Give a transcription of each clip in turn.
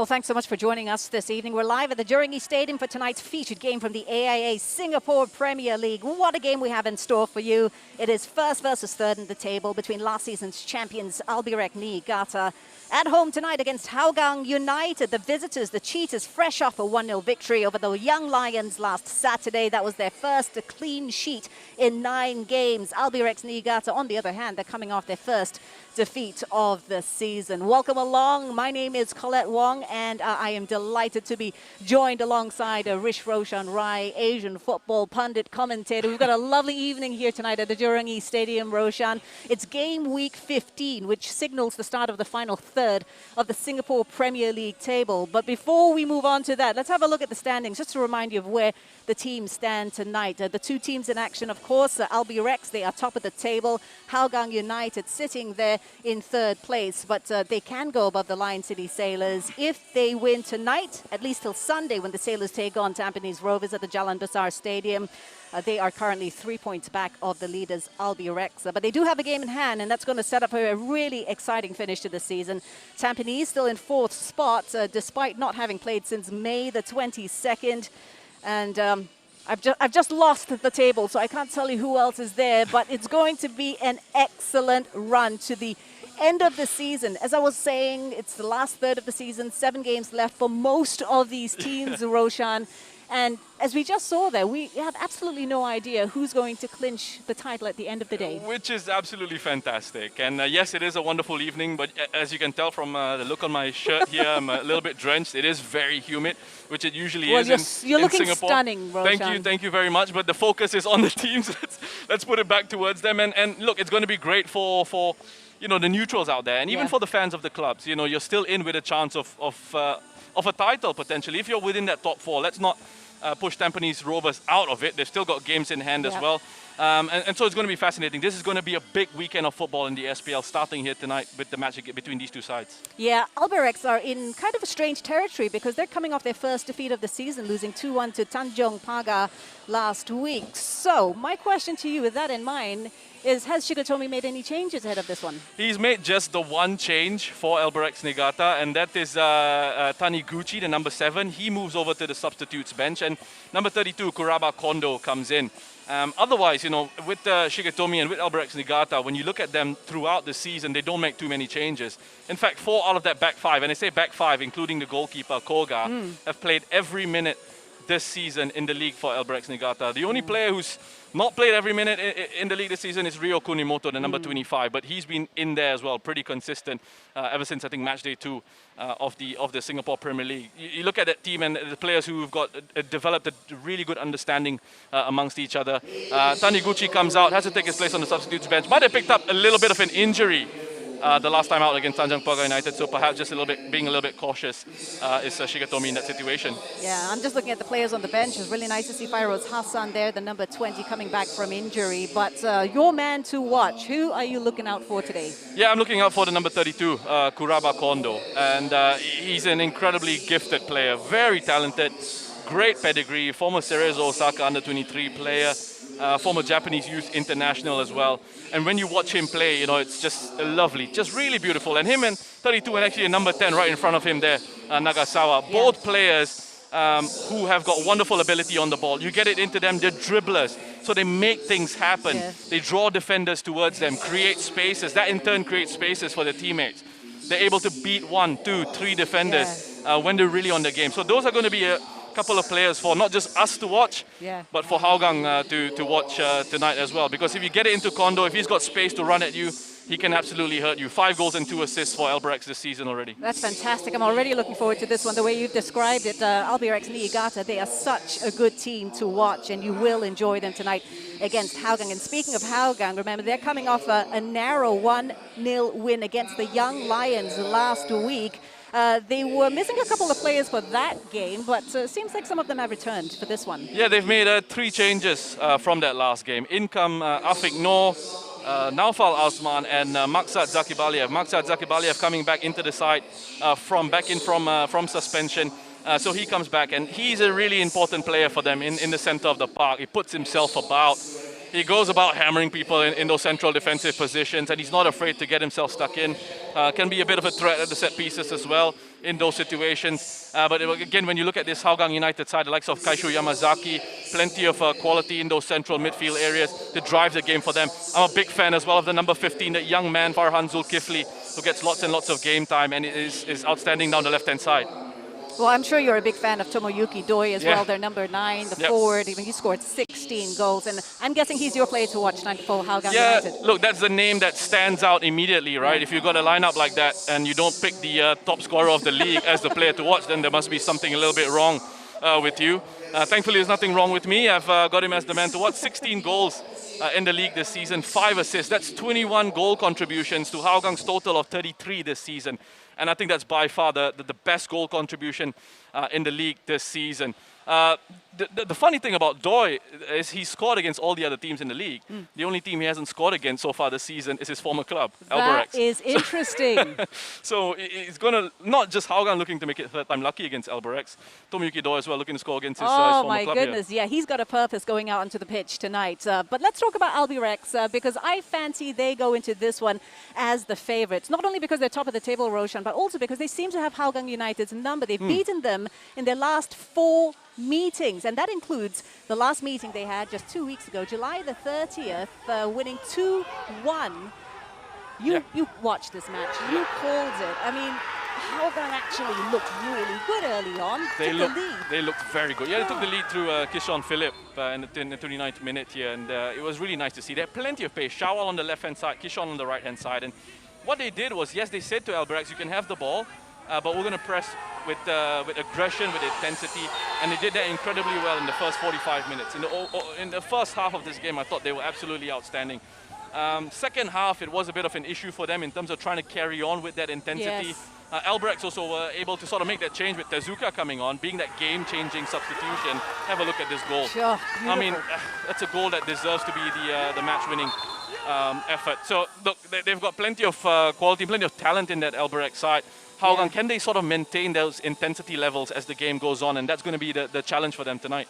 Well, thanks so much for joining us this evening. We're live at the Jurong East Stadium for tonight's featured game from the AIA Singapore Premier League. What a game we have in store for you. It is first versus third in the table between last season's champions Albirex Niigata at home tonight against Hougang United. The visitors, the Cheetahs, fresh off a 1-0 victory over the Young Lions last Saturday. That was their first clean sheet in 9 games. Albirex Niigata, on the other hand, they're coming off their first defeat of the season. Welcome along. My name is Colette Wong, and I am delighted to be joined alongside Rish Roshan Rai, Asian football pundit commentator. We've got a lovely evening here tonight at the Jurong East Stadium, Roshan. It's game week 15, which signals the start of the final third of the Singapore Premier League table. But before we move on to that, let's have a look at the standings, just to remind you of where the teams stand tonight. The two teams in action, of course, Albirex, they are top of the table. Hougang United sitting there in third place, but they can go above the Lion City Sailors if they win tonight, at least till Sunday when the Sailors take on Tampines Rovers at the Jalan Besar Stadium. They are currently 3 points back of the leaders, Albirex. But they do have a game in hand, and that's going to set up a really exciting finish to the season. Tampines still in 4th spot, despite not having played since May the 22nd. And I've just lost the table, so I can't tell you who else is there, but it's going to be an excellent run to the end of the season. As I was saying, it's the last third of the season, 7 games left for most of these teams, Roshan. And as we just saw there, we have absolutely no idea who's going to clinch the title at the end of the day. Which is absolutely fantastic. And yes, it is a wonderful evening, but as you can tell from the look on my shirt here, I'm a little bit drenched. It is very humid, which it usually is you're in looking Singapore. Stunning, Roshan. Thank you very much. But the focus is on the teams. Let's put it back towards them. And look, it's going to be great for you know, the neutrals out there, and even for the fans of the clubs. You know, you're still in with a chance of a title potentially. If you're within that top 4, let's not push Tampines Rovers out of it. They've still got games in hand as well. And so it's going to be fascinating. This is going to be a big weekend of football in the SPL starting here tonight with the match between these two sides. Yeah, Albirex are in kind of a strange territory because they're coming off their first defeat of the season, losing 2-1 to Tanjong Pagar last week. So my question to you with that in mind is, has Shigatomi made any changes ahead of this one? He's made just the one change for Albirex Niigata, and that is Taniguchi, the number 7. He moves over to the substitutes bench, and number 32, Kuraba Kondo, comes in. Otherwise, you know, with Shigatomi and with Albirex Niigata, when you look at them throughout the season, they don't make too many changes. In fact, 4 out of that back 5, and I say back 5, including the goalkeeper, Koga, have played every minute this season in the league for Albirex Niigata. The only player who's not played every minute in the league this season is Ryo Kunimoto, the number 25, but he's been in there as well, pretty consistent ever since I think match day 2 of the Singapore Premier League. You look at that team and the players who've got developed a really good understanding amongst each other. Taniguchi comes out, has to take his place on the substitutes bench. Might have picked up a little bit of an injury the last time out against Tanjong Pagar United, so perhaps just being a little bit cautious is Shigatomi in that situation. Yeah, I'm just looking at the players on the bench. It's really nice to see Fairoz Hassan there, the number 20, coming back from injury. But your man to watch, who are you looking out for today? Yeah, I'm looking out for the number 32, Kuraba Kondo. And he's an incredibly gifted player, very talented, great pedigree, former Cerezo Osaka under-23 player. Former Japanese youth international as well. And when you watch him play, you know, it's just lovely, just really beautiful. And him and 32 and actually a number 10 right in front of him there, Nagasawa, both players who have got wonderful ability on the ball. You get it into them, they're dribblers, so they make things happen. They draw defenders towards them, create spaces. That in turn creates spaces for their teammates. They're able to beat 1, 2, 3 defenders when they're really on the game. So those are going to be a couple of players for not just us to watch, but for Hougang to watch tonight as well. Because if you get it into Kondo, if he's got space to run at you, he can absolutely hurt you. 5 goals and 2 assists for Albirex this season already. That's fantastic. I'm already looking forward to this one. The way you've described it, Albirex Niigata, they are such a good team to watch, and you will enjoy them tonight against Hougang. And speaking of Hougang, remember, they're coming off a narrow 1-0 win against the Young Lions last week. They were missing a couple of players for that game, but seems like some of them have returned for this one. Yeah, they've made 3 changes from that last game. In come Afiq Noor, Naufal Osman, and Maksad Zakibaliev. Maksad Zakibaliev coming back into the side from suspension. So he comes back, and he's a really important player for them in the center of the park. He puts himself about. He goes about hammering people in those central defensive positions, and he's not afraid to get himself stuck in. Can be a bit of a threat at the set pieces as well in those situations. But again, when you look at this Hougang United side, the likes of Kaishu Yamazaki, plenty of quality in those central midfield areas to drive the game for them. I'm a big fan as well of the number 15, that young man, Farhan Zulkifli, who gets lots and lots of game time and is outstanding down the left-hand side. Well, I'm sure you're a big fan of Tomoyuki Doi as well. They're number 9, the forward. Even he scored 16 goals, and I'm guessing he's your player to watch tonight for Hougang United. Look, that's the name that stands out immediately, right? If you've got a lineup like that and you don't pick the top scorer of the league as the player to watch, then there must be something a little bit wrong with you. Thankfully, there's nothing wrong with me. I've got him as the man to watch. 16 goals in the league this season, 5 assists. That's 21 goal contributions to Hougang's total of 33 this season. And I think that's by far the best goal contribution in the league this season. The funny thing about Doi is he scored against all the other teams in the league. The only team he hasn't scored against so far this season is his former club, Albirex. That is interesting. So it's going to, not just Hougang looking to make it third time lucky against Albirex, Tomoyuki Doi as well looking to score against his former club. Oh my goodness, yeah, he's got a purpose going out onto the pitch tonight. But let's talk about Albirex because I fancy they go into this one as the favorites. Not only because they're top of the table, Roshan, but also because they seem to have Hougang United's number. They've beaten them in their last 4 meetings, and that includes the last meeting they had just 2 weeks ago, July the 30th, winning 2-1. You watched this match. You called it. I mean, Hougang actually looked really good early on. They looked very good. Yeah, they took the lead through Kishon Philip in the 29th minute here, and it was really nice to see. They had plenty of pace. Shawal on the left-hand side, Kishon on the right-hand side, and what they did was, yes, they said to Albirex, you can have the ball, but we're going to press with aggression, with intensity, and they did that incredibly well in the first 45 minutes. In the first half of this game, I thought they were absolutely outstanding. Second half, it was a bit of an issue for them in terms of trying to carry on with that intensity. Yes. Albirex also were able to sort of make that change with Tezuka coming on, being that game-changing substitution. Have a look at this goal. Sure, I mean, that's a goal that deserves to be the match-winning effort. So look, they've got plenty of quality, plenty of talent in that Albirex side. Hougang, can they sort of maintain those intensity levels as the game goes on? And that's going to be the challenge for them tonight.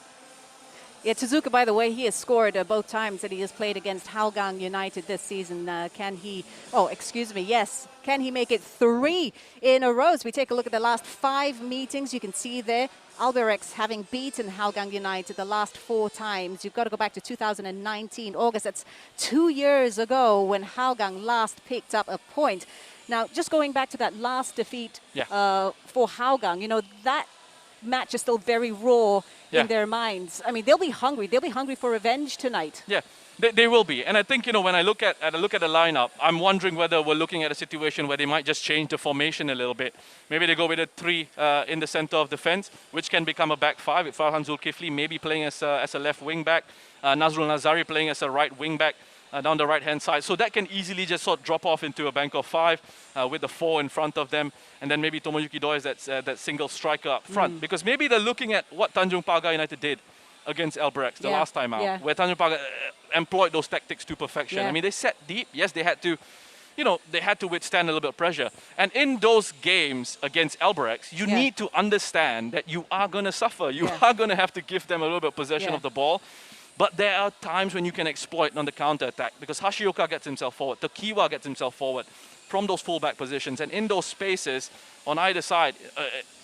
Yeah, Tezuka, by the way, he has scored both times that he has played against Hougang United this season. Can he, yes. Can he make it 3 in a row? As we take a look at the last 5 meetings, you can see there, Albirex having beaten Hougang United the last 4 times. You've got to go back to 2019, August. That's 2 years ago when Hougang last picked up a point. Now, just going back to that last defeat for Hougang, you know, that match is still very raw in their minds. I mean, they'll be hungry. They'll be hungry for revenge tonight. Yeah, they will be. And I think, you know, when I look at the lineup, I'm wondering whether we're looking at a situation where they might just change the formation a little bit. Maybe they go with a 3 in the center of defense, which can become a back 5 with Farhan Zulkifli maybe playing as a left wing back, Nazrul Nazari playing as a right wing back. Down the right-hand side. So that can easily just sort of drop off into a bank of 5 with the 4 in front of them. And then maybe Tomoyuki Doi is that single striker up front. Because maybe they're looking at what Tanjong Pagar United did against Albirex the last time out, where Tanjong Pagar employed those tactics to perfection. I mean, they set deep. Yes, they had to, you know, they had to withstand a little bit of pressure. And in those games against Albirex, you need to understand that you are going to suffer. You are going to have to give them a little bit of possession of the ball. But there are times when you can exploit on the counter-attack because Hashioka gets himself forward, Tokiwa gets himself forward from those fullback positions. And in those spaces on either side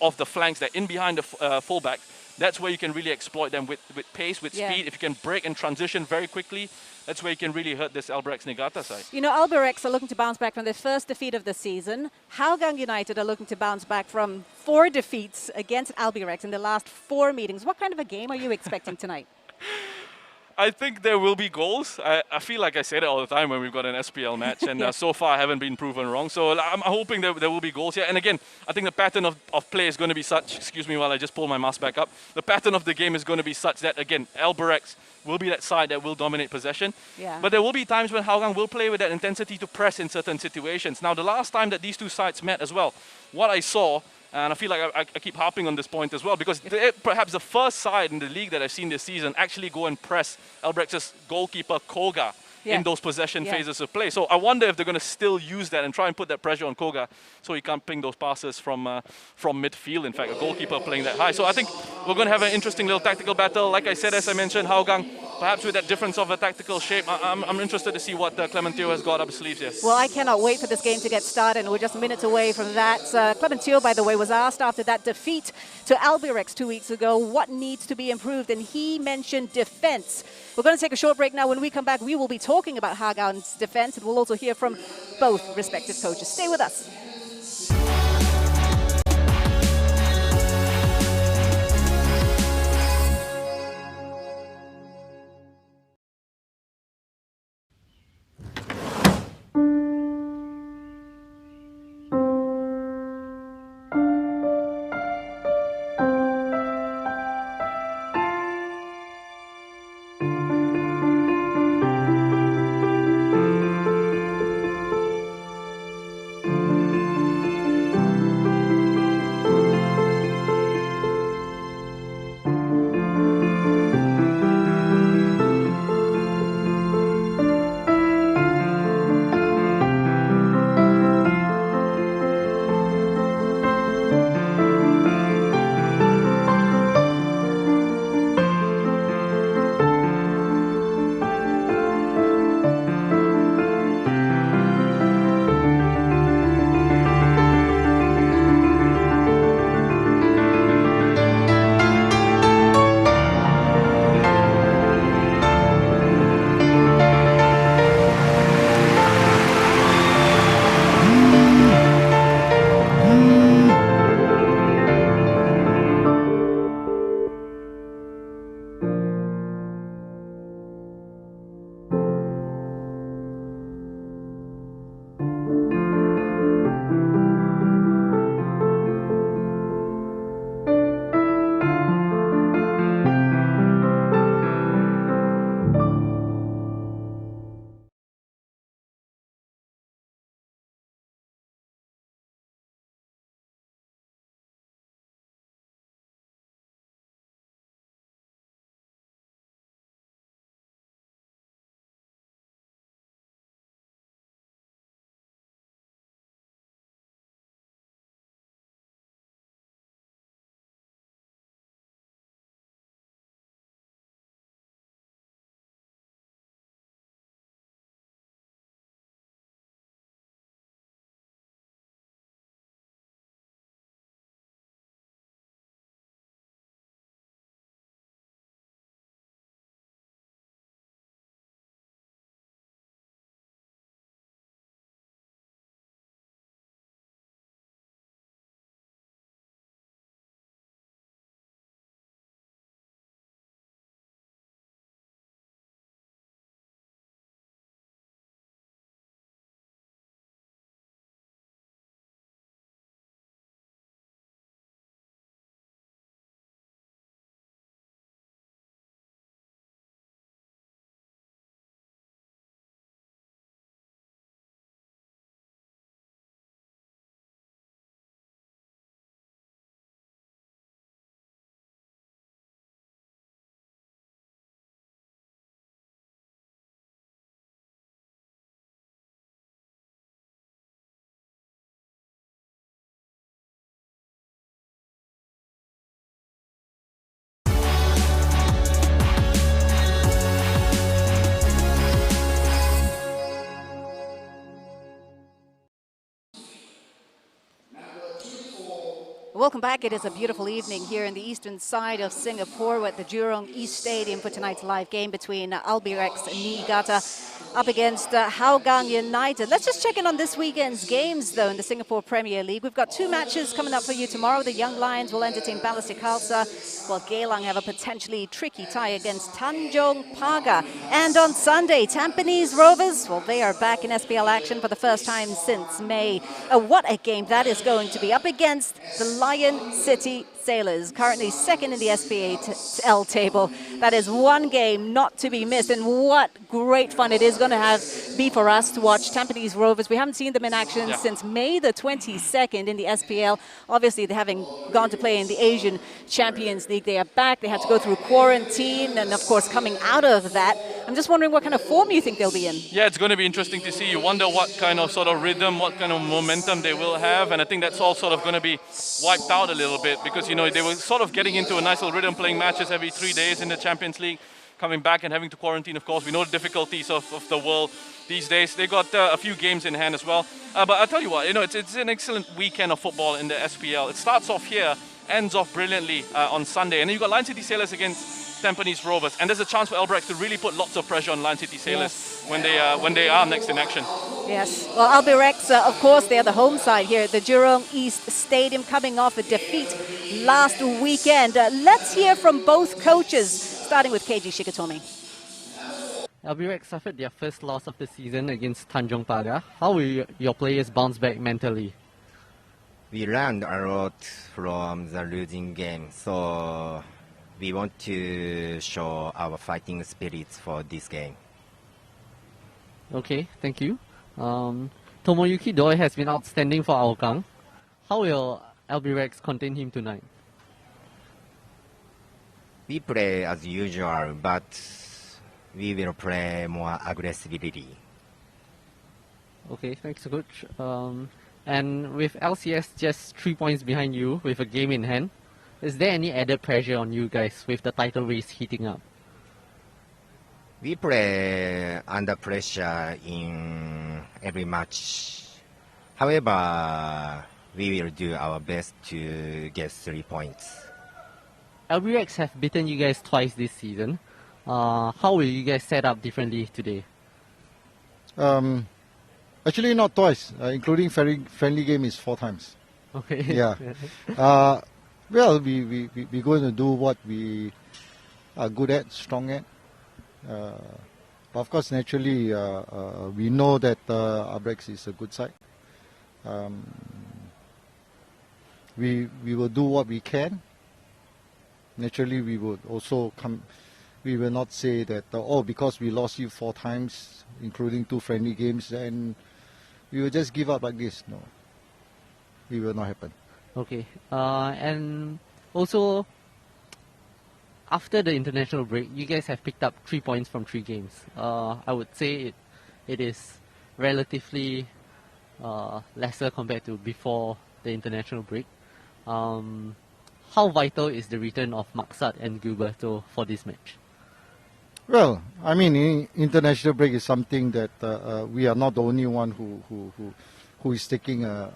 of the flanks, that in behind the fullback, that's where you can really exploit them with pace, with speed. If you can break and transition very quickly, that's where you can really hurt this Albirex Niigata side. You know, Albirex are looking to bounce back from their first defeat of the season. Hougang United are looking to bounce back from 4 defeats against Albirex in the last 4 meetings. What kind of a game are you expecting tonight? I think there will be goals. I feel like I say it all the time when we've got an SPL match, and so far I haven't been proven wrong. So I'm hoping there will be goals here. And again, I think the pattern of play is going to be such, excuse me while I just pull my mask back up, the pattern of the game is going to be such that, again, Albirex will be that side that will dominate possession. But there will be times when Hougang will play with that intensity to press in certain situations. Now, the last time that these two sides met as well, what I saw, and I feel like I keep harping on this point as well, because perhaps the first side in the league that I've seen this season actually go and press Albrex's goalkeeper, Koga, in those possession phases of play. So I wonder if they're going to still use that and try and put that pressure on Koga so he can't ping those passes from midfield. In fact, a goalkeeper playing that high. So I think we're going to have an interesting little tactical battle. Like I said, as I mentioned, Hougang, perhaps with that difference of a tactical shape, I'm interested to see what Clementio has got up his sleeves here. Well, I cannot wait for this game to get started, and we're just minutes away from that. Clementio, by the way, was asked after that defeat to Albirex 2 weeks ago what needs to be improved, and he mentioned defense. We're going to take a short break now. When we come back, we will be talking about Hougang's defense, and we'll also hear from both respective coaches. Stay with us. Welcome back. It is a beautiful evening here in the eastern side of Singapore at the Jurong East Stadium for tonight's live game between Albirex Niigata up against Hougang United. Let's just check in on this weekend's games, though, in the Singapore Premier League. We've got two matches coming up for you tomorrow. The Young Lions will entertain Balestier Khalsa, while Geylang have a potentially tricky tie against Tanjong Pagar. And on Sunday, Tampines Rovers, well, they are back in SPL action for the first time since May. What a game that is going to be, up against the Lion City Sailors, currently second in the SPL table. That is one game not to be missed, and what great fun it is going to be for us to watch Tampines Rovers. We haven't seen them in action since May the 22nd in the SPL. Obviously, they having gone to play in the Asian Champions League. They are back. They had to go through quarantine, and of course, coming out of that, I'm just wondering what kind of form you think they'll be in. Yeah, it's going to be interesting to see. You wonder what kind of sort of rhythm, what kind of momentum they will have, and I think that's all sort of going to be wiped out a little bit because, you know, they were sort of getting into a nice little rhythm, playing matches every 3 days in the Champions League, coming back and having to quarantine, of course. We know the difficulties of the world these days. They got a few games in hand as well. But I'll tell you what, you know, it's an excellent weekend of football in the SPL. It starts off here, ends off brilliantly on Sunday. And then you've got Lion City Sailors against Tampines Rovers. And there's a chance for Albirex to really put lots of pressure on Lion City Sailors when they are next in action. Yes. Well, Albirex, of course, they're the home side here at the Jurong East Stadium, coming off a defeat last weekend. Let's hear from both coaches, starting with KG Shikatomi. Albirex suffered their first loss of the season against Tanjong Pagar. How will your players bounce back mentally? We learned a lot from the losing game, so we want to show our fighting spirits for this game. Okay, thank you. Tomoyuki Doi has been outstanding for Hougang. How will Albirex contain him tonight? We play as usual, but we will play more aggressively. Okay, thanks, Coach. And with LCS just 3 points behind you with a game in hand, is there any added pressure on you guys with the title race heating up? We play under pressure in every match. However, we will do our best to get 3 points. Albirex have beaten you guys twice this season. How will you guys set up differently today? Actually, not twice, including friendly game is 4 times. Okay. Yeah. Well, we're going to do what we are good at, strong at. But of course, naturally, we know that Albirex is a good side. We will do what we can. Naturally, we would also come. We will not say that because we lost you 4 times, including 2 friendly games, and we will just give up like this. No, it will not happen. Okay. And also, after the international break, you guys have picked up 3 points from 3 games. I would say it is relatively lesser compared to before the international break. How vital is the return of Maksat and Gilberto for this match? Well, I mean, international break is something that we are not the only one who is taking a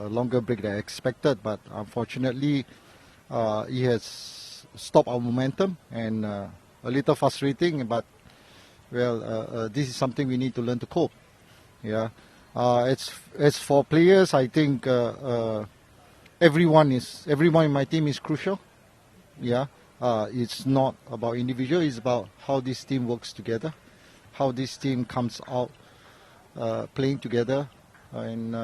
longer break than expected. But unfortunately, it has stopped our momentum and a little frustrating. But well, this is something we need to learn to cope. Yeah. As for players, I think everyone in my team is crucial. Yeah. It's not about individual, it's about how this team works together, how this team comes out playing together. And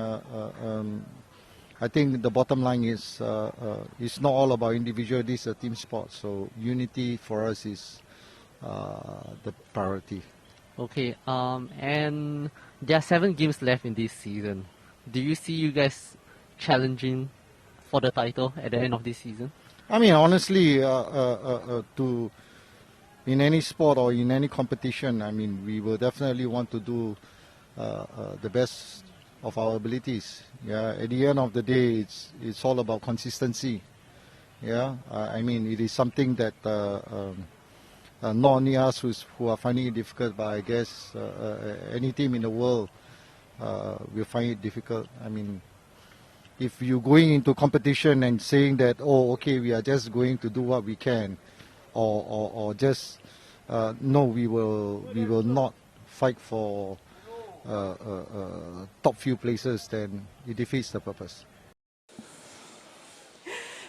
I think the bottom line is it's not all about individual, this is a team sport. So unity for us is the priority. Okay, and there are 7 games left in this season. Do you see you guys challenging for the title at the end of this season? I mean, honestly, in any sport or in any competition, I mean, we will definitely want to do the best of our abilities. Yeah, at the end of the day, it's all about consistency. Yeah, I mean, it is something that not only us who are finding it difficult, but I guess any team in the world will find it difficult. I mean, if you're going into competition and saying that, okay, we are just going to do what we can, or just no, we will not fight for top few places, then it defeats the purpose.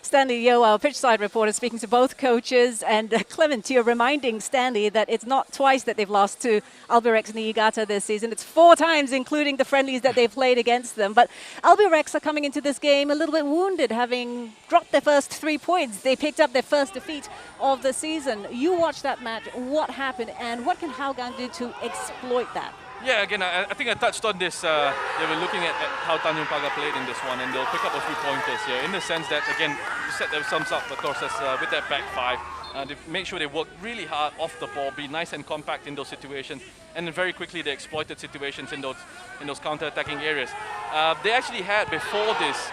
Stanley Yeo, our pitch side reporter, speaking to both coaches. And Clement, you're reminding Stanley that it's not twice that they've lost to Albirex Niigata this season. It's 4 times, including the friendlies that they've played against them. But Albirex are coming into this game a little bit wounded, having dropped their first 3 points. They picked up their first defeat of the season. You watched that match. What happened, and what can Hougang do to exploit that? Yeah, again, I think I touched on this. They were looking at how Tanjong Pagar played in this one, and they'll pick up a few pointers here, in the sense that, again, you set their sums up, of course, as, with that back 5. They make sure they work really hard off the ball, be nice and compact in those situations, and then very quickly they exploited situations in those counter-attacking areas. They actually had, before this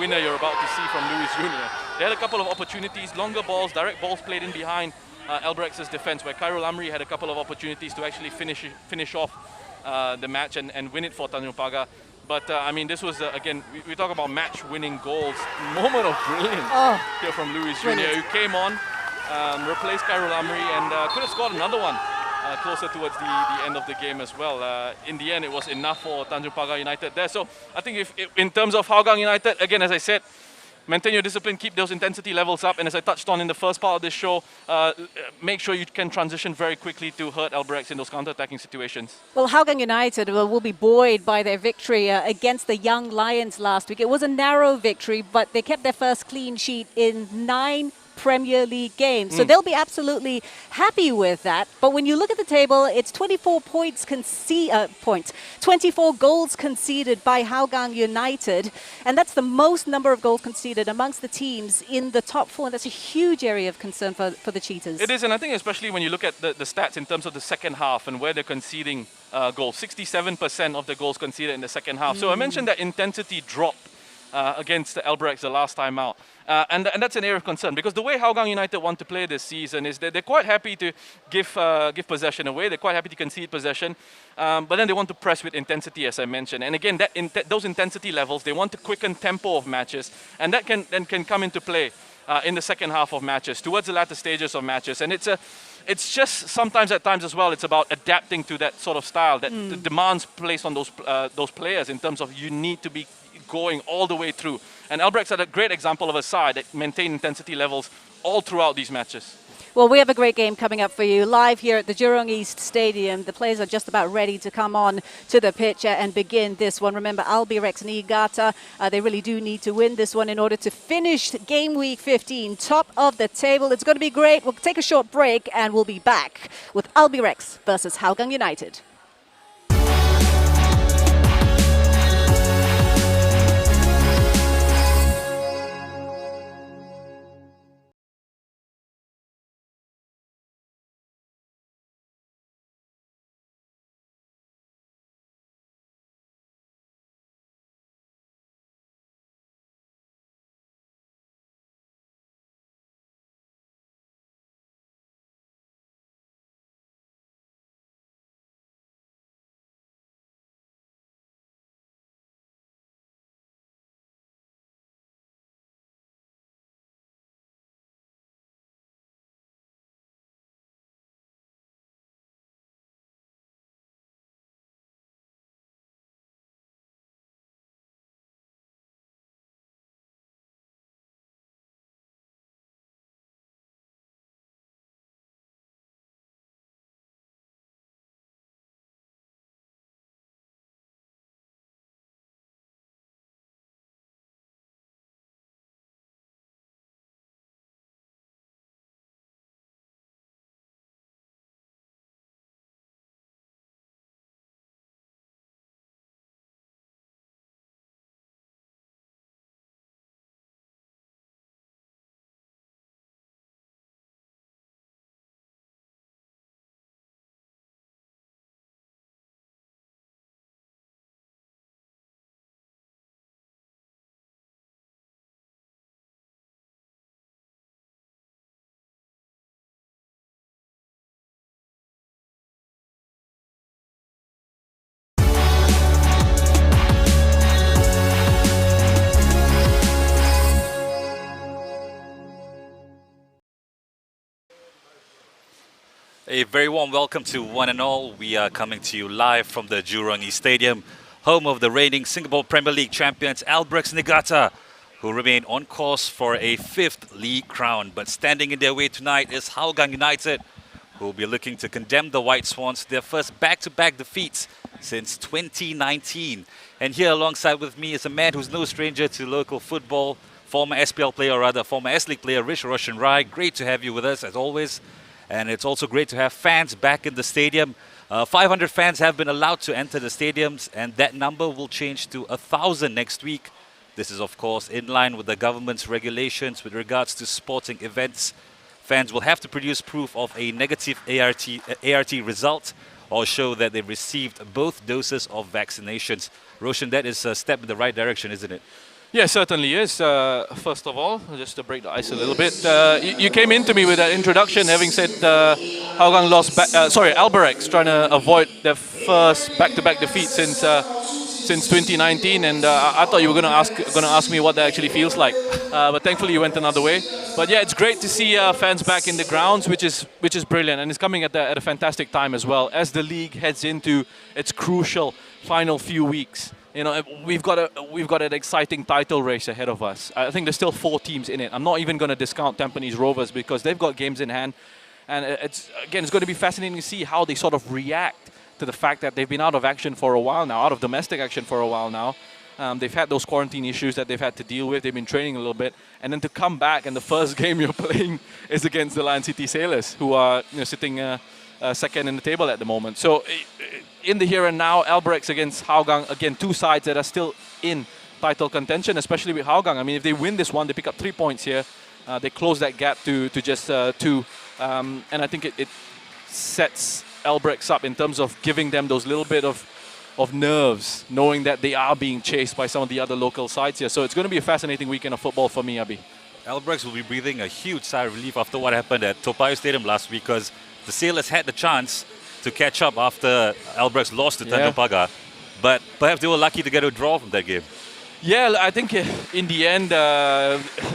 winner you're about to see from Luis Jr., they had a couple of opportunities, longer balls, direct balls played in behind Albrex's defense, where Khairul Amri had a couple of opportunities to actually finish off the match and win it for Tanjong Pagar. But I mean, this was again, we talk about match-winning goals, moment of brilliance here from Luis Jr., who came on, replaced Khairul Amri, and could have scored another one closer towards the end of the game as well. In the end, it was enough for Tanjong Pagar United there. So I think if in terms of Hougang United, again, as I said, maintain your discipline, keep those intensity levels up, and as I touched on in the first part of this show, make sure you can transition very quickly to hurt Albirex in those counter-attacking situations. Well, Hougang United will be buoyed by their victory against the Young Lions last week. It was a narrow victory, but they kept their first clean sheet in 9 Premier League games. So they'll be absolutely happy with that. But when you look at the table, it's 24 24 goals conceded by Hougang United. And that's the most number of goals conceded amongst the teams in the top 4. And that's a huge area of concern for the Cheetahs. It is, and I think especially when you look at the stats in terms of the second half and where they're conceding goals. 67% of the goals conceded in the second half. So I mentioned that intensity drop against Albirex the last time out. And that's an area of concern, because the way Hougang United want to play this season is that they're quite happy to give possession away. They're quite happy to concede possession, but then they want to press with intensity, as I mentioned. And again, those intensity levels, they want to quicken tempo of matches, and that can come into play in the second half of matches, towards the latter stages of matches. And it's just sometimes at times as well, it's about adapting to that sort of style, that the demands placed on those players in terms of you need to be going all the way through. And Albirex had a great example of a side that maintained intensity levels all throughout these matches. Well, we have a great game coming up for you live here at the Jurong East Stadium. The players are just about ready to come on to the pitch and begin this one. Remember, Albirex Niigata, they really do need to win this one in order to finish game week 15, top of the table. It's going to be great. We'll take a short break and we'll be back with Albirex versus Hougang United. A very warm welcome to one and all. We are coming to you live from the Jurong East Stadium, home of the reigning Singapore Premier League champions Albirex Niigata, who remain on course for a 5th league crown. But standing in their way tonight is Hougang United, who will be looking to condemn the White Swans to their first back-to-back defeats since 2019. And here alongside with me is a man who's no stranger to local football, former SPL player, or rather former S-League player, Roshan Rai. Great to have you with us as always. And it's also great to have fans back in the stadium. 500 fans have been allowed to enter the stadiums, and that number will change to 1,000 next week. This is, of course, in line with the government's regulations with regards to sporting events. Fans will have to produce proof of a negative ART result or show that they received both doses of vaccinations. Roshan, that is a step in the right direction, isn't it? Yeah, certainly is. First of all, just to break the ice a little bit, you came into me with that introduction having said Hougang lost, Albirex trying to avoid their first back-to-back defeat since 2019, and I thought you were going to ask me what that actually feels like, but thankfully you went another way. But yeah, it's great to see fans back in the grounds, which is brilliant, and it's coming at a fantastic time as well as the league heads into its crucial final few weeks. You know, we've got an exciting title race ahead of us. I think there's still 4 teams in it. I'm not even going to discount Tampines Rovers because they've got games in hand, and it's going to be fascinating to see how they sort of react to the fact that they've been out of action for a while now, out of domestic action for a while now. They've had those quarantine issues that they've had to deal with. They've been training a little bit, and then to come back and the first game you're playing is against the Lion City Sailors, who are sitting second in the table at the moment. So in the here and now, Albirex against Hougang, again, 2 sides that are still in title contention, especially with Hougang. I mean, if they win this one, they pick up 3 points here. They close that gap to just 2, and I think it sets Albirex up in terms of giving them those little bit of nerves, knowing that they are being chased by some of the other local sides here. So it's going to be a fascinating weekend of football for me, Abi. Albirex will be breathing a huge sigh of relief after what happened at Toa Payoh Stadium last week, because the Sailors had the chance to catch up after Albirex lost to Tanjong Pagar. But perhaps they were lucky to get a draw from that game. Yeah, I think in the end,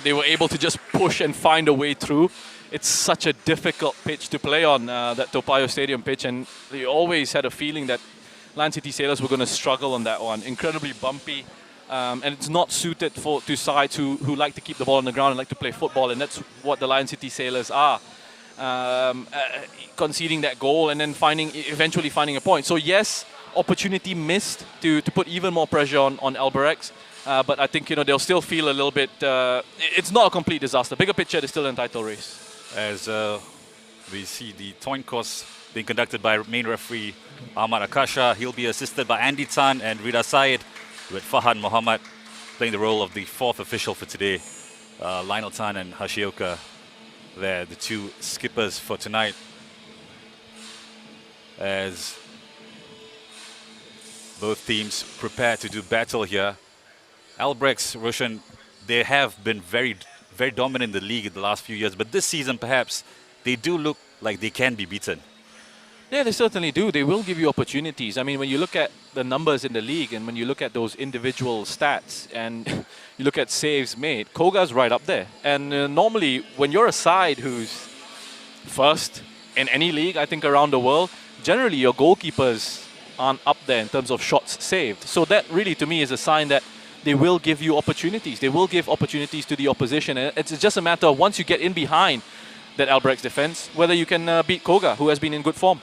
they were able to just push and find a way through. It's such a difficult pitch to play on, that Toa Payoh Stadium pitch, and they always had a feeling that Lion City Sailors were going to struggle on that one. Incredibly bumpy, and it's not suited to sides who like to keep the ball on the ground and like to play football, and that's what the Lion City Sailors are. Conceding that goal and then eventually finding a point. So yes, opportunity missed to put even more pressure on Albirex, but I think they'll still feel a little bit. It's not a complete disaster. Bigger picture, they're still in title race. As we see the Toin course being conducted by main referee Ahmad Akasha, he'll be assisted by Andy Tan and Rida Syed, with Fahan Mohammed playing the role of the 4th official for today. Lionel Tan and Hashioka, they're the 2 skippers for tonight. As both teams prepare to do battle here. Albirex, Roshan, they have been very dominant in the league in the last few years, but this season perhaps they do look like they can be beaten. Yeah, they certainly do. They will give you opportunities. I mean, when you look at the numbers in the league and when you look at those individual stats and you look at saves made, Koga's right up there. And normally, when you're a side who's first in any league, I think around the world, generally your goalkeepers aren't up there in terms of shots saved. So that really, to me, is a sign that they will give you opportunities. They will give opportunities to the opposition. And it's just a matter of once you get in behind that Albirex defense, whether you can beat Koga, who has been in good form.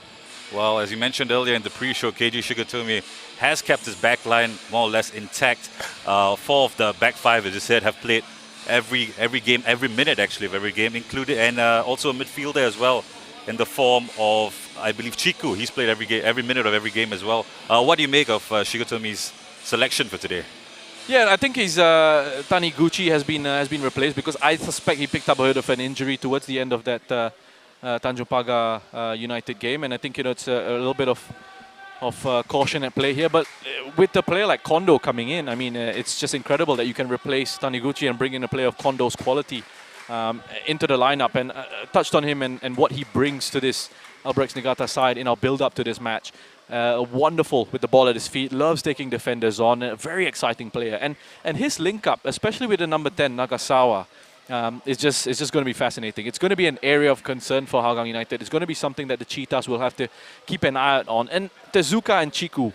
Well, as you mentioned earlier in the pre-show, KG Shigatomi has kept his back line more or less intact. 4 of the back 5, as you said, have played every game, every minute actually of every game, included, and also a midfielder as well in the form of, I believe, Chiku. He's played every minute of every game as well. What do you make of Shigatomi's selection for today? Yeah, I think his Taniguchi has been replaced because I suspect he picked up a bit of an injury towards the end of that Tanjong Pagar United game, and I think it's a little bit of caution at play here. But with a player like Kondo coming in, I mean, it's just incredible that you can replace Taniguchi and bring in a player of Kondo's quality into the lineup. And touched on him and what he brings to this Albirex Niigata side in our build-up to this match. Wonderful with the ball at his feet, loves taking defenders on, a very exciting player. And his link-up, especially with the number 10, Nagasawa, it's just going to be fascinating. It's going to be an area of concern for Hougang United. It's going to be something that the Cheetahs will have to keep an eye out on. And Tezuka and Chiku,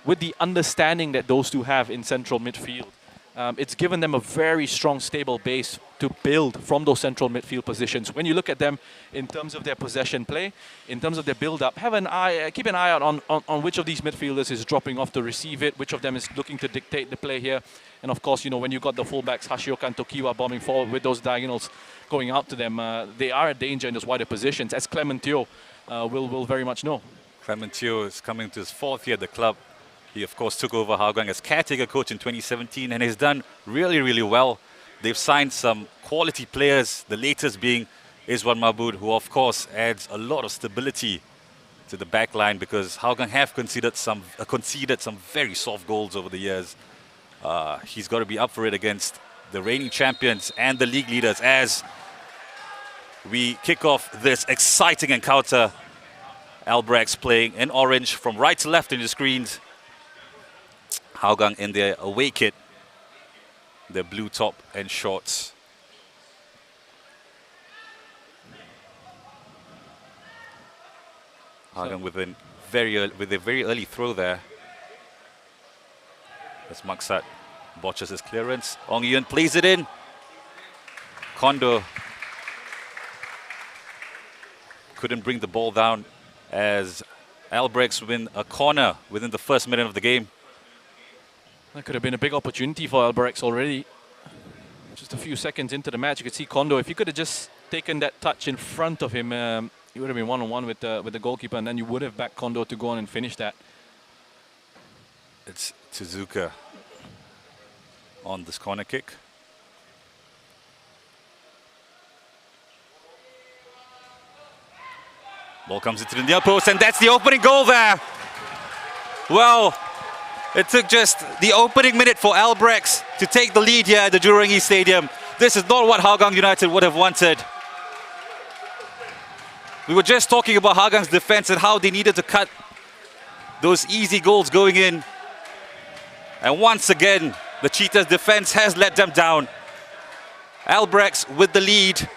with the understanding that those two have in central midfield, it's given them a very strong, stable base to build from those central midfield positions. When you look at them in terms of their possession play, in terms of their build-up, keep an eye out on which of these midfielders is dropping off to receive it, which of them is looking to dictate the play here. And of course, when you got the fullbacks, Hashioka and Tokiwa bombing forward with those diagonals going out to them, they are a danger in those wider positions, as Clementio will very much know. Clementio is coming to his 4th year at the club. He, of course, took over Hougang as caretaker coach in 2017 and has done really, really well. They've signed some quality players, the latest being Izwan Mahmood, who, of course, adds a lot of stability to the back line because Hougang have conceded some very soft goals over the years. He's got to be up for it against the reigning champions and the league leaders as we kick off this exciting encounter. Albirex playing in orange from right to left in the screens. Hougang in their away kit, their blue top and shorts. Hougang with a very early throw there. As Maksat botches his clearance. Ong Yun plays it in. Kondo couldn't bring the ball down as Albirex win a corner within the first minute of the game. That could have been a big opportunity for Albirex already. Just a few seconds into the match, you could see Kondo. If he could have just taken that touch in front of him, he would have been one-on-one with the goalkeeper, and then you would have backed Kondo to go on and finish that. It's Tezuka on this corner kick. Ball comes into the near post, and that's the opening goal there. Well, it took just the opening minute for Albirex to take the lead here at the Jurong East Stadium. This is not what Hougang United would have wanted. We were just talking about Hougang's defense and how they needed to cut those easy goals going in. And once again, the Cheetahs' defense has let them down. Albirex with the lead.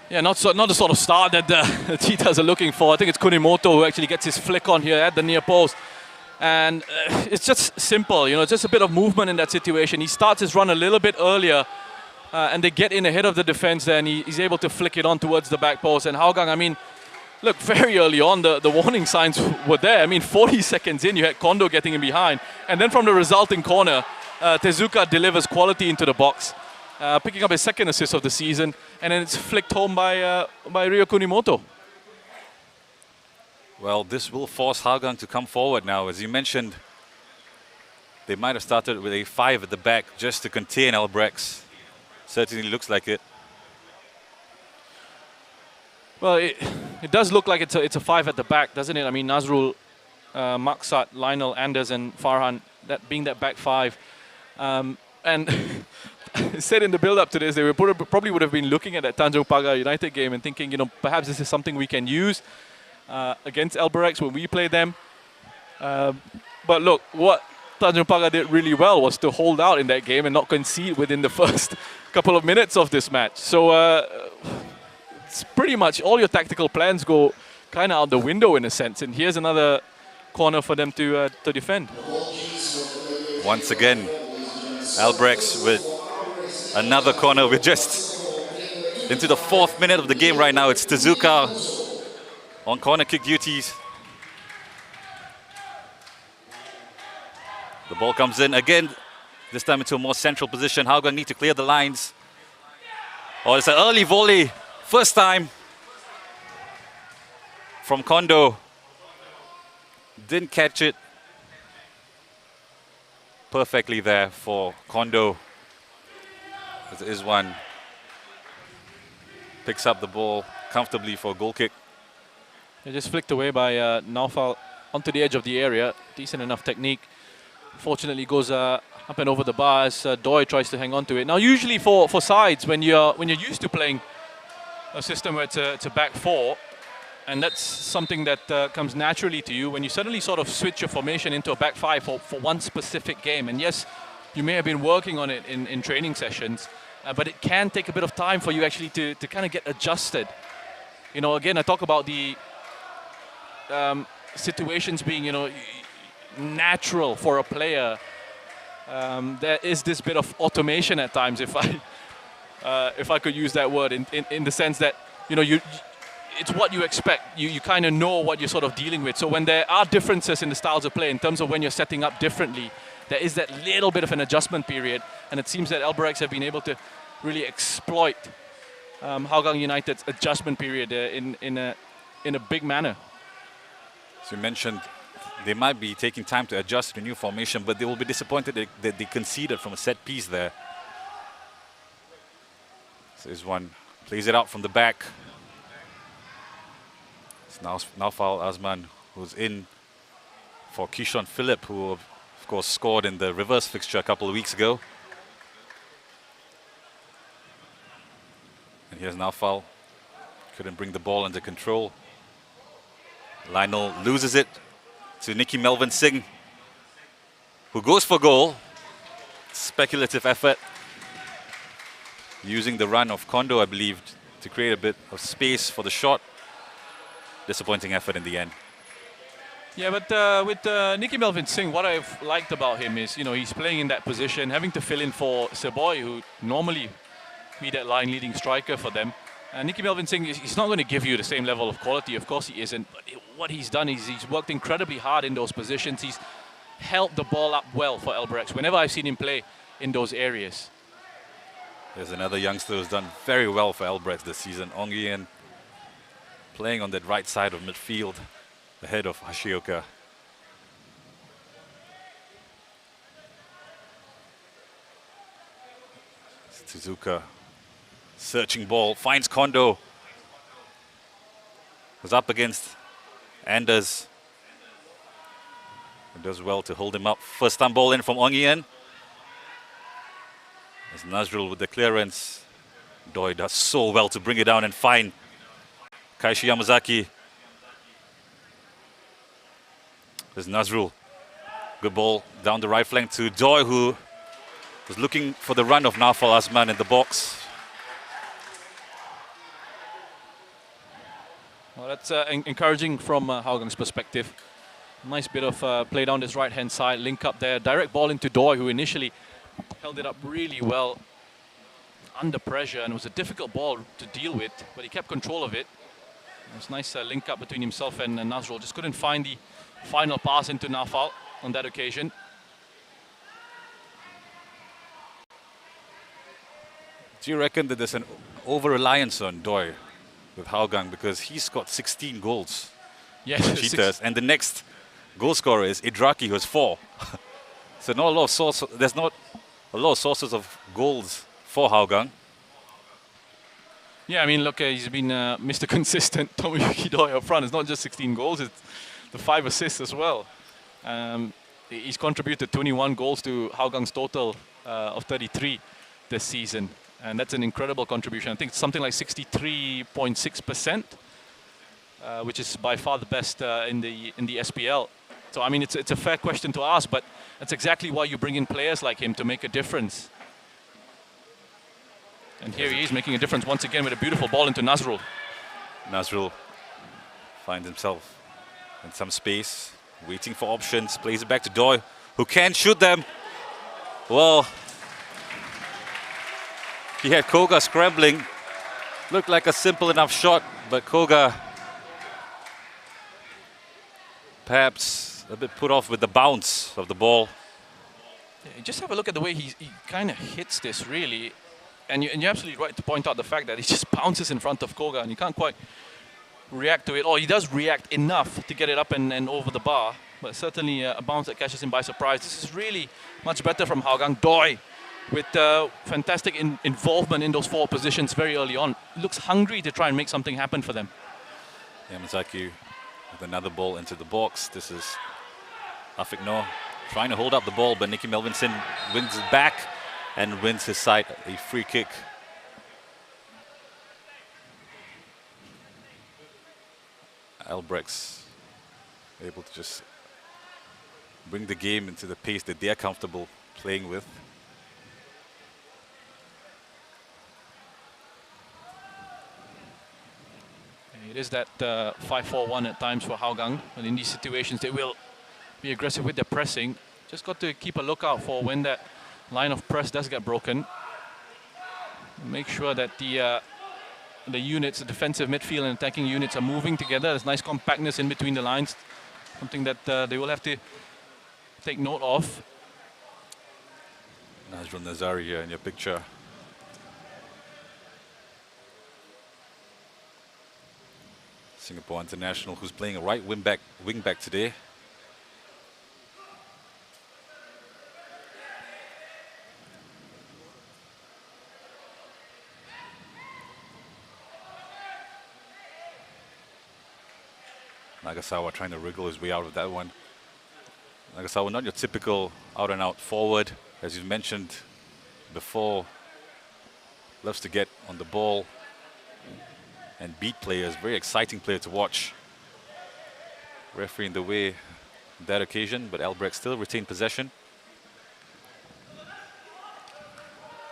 Yeah, not the sort of start that the Cheetahs are looking for. I think it's Kunimoto who actually gets his flick on here at the near post. And it's just simple, just a bit of movement in that situation. He starts his run a little bit earlier, and they get in ahead of the defense there, and he's able to flick it on towards the back post. And Hougang, I mean, look, very early on, the warning signs were there. I mean, 40 seconds in, you had Kondo getting in behind. And then from the resulting corner, Tezuka delivers quality into the box, picking up his second assist of the season. And then it's flicked home by Ryo Kunimoto. Well, this will force Hougang to come forward now. As you mentioned, they might have started with a 5 at the back just to contain Albirex. Certainly looks like it. Well, it does look like it's a 5 at the back, doesn't it? I mean, Nazrul, Maksat, Lionel, Anders, and Farhan, that being that back 5. And said in the build-up to this, they probably would have been looking at that Tanjong Pagar United game and thinking, perhaps this is something we can use against Albirex when we play them. But look, what Tanjong Pagar did really well was to hold out in that game and not concede within the first couple of minutes of this match. So it's pretty much all your tactical plans go kind of out the window in a sense. And here's another corner for them to defend. Once again, Albirex with another corner. We're just into the 4th minute of the game right now. It's Tezuka on corner kick duties. The ball comes in again, this time into a more central position. Hougang need to clear the lines. Oh, it's an early volley. First time from Kondo. Didn't catch it perfectly there for Kondo. As Izwan picks up the ball comfortably for a goal kick. They just flicked away by Naufal onto the edge of the area. Decent enough technique. Fortunately goes up and over the bar as Doi tries to hang on to it. Now usually for sides, when you're used to playing a system where it's a back 4, and that's something that comes naturally to you, when you suddenly sort of switch your formation into a back 5 for one specific game. And yes, you may have been working on it in training sessions, but it can take a bit of time for you actually to kind of get adjusted. Again, I talk about the situations being, natural for a player there is this bit of automation at times, if I could use that word, in the sense that, you know, it's what you expect. You kind of know what you're sort of dealing with. So when there are differences in the styles of play in terms of when you're setting up differently, there is that little bit of an adjustment period, and it seems that Albirex have been able to really exploit Hougang United's adjustment period in a big manner. As you mentioned, they might be taking time to adjust to the new formation, but they will be disappointed that they conceded from a set piece there. So this one plays it out from the back. It's now foul Azman, who's in for Kishon Philip, who of course scored in the reverse fixture a couple of weeks ago. And here's now foul. Couldn't bring the ball under control. Lionel loses it to Nicky Melvin Singh, who goes for goal. Speculative effort. Using the run of Kondo, I believe, to create a bit of space for the shot. Disappointing effort in the end. Yeah, but with Nicky Melvin Singh, what I've liked about him is, you know, he's playing in that position, having to fill in for Seboy, who normally be that line leading striker for them. Nicky Melvin Singh, he's not going to give you the same level of quality, of course he isn't, but what he's done is he's worked incredibly hard in those positions. He's held the ball up well for Albirex whenever I've seen him play in those areas. There's another youngster who's done very well for Albirex this season, Ong Yen, playing on that right side of midfield, ahead of Hashioka. Suzuka, searching ball, finds Kondo. Was up against Anders. He does well to hold him up. First time ball in from Ong Yen. As Nazrul with the clearance. Doi does so well to bring it down and find Kaishi Yamazaki. There's Nazrul. Good ball down the right flank to Doi, who was looking for the run of Naufal Azman in the box. Well, that's encouraging from Hougang's perspective. Nice bit of play down this right-hand side, link up there. Direct ball into Doi, who initially held it up really well under pressure, and it was a difficult ball to deal with, but he kept control of it. It was a nice link up between himself and Nazrul. Just couldn't find the final pass into Naufal on that occasion. Do you reckon that there's an over-reliance on Doi with Hougang, because he's got 16 goals? Yes, Cheetahs, and the next goal scorer is Idraki, who has 4. So not a lot of there's not a lot of sources of goals for Hougang. Yeah, I mean, look, he's been Mr. Consistent, Tomoyuki Doi up front. It's not just 16 goals, it's the 5 assists as well. He's contributed 21 goals to Hougang's total of 33 this season. And that's an incredible contribution. I think it's something like 63.6%, which is by far the best in the SPL. So I mean, it's a fair question to ask, but that's exactly why you bring in players like him, to make a difference. And here he is making a difference once again with a beautiful ball into Nazrul. Nazrul finds himself in some space, waiting for options, plays it back to Doi, who can shoot them. Well, he had Koga scrambling. Looked like a simple enough shot, but Koga perhaps a bit put off with the bounce of the ball. Yeah, just have a look at the way he kind of hits this, really. And you're absolutely right to point out the fact that he just bounces in front of Koga and you can't quite react to it. Or he does react enough to get it up and over the bar, but certainly a bounce that catches him by surprise. This is really much better from Hougang. Doi with fantastic involvement in those 4 positions very early on. Looks hungry to try and make something happen for them. Yamazaki with another ball into the box. This is Afiq Noor trying to hold up the ball, but Nicky Melvinson wins it back and wins his side a free kick. Albirex able to just bring the game into the pace that they're comfortable playing with. It is that 5-4-1 at times for Hougang, and in these situations they will be aggressive with their pressing. just got to keep a lookout for when that line of press does get broken. Make sure that the units, the defensive midfield and attacking units are moving together. There's nice compactness in between the lines, something that they will have to take note of. Nazrul Nazari here in your picture. Singapore international who's playing a right wing back today. Nagasawa trying to wriggle his way out of that one. Nagasawa, not your typical out-and-out forward, as you mentioned before. Loves to get on the ball and beat players. Very exciting player to watch. Referee in the way on that occasion, but Albirex still retained possession.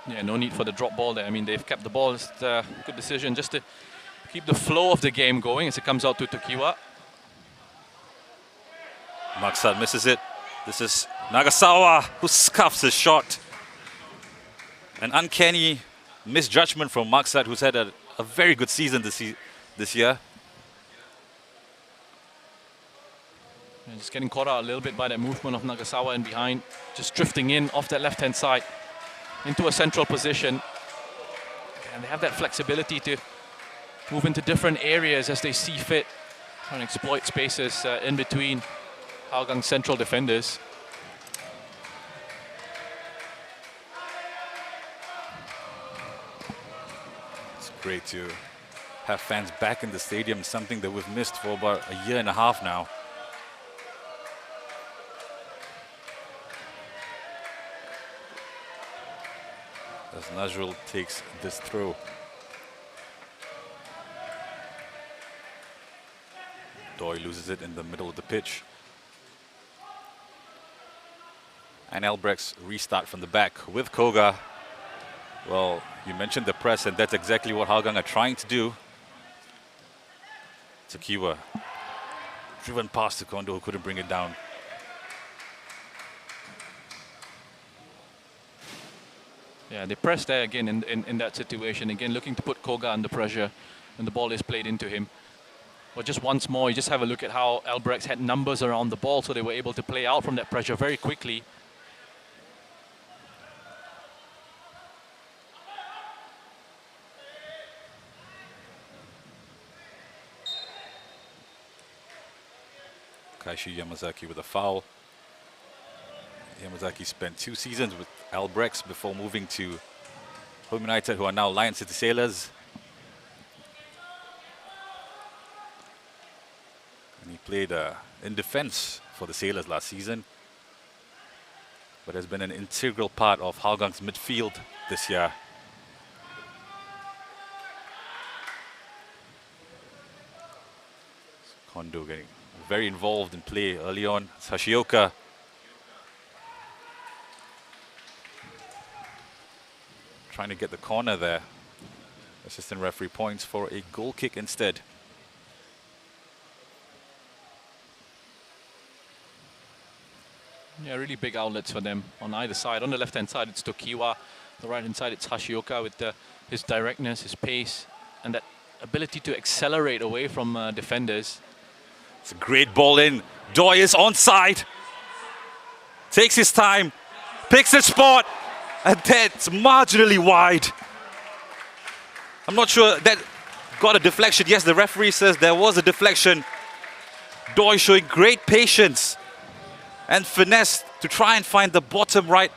Yeah, no need for the drop ball there. I mean, they've kept the ball. It's a good decision just to keep the flow of the game going as it comes out to Tokiwa. Maksad misses it. This is Nagasawa who scuffs his shot. An uncanny misjudgment from Maksad, who's had a very good season this year. And just getting caught out a little bit by that movement of Nagasawa in behind. Just drifting in off that left-hand side into a central position. And they have that flexibility to move into different areas as they see fit. Trying to exploit spaces in between Hougang central defenders. It's great to have fans back in the stadium, something that we've missed for about a year and a half now. As Nazrul takes this throw. Doi loses it in the middle of the pitch. And Albirex restart from the back with Koga. Well, you mentioned the press, and that's exactly what Hougang are trying to do. Tokiwa driven past to Kondo, who couldn't bring it down. Yeah, they press there again in that situation. Again, looking to put Koga under pressure, and the ball is played into him. But just once more, you just have a look at how Albirex had numbers around the ball, so they were able to play out from that pressure very quickly. Kaishi Yamazaki with a foul. Yamazaki spent 2 seasons with Albirex before moving to Hougang United, who are now Lion City Sailors. And he played in defense for the Sailors last season, but has been an integral part of Hougang's midfield this year. Kondo getting very involved in play early on. It's Hashioka. Trying to get the corner there. Assistant referee points for a goal kick instead. Yeah, really big outlets for them on either side. On the left-hand side, it's Tokiwa. The right-hand side, it's Hashioka with his directness, his pace, and that ability to accelerate away from defenders. It's a great ball in. Doi is onside. Takes his time. Picks his spot. And that's marginally wide. I'm not sure that got a deflection. Yes, the referee says there was a deflection. Doi showing great patience and finesse to try and find the bottom right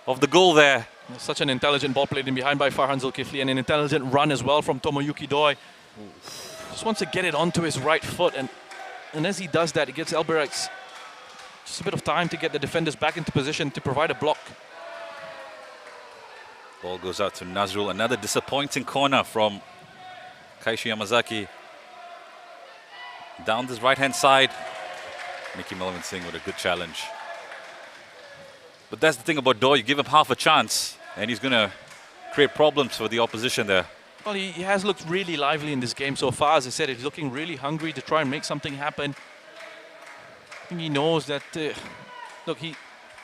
of the goal there. Such an intelligent ball played in behind by Farhan Zulkifli, and an intelligent run as well from Tomoyuki Doi. Just wants to get it onto his right foot, and as he does that, it gives Albirex just a bit of time to get the defenders back into position to provide a block. Ball goes out to Nazrul. Another disappointing corner from Kaishi Yamazaki. Down this right-hand side. Nicky Melvin Singh with a good challenge. But that's the thing about Doi. You give him half a chance, and he's going to create problems for the opposition there. Well, he has looked really lively in this game so far. As I said, he's looking really hungry to try and make something happen. I think he knows that look,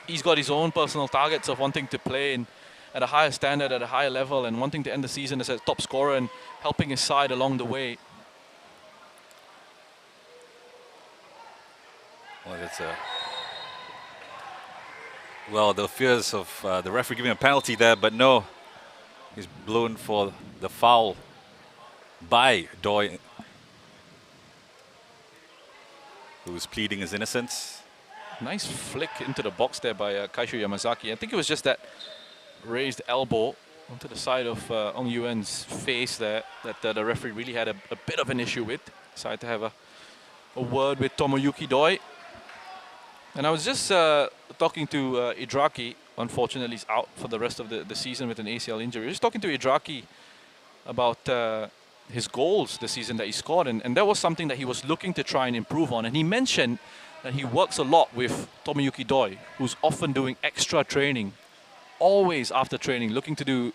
he's got his own personal targets of wanting to play at a higher standard, at a higher level, and wanting to end the season as a top scorer and helping his side along the way. Well, that's well, the fears of the referee giving a penalty there, but no, he's blown for the foul by Doi, who was pleading his innocence. Nice flick into the box there by Kaisho Yamazaki. I think it was just that raised elbow onto the side of Ong Yuen's face there that the referee really had a bit of an issue with. Decided to have a word with Tomoyuki Doi. And I was just talking to Idraki. Unfortunately, he's out for the rest of the season with an ACL injury. Just talking to Idraki about his goals this season that he scored. And that was something that he was looking to try and improve on. And he mentioned that he works a lot with Tomoyuki Doi, who's often doing extra training, always after training, looking to do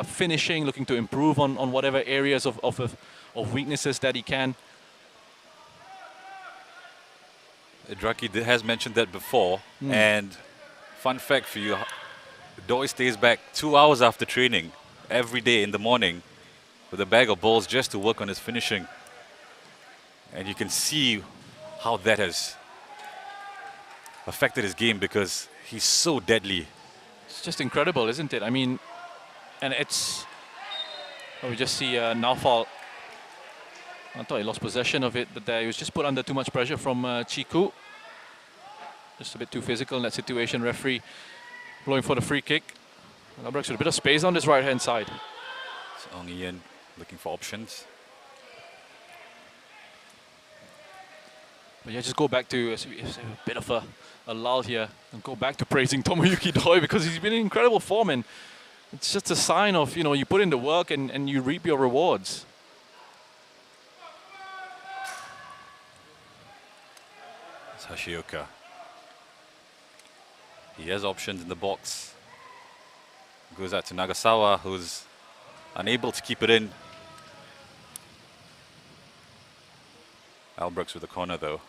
finishing, looking to improve on whatever areas of weaknesses that he can. Idraki has mentioned that before, and fun fact for you, Doi stays back 2 hours after training every day in the morning with a bag of balls just to work on his finishing. And you can see how that has affected his game because he's so deadly. It's just incredible, isn't it? I mean, and it's... Well, we just see Naufal. I thought he lost possession of it, but he was just put under too much pressure from Chiku. Just a bit too physical in that situation. Referee blowing for the free kick. Albirex with a bit of space on this right-hand side. So Ong Ian looking for options. But yeah, just go back to a bit of a lull here and go back to praising Tomoyuki Doi because he's been in incredible form, and it's just a sign of, you know, you put in the work and you reap your rewards. It's Hashioka. He has options in the box. Goes out to Nagasawa, who's unable to keep it in. Albirex with the corner though.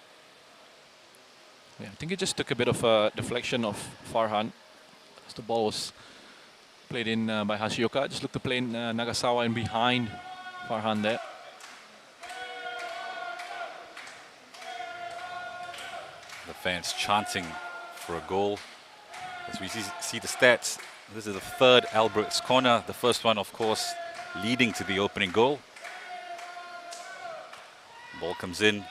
Yeah, I think it just took a bit of a deflection of Farhan as the ball was played in by Hashioka. Just looked to play in Nagasawa in behind Farhan there. The fans chanting for a goal. As we see the stats, this is the third Albirex corner. The first one, of course, leading to the opening goal. Ball comes in.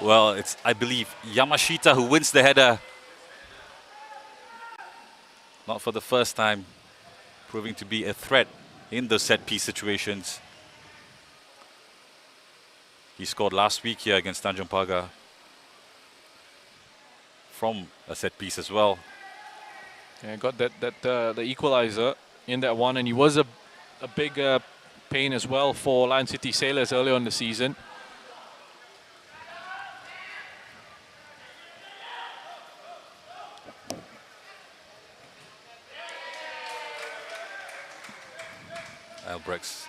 Well, it's, I believe, Yamashita who wins the header. Not for the first time, proving to be a threat in the set-piece situations. He scored last week here against Tanjong Pagar from a set-piece as well. Yeah, got the equalizer in that one, and he was a big pain as well for Lion City Sailors earlier in the season. Albirex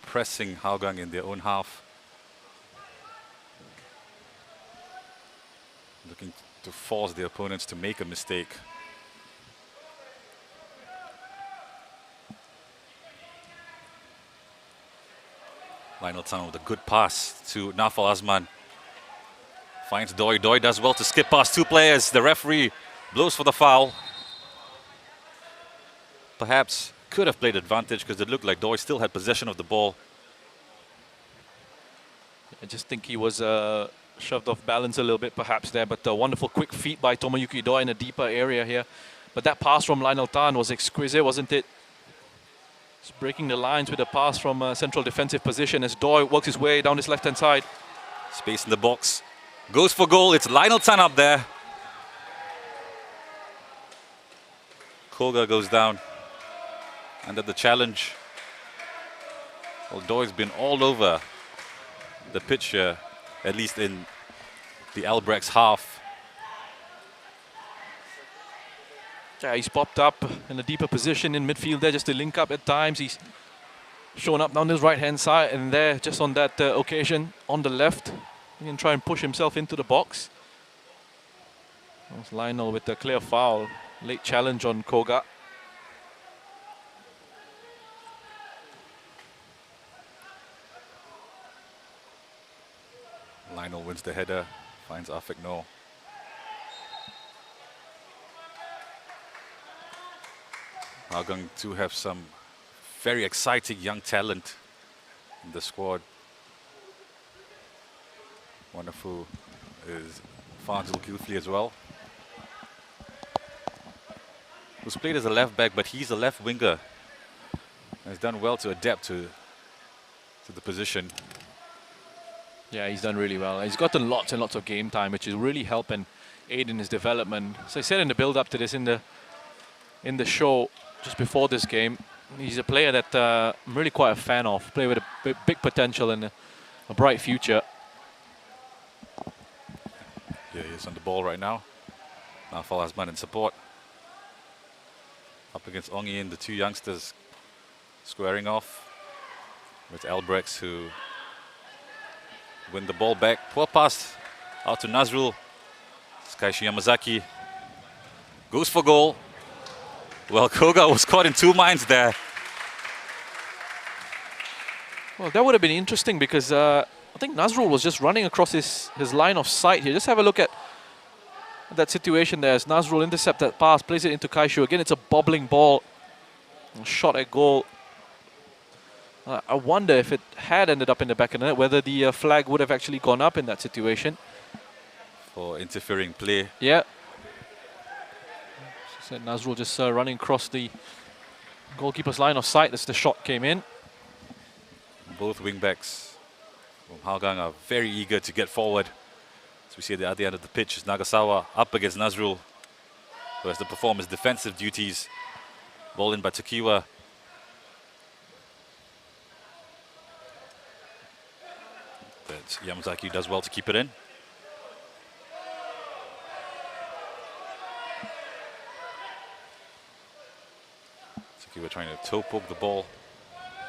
pressing Hougang in their own half. Looking to force the opponents to make a mistake. Lionel Tan with a good pass to Naufal Azman. Finds Doi. Doi does well to skip past two players. The referee blows for the foul. Perhaps could have played advantage because it looked like Doi still had possession of the ball. I just think he was shoved off balance a little bit perhaps there, but a wonderful quick feet by Tomoyuki Doi in a deeper area here. But that pass from Lionel Tan was exquisite, wasn't it? Just breaking the lines with a pass from a central defensive position as Doi works his way down his left-hand side. Space in the box. Goes for goal. It's Lionel Tan up there. Koga goes down under the challenge. Well, Doi's been all over the pitch here, at least in the Albirex half. Yeah, he's popped up in a deeper position in midfield there just to link up at times. He's shown up down his right-hand side, and there, just on that occasion, on the left, he can try and push himself into the box. That was Lionel with the clear foul. Late challenge on Koga. Lionel wins the header, finds Afik No. Hougang do have some very exciting young talent in the squad. One of who is Fazil Gilfli as well, who's played as a left back, but he's a left winger. Has done well to adapt to the position. Yeah, he's done really well. He's gotten lots and lots of game time, which will really help and aid in his development. As I said in the build-up to this, in the show just before this game, he's a player that I'm really quite a fan of. Player with a big potential and a bright future. Yeah, he's on the ball right now. Nafal Hasman in support. Up against Ongi and the two youngsters squaring off with Albirex, who win the ball back. Poor pass out to Nazrul. Skaishi Yamazaki goes for goal. Well, Koga was caught in two minds there. Well, that would have been interesting because I think Nazrul was just running across his line of sight here. Just have a look at that situation there as Nazrul intercepts that pass, plays it into Kaishu. Again, it's a bobbling ball. A shot at goal. I wonder if it had ended up in the back of the net, whether the flag would have actually gone up in that situation. For interfering play. Yeah. So Nazrul just running across the goalkeeper's line of sight as the shot came in. Both wing-backs from Hougang are very eager to get forward. As we see at the other end of the pitch, is Nagasawa up against Nazrul, who has to perform his defensive duties. Ball in by Takiwa. But Yamazaki does well to keep it in. Takiwa trying to toe poke the ball.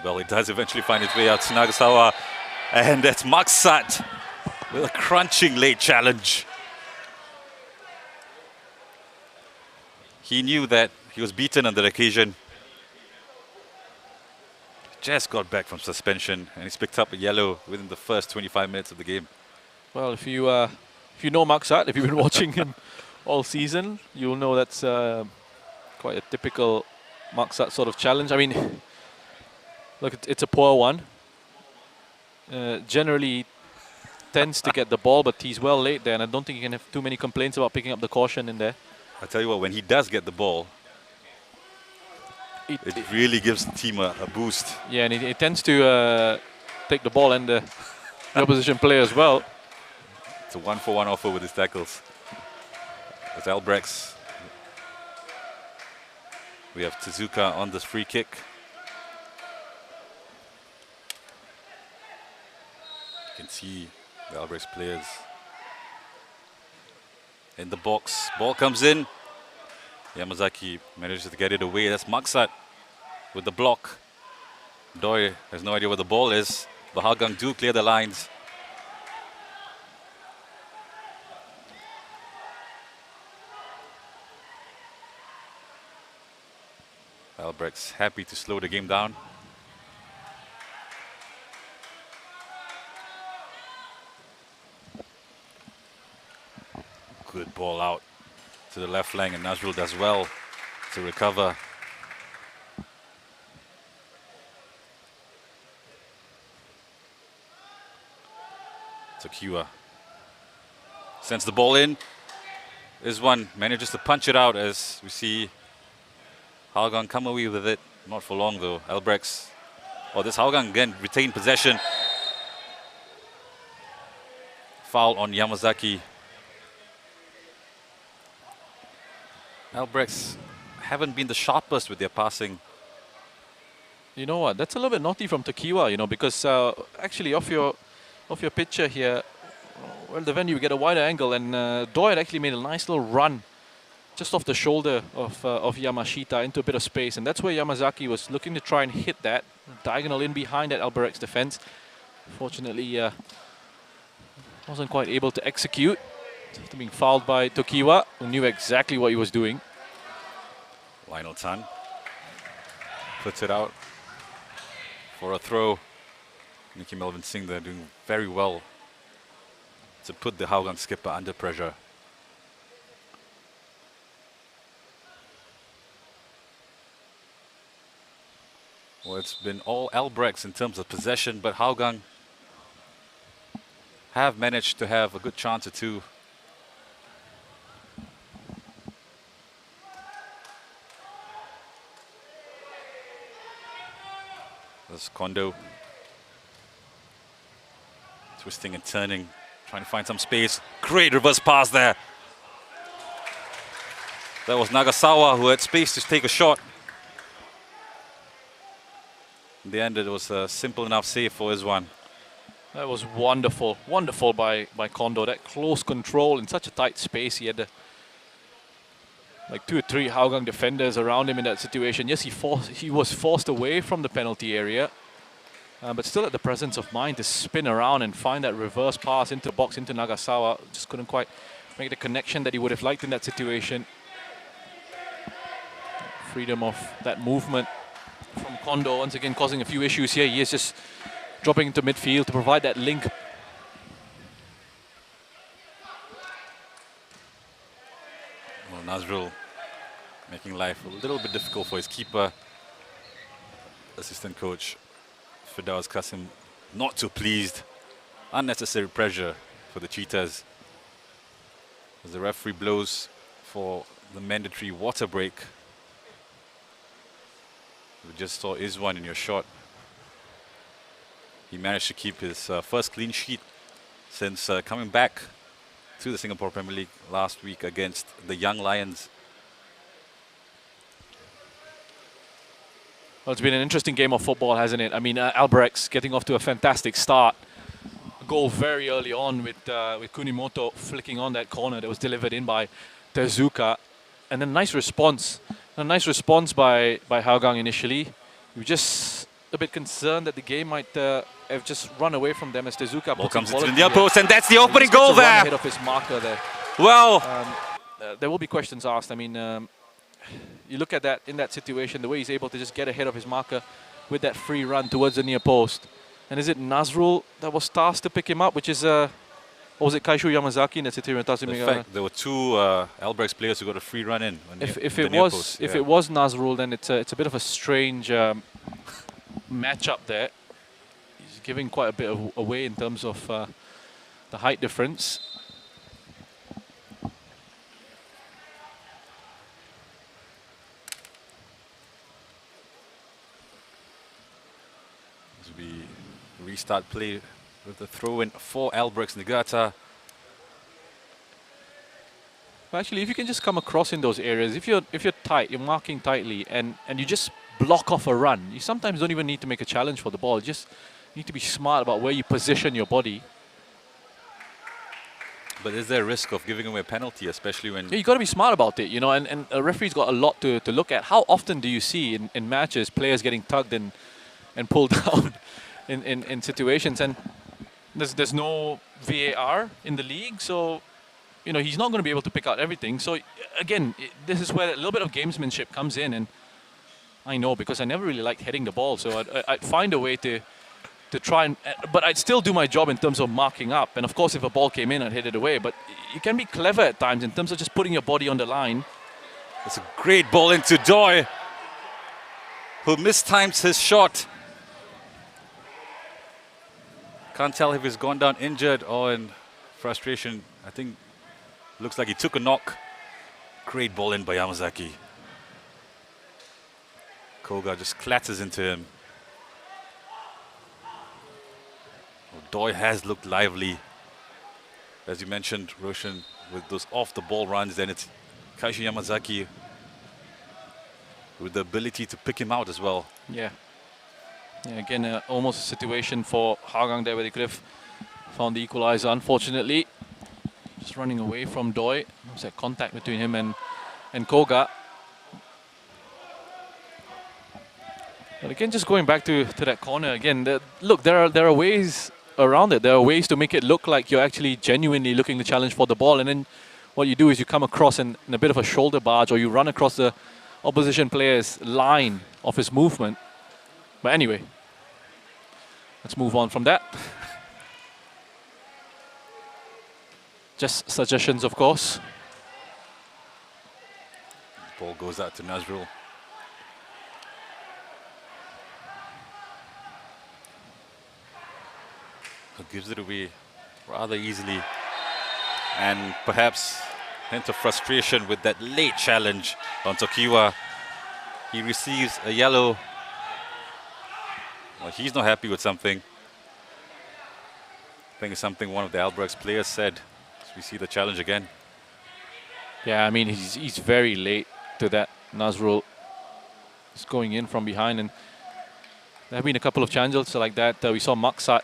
Well, it does eventually find its way out to Nagasawa. And that's Maksat with a crunching late challenge. He knew that he was beaten on that occasion. Just got back from suspension and he's picked up a yellow within the first 25 minutes of the game. Well, if you know Maksat, if you've been watching him all season, you'll know that's quite a typical Maksat sort of challenge. I mean, look, it's a poor one. Generally tends to get the ball, but he's well late there, and I don't think you can have too many complaints about picking up the caution in there. I tell you what, when he does get the ball, it really gives the team a boost. Yeah, and he tends to take the ball and the opposition player as well. It's a 1-for-1 offer with his tackles. With Albirex, we have Tezuka on this free kick. You can see the Albirex players in the box. Ball comes in. Yamazaki manages to get it away. That's Maksat with the block. Doi has no idea where the ball is, but Hougang do clear the lines. Albirex happy to slow the game down. Good ball out to the left flank, and Nazrul does well to recover. Takiwa sends the ball in. This one manages to punch it out as we see Hougang come away with it. Not for long though. Albirex. Oh, this Hougang again retained possession. Foul on Yamazaki. Albirex haven't been the sharpest with their passing. You know what? That's a little bit naughty from Takiwa, you know, because actually off your picture here, well, the venue, we get a wider angle, and Doi had actually made a nice little run just off the shoulder of Yamashita into a bit of space, and that's where Yamazaki was looking to try and hit that diagonal in behind that Albirex defense. Fortunately, wasn't quite able to execute. After being fouled by Tokiwa, who knew exactly what he was doing. Lionel Tan puts it out for a throw. Nicky Melvin Singh there doing very well to put the Hougang skipper under pressure. Well, it's been all Albirex in terms of possession, but Hougang have managed to have a good chance or two. There's Kondo twisting and turning, trying to find some space. Great reverse pass there. That was Nagasawa who had space to take a shot. In the end, it was a simple enough save for his one. That was wonderful. Wonderful by Kondo. That close control in such a tight space. He had like 2 or 3 Hougang defenders around him in that situation. Yes, he was forced away from the penalty area. But still had the presence of mind to spin around and find that reverse pass into the box, into Nagasawa. Just couldn't quite make the connection that he would have liked in that situation. Freedom of that movement from Kondo, once again causing a few issues here. He is just dropping into midfield to provide that link. Well, Nazrul making life a little bit difficult for his keeper. Assistant coach Firdaus Qasim not too pleased. Unnecessary pressure for the Cheetahs as the referee blows for the mandatory water break. We just saw Izwan in your shot. He managed to keep his first clean sheet since coming back to the Singapore Premier League last week against the Young Lions. Well, it's been an interesting game of football, hasn't it? I mean, Albirex getting off to a fantastic start. A goal very early on with Kunimoto flicking on that corner that was delivered in by Tezuka. And then nice response. A nice response by Hougang initially. We were just a bit concerned that the game might have just run away from them as Tezuka Ball comes into the near post, and that's the opening goal there. Ahead of his marker there. Well, there will be questions asked. I mean, you look at that in that situation, the way he's able to just get ahead of his marker with that free run towards the near post. And is it Nazrul that was tasked to pick him up, which is, or was it Kaishu Yamazaki in that situation? in fact, there were 2 Albirex players who got a free run in. If it was Nazrul, then it's a bit of a strange matchup there. He's giving quite a bit away in terms of the height difference. As we restart play with the throw-in for Albirex Niigata. Actually, if you can just come across in those areas, if you're tight, you're marking tightly, and you just block off a run, you sometimes don't even need to make a challenge for the ball. You just need to be smart about where you position your body. But is there a risk of giving away a penalty, especially when... Yeah, you got to be smart about it, you know, and a referee's got a lot to look at. How often do you see in matches players getting tugged and pulled down in situations? And there's no VAR in the league, so you know he's not going to be able to pick out everything. So again, this is where a little bit of gamesmanship comes in, and I know because I never really liked heading the ball, so I'd find a way to try and, but I'd still do my job in terms of marking up. And of course, if a ball came in, I'd hit it away. But you can be clever at times in terms of just putting your body on the line. It's a great ball into Doi, who mistimes his shot. Can't tell if he's gone down injured or in frustration. I think looks like he took a knock. Great ball in by Yamazaki. Koga just clatters into him. Well, Doi has looked lively. As you mentioned, Roshan, with those off-the-ball runs, then it's Kaishu Yamazaki with the ability to pick him out as well. Yeah. Yeah, again, almost a situation for Hougang there where they could have found the equalizer. Unfortunately, just running away from Doi. There's that contact between him and Koga. But again, just going back to that corner again. Look, there are ways around it. There are ways to make it look like you're actually genuinely looking to challenge for the ball, and then what you do is you come across in a bit of a shoulder barge, or you run across the opposition player's line of his movement. But anyway, let's move on from that. Just suggestions, of course. Ball goes out to Nazrul. Who gives it away rather easily. And perhaps hint of frustration with that late challenge on Tokiwa. He receives a yellow. Well, he's not happy with something. I think it's something one of the Albirex players said. As we see the challenge again. Yeah, I mean, he's very late to that. Nazrul is going in from behind, and there have been a couple of challenges like that. We saw Maksat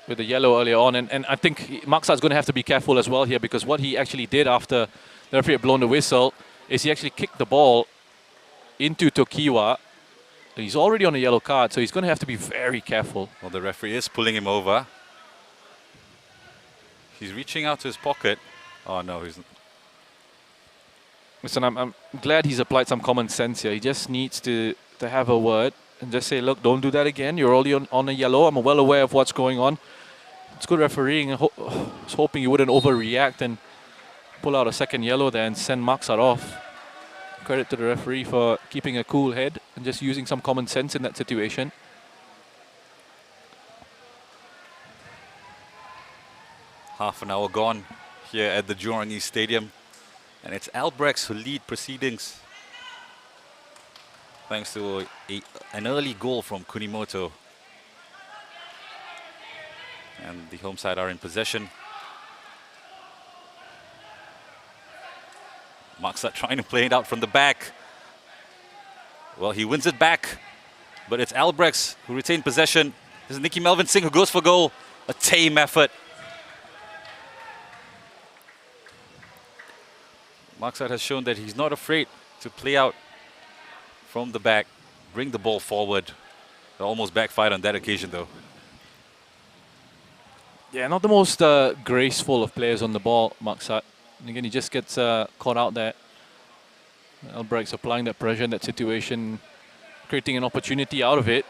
with the yellow earlier on, and I think Maksat's going to have to be careful as well here, because what he actually did after the referee had blown the whistle is he actually kicked the ball into Tokiwa. He's already on a yellow card, so he's going to have to be very careful. Well, the referee is pulling him over. He's reaching out to his pocket. Oh no, he's... Listen, I'm glad he's applied some common sense here. He just needs to have a word and just say, look, don't do that again. You're already on a yellow. I'm well aware of what's going on. It's good refereeing. I was hoping he wouldn't overreact and pull out a second yellow there and send Maksat off. Credit to the referee for keeping a cool head and just using some common sense in that situation. Half an hour gone here at the Jurong East Stadium. And it's Albirex who lead proceedings. Thanks to an early goal from Kunimoto. And the home side are in possession. Maksat trying to play it out from the back. Well, he wins it back. But it's Albirex who retain possession. This is Nicky Melvin Singh who goes for goal. A tame effort. Maksat has shown that he's not afraid to play out from the back, bring the ball forward. It almost backfired on that occasion, though. Yeah, not the most graceful of players on the ball, Maksat. And again, he just gets caught out there. Albirex applying that pressure in that situation, creating an opportunity out of it.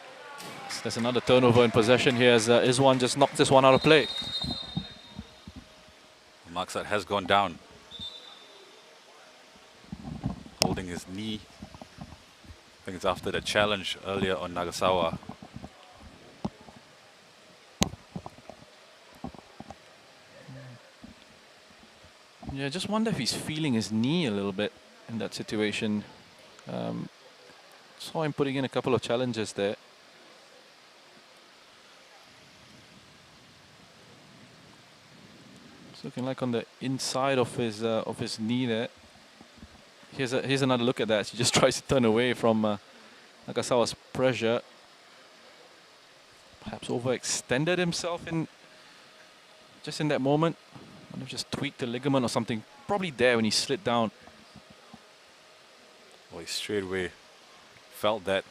So there's another turnover in possession here as Izwan just knocked this one out of play. Maksat has gone down. Holding his knee. I think it's after the challenge earlier on Nagasawa. Yeah, just wonder if he's feeling his knee a little bit in that situation. Saw him putting in a couple of challenges there. It's looking like on the inside of his knee there. Here's another look at that. He just tries to turn away from Nagasawa's pressure. Perhaps overextended himself in that moment. Might have just tweaked the ligament or something. Probably there when he slid down. Well, he straight away felt that.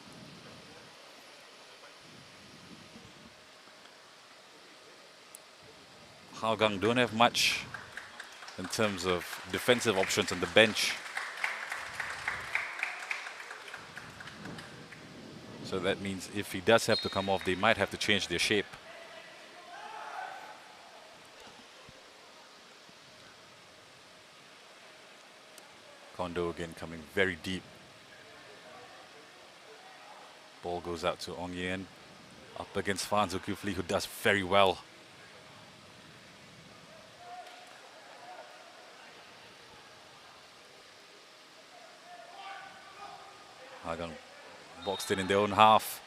Hougang don't have much in terms of defensive options on the bench. So that means if he does have to come off, they might have to change their shape. Kondo again coming very deep. Ball goes out to Ong Yen. Up against Fan Zulkifli, who does very well. Hougang boxed it in their own half.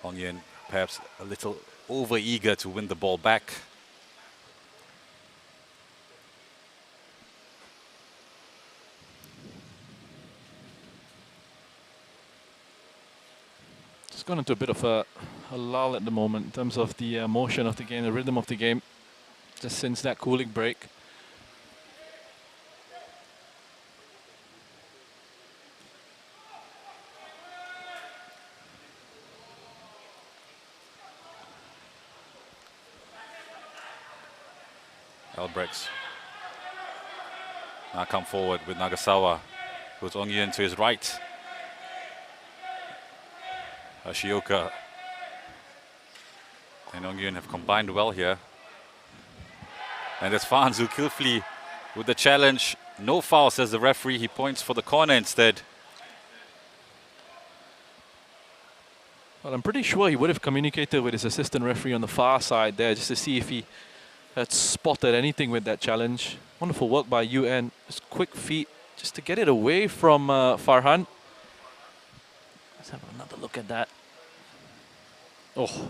Ong Yen perhaps a little over-eager to win the ball back. It's gone into a bit of a lull at the moment in terms of the motion of the game, the rhythm of the game, just since that cooling break. Albirex now come forward with Nagasawa. Goes Ongyun to his right. Ashioka and Ongyun have combined well here. And it's Fahan Zulkifli with the challenge. No foul, says the referee. He points for the corner instead. Well, I'm pretty sure he would have communicated with his assistant referee on the far side there just to see if he had spotted anything with that challenge. Wonderful work by UN. Just quick feet just to get it away from Farhan. Let's have another look at that. Oh,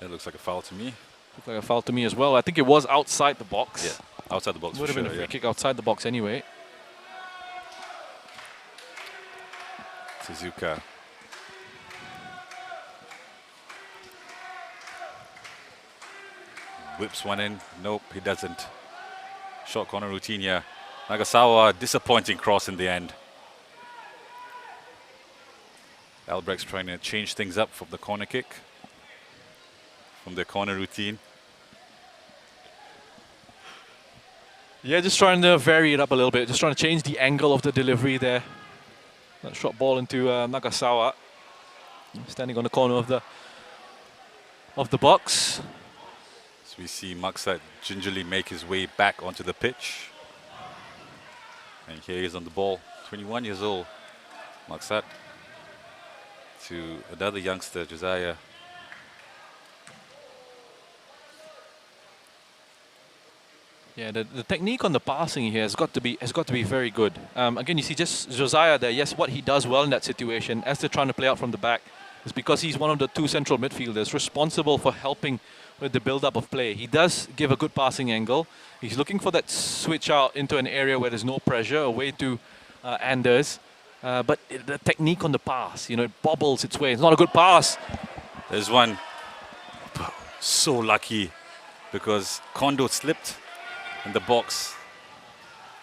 That looks like a foul to me. looked like a foul to me as well. I think it was outside the box. Yeah, outside the box Would for have been sure. a free Yeah. kick outside the box anyway. Suzuka. Whips one in. Nope, he doesn't. Short corner routine here. Nagasawa, disappointing cross in the end. Albirex trying to change things up from the corner kick, from their corner routine. Yeah, just trying to vary it up a little bit. Just trying to change the angle of the delivery there. That shot ball into Nagasawa. Standing on the corner of the box. So we see Maksat gingerly make his way back onto the pitch. And here he is on the ball, 21 years old. Maksat to another youngster, Josiah. Yeah, the technique on the passing here has got to be very good. Again, you see just Josiah there. Yes, what he does well in that situation, as they're trying to play out from the back, is because he's one of the two central midfielders responsible for helping with the build-up of play. He does give a good passing angle. He's looking for that switch out into an area where there's no pressure, away to Anders. But the technique on the pass, it bobbles its way. It's not a good pass. There's one. So lucky because Kondo slipped in the box.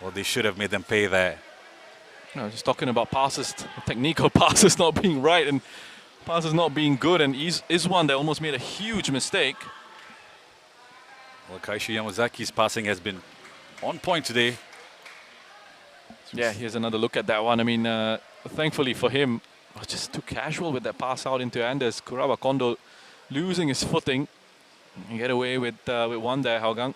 Well, they should have made them pay there. No, just talking about passes, the technique of passes not being right and passes not being good, and is one that almost made a huge mistake. Well, Kaishu Yamazaki's passing has been on point today. Yeah, here's another look at that one. I mean, thankfully for him, just too casual with that pass out into Anders. Kurawa Kondo losing his footing. And get away with one there, Hougang.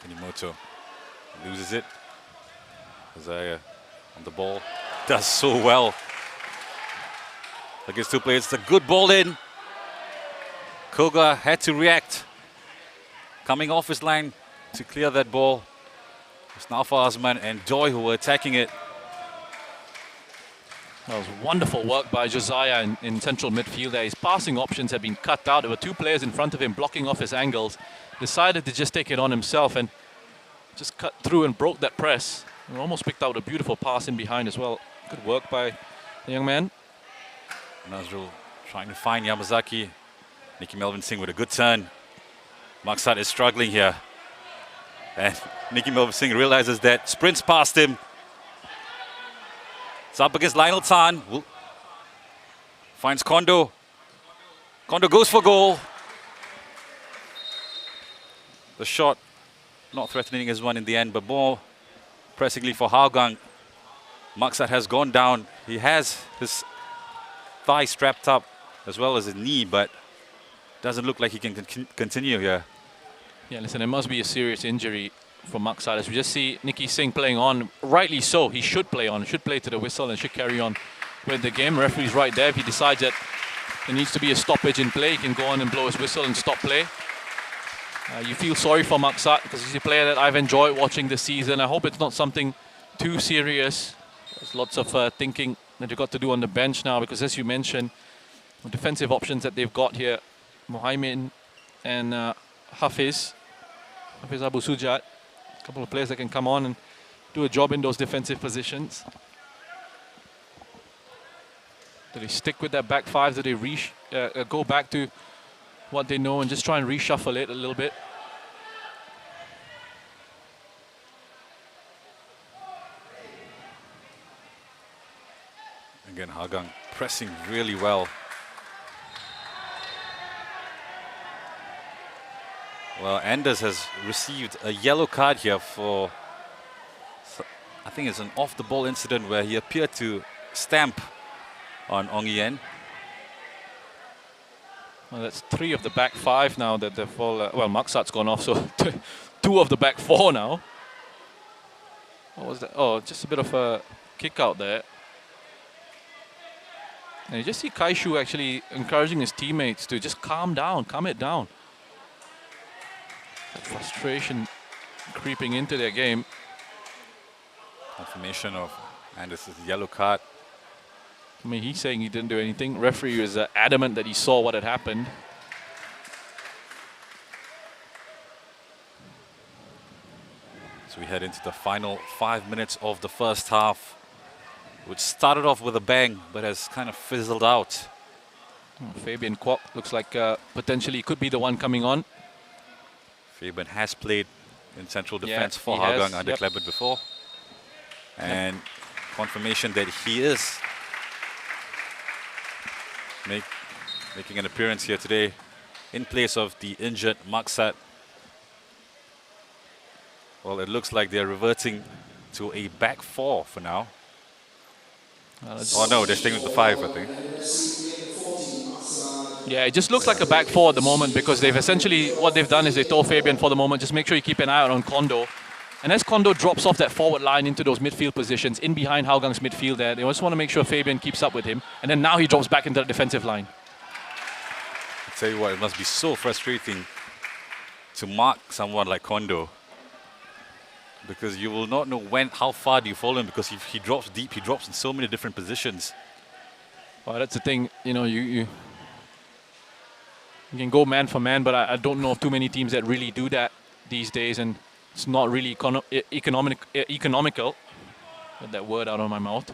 Kunimoto loses it. Isaiah on the ball. Does so well. Against two players. It's a good ball in. Koga had to react. Coming off his line to clear that ball. It's Nafa Azman and Doi who were attacking it. That was wonderful work by Josiah in central midfield there. His passing options had been cut out. There were two players in front of him blocking off his angles. Decided to just take it on himself and just cut through and broke that press. And almost picked out a beautiful pass in behind as well. Good work by the young man. Nazrul trying to find Yamazaki. Nicky Melvin Singh with a good turn. Maksat is struggling here. And Nicky Melvin Singh realizes that, sprints past him. It's up against Lionel Tan. Finds Kondo. Kondo goes for goal. The shot not threatening as one in the end, but more pressingly for Hougang. Maksat has gone down. He has his thigh strapped up as well as his knee, but doesn't look like he can continue here. Yeah, listen, it must be a serious injury for Maksat. As we just see Nicky Singh playing on, rightly so. He should play on, should play to the whistle and should carry on with the game. Referee's right there. If he decides that there needs to be a stoppage in play, he can go on and blow his whistle and stop play. You feel sorry for Maksat because he's a player that I've enjoyed watching this season. I hope it's not something too serious. There's lots of thinking that you've got to do on the bench now because, as you mentioned, the defensive options that they've got here, Mohaimin and Hafiz Abu Sujat, a couple of players that can come on and do a job in those defensive positions. Do they stick with that back five? Do they go back to what they know and just try and reshuffle it a little bit? Again, Hougang pressing really well. Well, Anders has received a yellow card here for, I think it's an off-the-ball incident where he appeared to stamp on Ong Yen. Well, that's 3 of the back 5 now that they've all, well, Maksat's gone off, so 2 of the back 4 now. What was that? Oh, just a bit of a kick out there. And you just see Kaishu actually encouraging his teammates to just calm it down. That frustration creeping into their game. Confirmation of Anders' yellow card. I mean, he's saying he didn't do anything. Referee is adamant that he saw what had happened. So we head into the final 5 minutes of the first half, which started off with a bang, but has kind of fizzled out. Fabian Kwok looks like potentially could be the one coming on. Fabian has played in central defense Yeah, for he Hougang has, under yep. Kleber before. And confirmation that he is making an appearance here today in place of the injured Maksat. Well, it looks like they're reverting to a back 4 for now. Oh no, they're staying with the 5, I think. Yeah, it just looks like a back 4 at the moment because they've essentially, what they've done is they told Fabian for the moment, just make sure you keep an eye out on Kondo. And as Kondo drops off that forward line into those midfield positions, in behind Hougaang's midfield there, they just want to make sure Fabian keeps up with him. And then now he drops back into the defensive line. I tell you what, it must be so frustrating to mark someone like Kondo, because you will not know how far do you follow him, because if he drops deep, he drops in so many different positions. Well, that's the thing, you know, you can go man for man, but I don't know of too many teams that really do that these days, and it's not really economical. Get that word out of my mouth.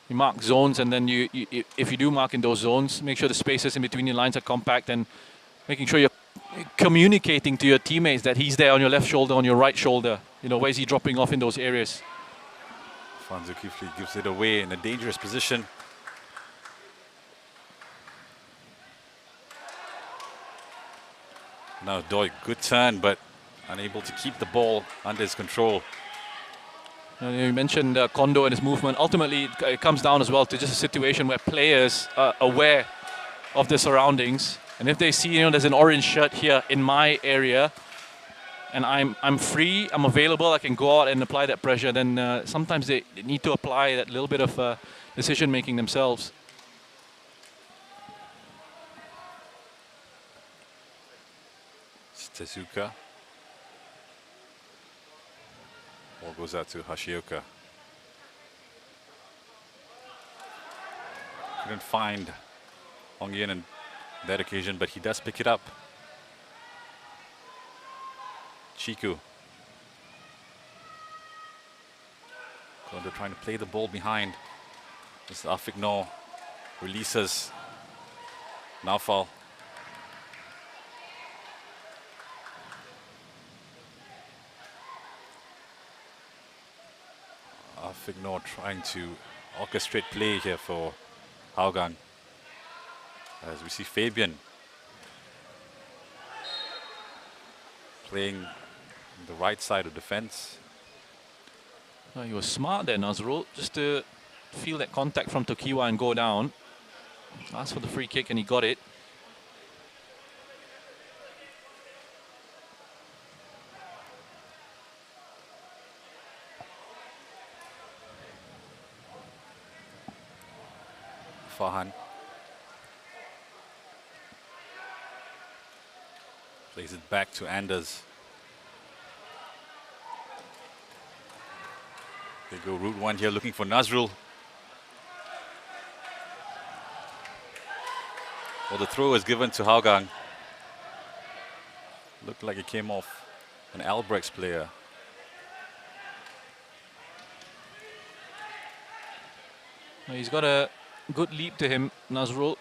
You mark zones, and then if you do mark in those zones, make sure the spaces in between your lines are compact, and making sure you're communicating to your teammates that he's there on your left shoulder, on your right shoulder. You know, where's he dropping off in those areas? Fanzu Kifli gives it away in a dangerous position. Now Doi, good turn, but unable to keep the ball under his control. You mentioned Kondo and his movement. Ultimately, it comes down as well to just a situation where players are aware of their surroundings. And if they see, you know, there's an orange shirt here in my area, and I'm free, I'm available, I can go out and apply that pressure, then sometimes they need to apply that little bit of decision-making themselves. Tezuka. Ball goes out to Hashioka. Couldn't find Ong Yen on that occasion, but he does pick it up. Chiku. Kondo trying to play the ball behind. This Afik No releases Naufal. Afik No trying to orchestrate play here for Hougang. As we see Fabian playing the right side of defense. He was smart there, Nazrul, just to feel that contact from Tokiwa and go down. Asked for the free kick and he got it. Farhan plays it back to Anders. They go route one here, looking for Nazrul. Well, the throw is given to Hougang. Looked like it came off an Albirex player. He's got a good leap to him, Nazrul.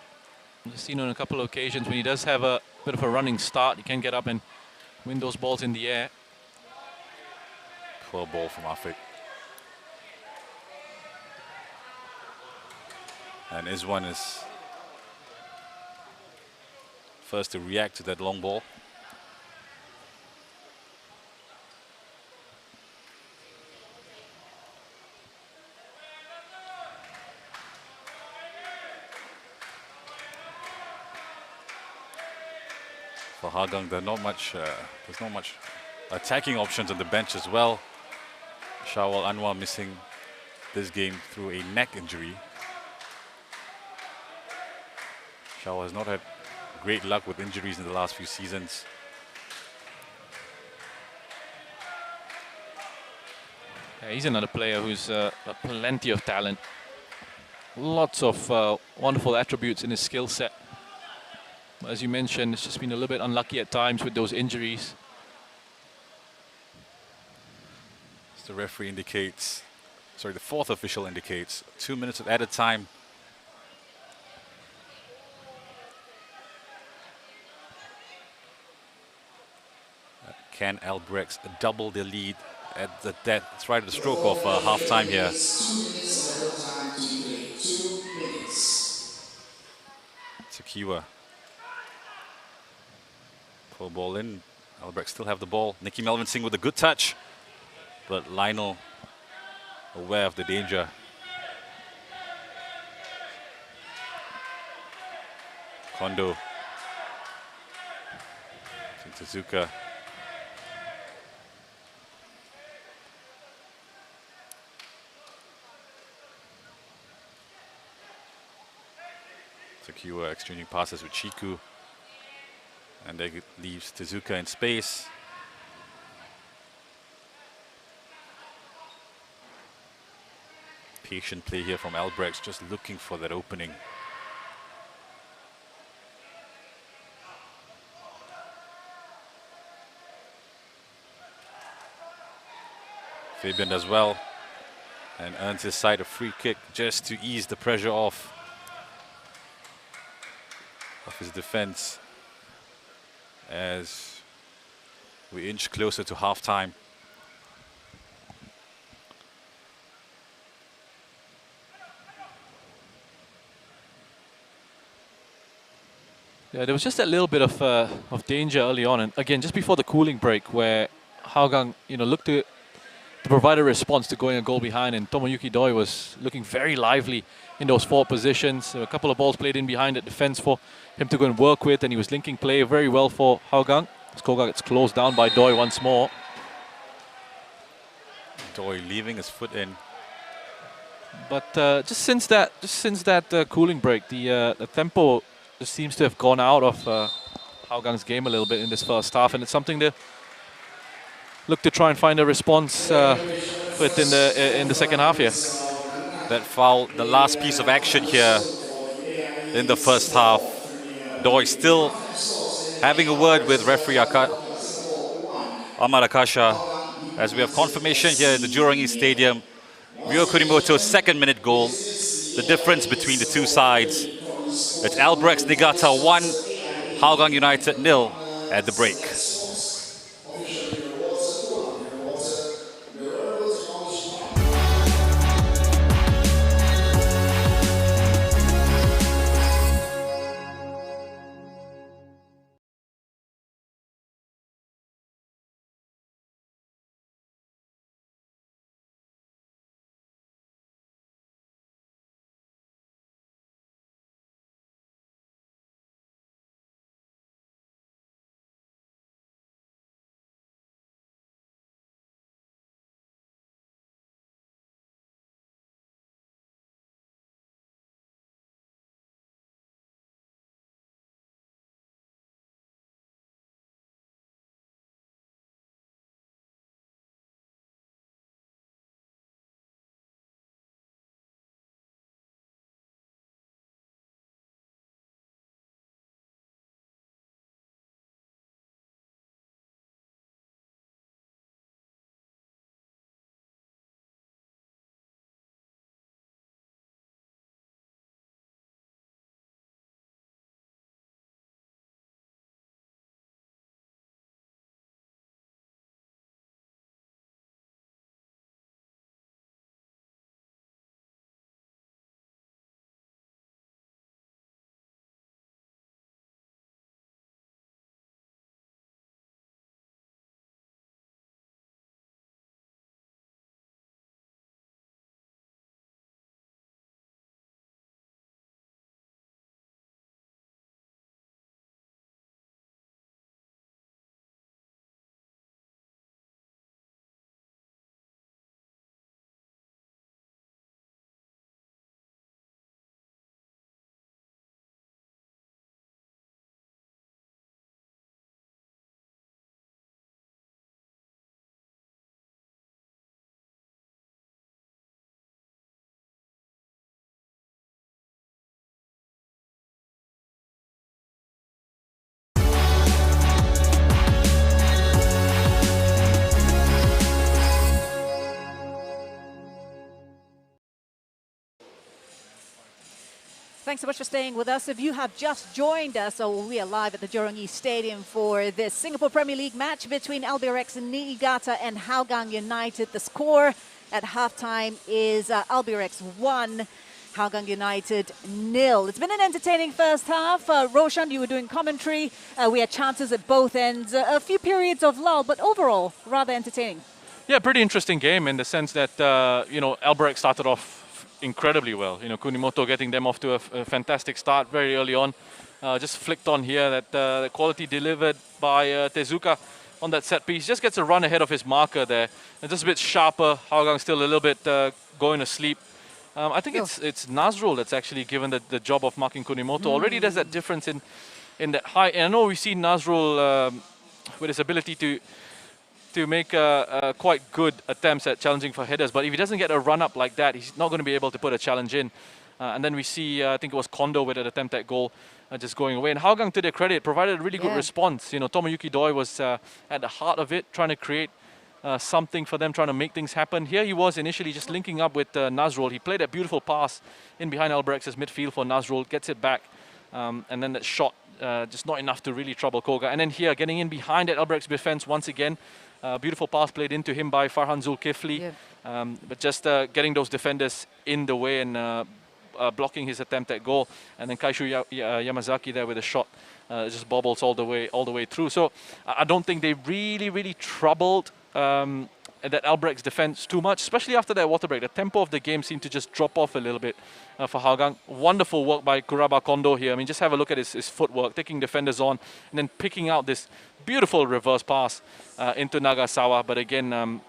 I've seen on a couple of occasions when he does have a bit of a running start, he can get up and win those balls in the air. Poor ball from Afik. And Izwan is first to react to that long ball. For Hougang, there's not much attacking options on the bench as well. Shawal Anwar missing this game through a neck injury. Shawal has not had great luck with injuries in the last few seasons. Yeah, he's another player who's got plenty of talent. Lots of wonderful attributes in his skill set. As you mentioned, it's just been a little bit unlucky at times with those injuries. As the referee indicates, sorry, the fourth official indicates 2 minutes of added time. Can Albirex double their lead at that's right at the stroke of half-time here? 2 minutes added time to play. 2 minutes. Takiwa. Pull ball in. Albirex still have the ball. Nicky Melvin Singh with a good touch. But Lionel aware of the danger. Kondo. To Tezuka. Takiwa exchanging passes with Chiku. And that leaves Tezuka in space. Patient play here from Albirex, just looking for that opening. Fabian does well and earns his side a free kick just to ease the pressure off of his defense as we inch closer to half-time. Yeah, there was just a little bit of danger early on, and again, just before the cooling break, where Hougang, looked to provide a response to going a goal behind, and Tomoyuki Doi was looking very lively in those forward positions. A couple of balls played in behind the defense for him to go and work with, and he was linking play very well for Hougang. Skoga gets closed down by Doi once more. Doi leaving his foot in. But just since that cooling break, the tempo just seems to have gone out of Hougang's game a little bit in this first half, and it's something to look to try and find a response with in the second half here. That foul, the last piece of action here in the first half. Doi still having a word with referee Ahmad Akasha, as we have confirmation here at the Jurong East Stadium. Ryo Kurimoto's second-minute goal, the difference between the two sides. It's Albirex Niigata 1, Hougang United 0 at the break. Thanks so much for staying with us. If you have just joined us, we are live at the Jurong East Stadium for this Singapore Premier League match between Albirex Niigata and Hougang United. The score at halftime is Albirex 1, Hougang United 0. It's been an entertaining first half. Roshan, you were doing commentary. We had chances at both ends. A few periods of lull, but overall, rather entertaining. Yeah, pretty interesting game in the sense that, Albirex started off incredibly well. Kunimoto getting them off to a fantastic start very early on. Just flicked on here that the quality delivered by Tezuka on that set piece. Just gets a run ahead of his marker there. And just a bit sharper. Hougang still a little bit going to sleep. I think it's Nazrul that's actually given the job of marking Kunimoto. Already there's that difference in that high. And I know we've seen Nazrul with his ability to make quite good attempts at challenging for headers. But if he doesn't get a run-up like that, he's not going to be able to put a challenge in. And then we see, I think it was Kondo with an attempt at goal just going away. And Hougang, to their credit, provided a really good response. Tomoyuki Doi was at the heart of it, trying to create something for them, trying to make things happen. Here he was initially just linking up with Nazrul. He played a beautiful pass in behind Albrex's midfield for Nazrul, gets it back. And then that shot, just not enough to really trouble Koga. And then here, getting in behind that Albirex defense once again. Beautiful pass played into him by Farhan Zulkifli. But just getting those defenders in the way and blocking his attempt at goal. And then Kaishu Yamazaki there with a shot. Just bobbles all the way through. So I don't think they really troubled that Albirex defense too much, especially after that water break. The tempo of the game seemed to just drop off a little bit for Hougang. Wonderful work by Kuraba Kondo here. I mean, just have a look at his footwork, taking defenders on, and then picking out this beautiful reverse pass into Nagasawa. But again,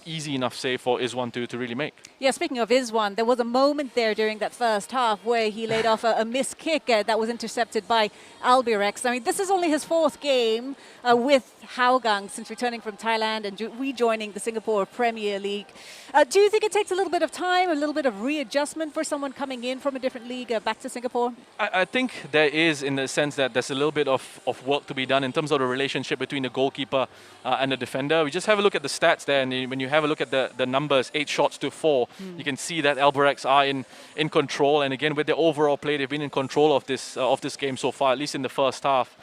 easy enough save for Izwan to really make. Yeah, speaking of Izwan, there was a moment there during that first half where he laid off a missed kick that was intercepted by Albirex. I mean, this is only his fourth game with Hougang since returning from Thailand and rejoining the Singapore Premier League. Do you think it takes a little bit of time, a little bit of readjustment for someone coming in from a different league back to Singapore? I think there is, in the sense that there's a little bit of work to be done in terms of the relationship between the goalkeeper and the defender. We just have a look at the stats there, and when you have a look at the numbers, 8 shots to 4, you can see that Albirex are in control. And again, with the overall play, they've been in control of this game so far, at least in the first half.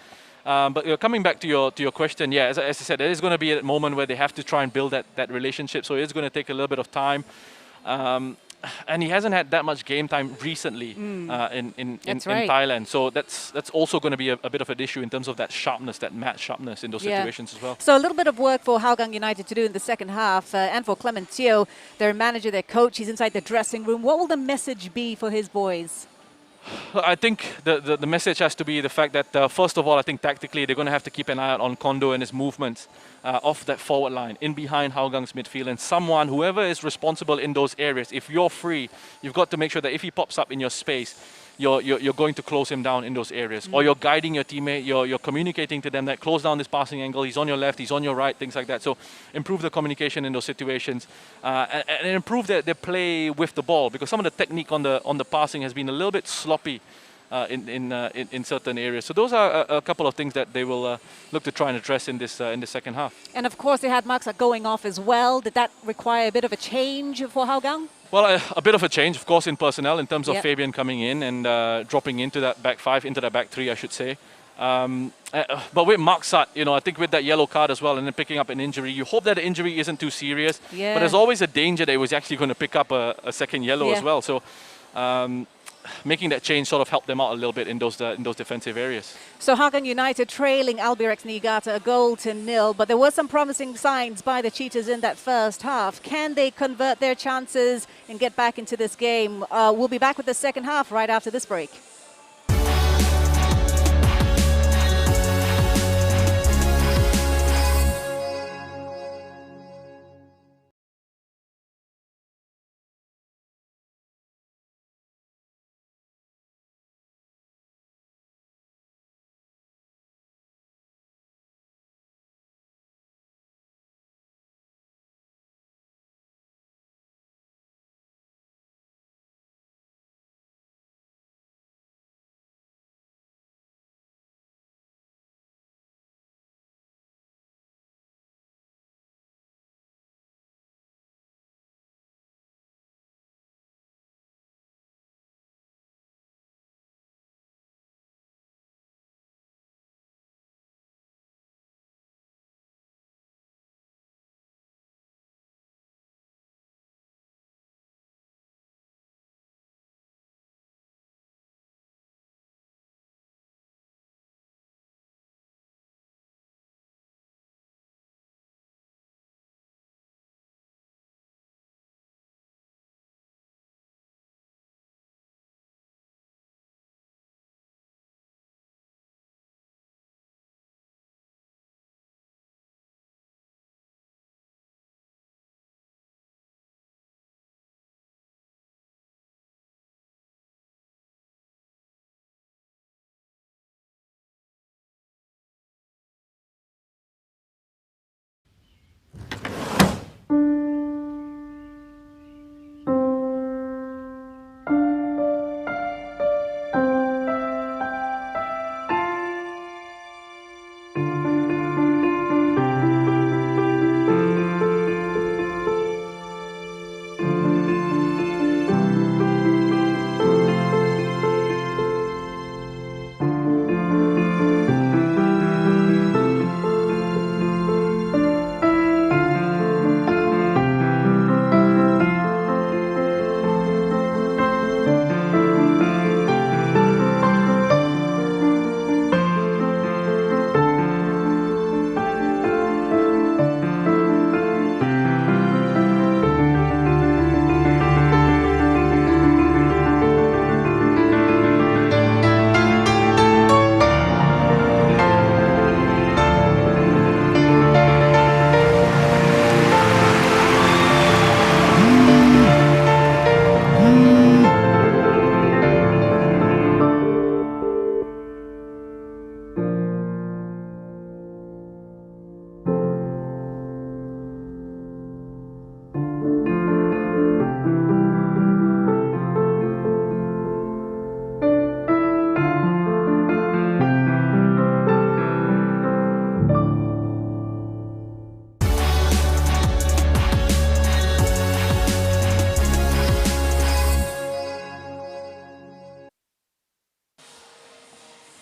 But coming back to your question, yeah, as I said, there is going to be a moment where they have to try and build that relationship. So it's going to take a little bit of time. And he hasn't had that much game time recently in Thailand. So that's also going to be a bit of an issue in terms of that sharpness, that match sharpness in those situations as well. So a little bit of work for Hougang United to do in the second half. And for Clement Teo, their manager, their coach, he's inside the dressing room. What will the message be for his boys? I think the message has to be the fact that, first of all, I think tactically they're going to have to keep an eye out on Kondo and his movements off that forward line, in behind Hougang's midfield. And whoever is responsible in those areas, if you're free, you've got to make sure that if he pops up in your space, you're going to close him down in those areas. Or you're guiding your teammate, you're communicating to them that close down this passing angle, he's on your left, he's on your right, things like that. So improve the communication in those situations and improve their play with the ball, because some of the technique on the passing has been a little bit sloppy in certain areas. So those are a couple of things that they will look to try and address in the second half. And of course they had Marksa going off as well. Did that require a bit of a change for Hougang? Well, a bit of a change, of course, in personnel in terms of Fabian coming in and dropping into that back 5, into that back 3, I should say. But with Maksat, I think with that yellow card as well and then picking up an injury, you hope that the injury isn't too serious. But there's always a danger that he was actually going to pick up a second yellow as well. So making that change sort of helped them out a little bit in those defensive areas. So Hougang United trailing Albirex Niigata 1-0, but there were some promising signs by the Cheetahs in that first half. Can they convert their chances and get back into this game? We'll be back with the second half right after this break.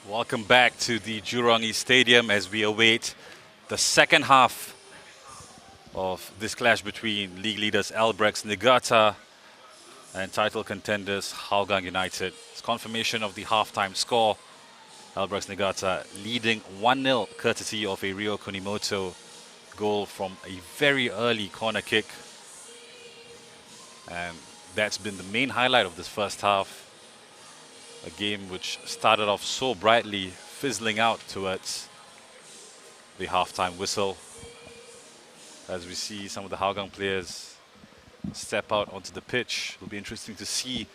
Welcome back to the Jurong East Stadium as we await the second half of this clash between league leaders Albirex Niigata and title contenders Hougang United. It's confirmation of the halftime score. Albirex Niigata leading 1-0 courtesy of a Ryo Kunimoto goal from a very early corner kick. And that's been the main highlight of this first half. A game which started off so brightly, fizzling out towards the halftime whistle. As we see some of the Hougang players step out onto the pitch, it'll be interesting to see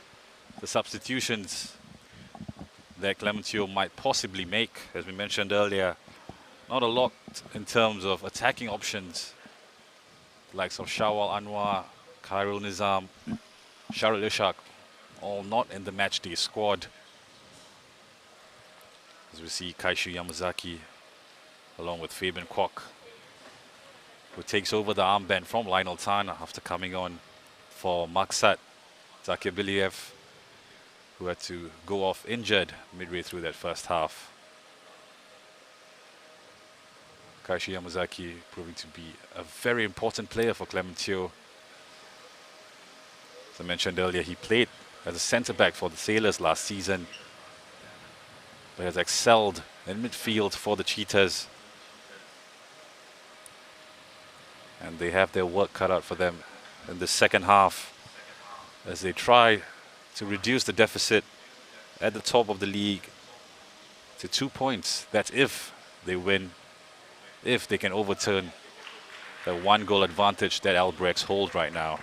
the substitutions that Clementio might possibly make. As we mentioned earlier, not a lot in terms of attacking options, likes of Shawal Anwar, Khairul Nizam, Sharul Ishak, all not in the matchday squad. As we see Kaishu Yamazaki along with Fabian Kwok, who takes over the armband from Lionel Tan after coming on for Maksat Zakir Biliev, who had to go off injured midway through that first half. Kaishu Yamazaki proving to be a very important player for Clementio. As I mentioned earlier, he played as a centre-back for the Sailors last season, but has excelled in midfield for the Cheetahs. And they have their work cut out for them in the second half as they try to reduce the deficit at the top of the league to 2 points. That's if they win, if they can overturn the 1-goal advantage that Albirex hold right now.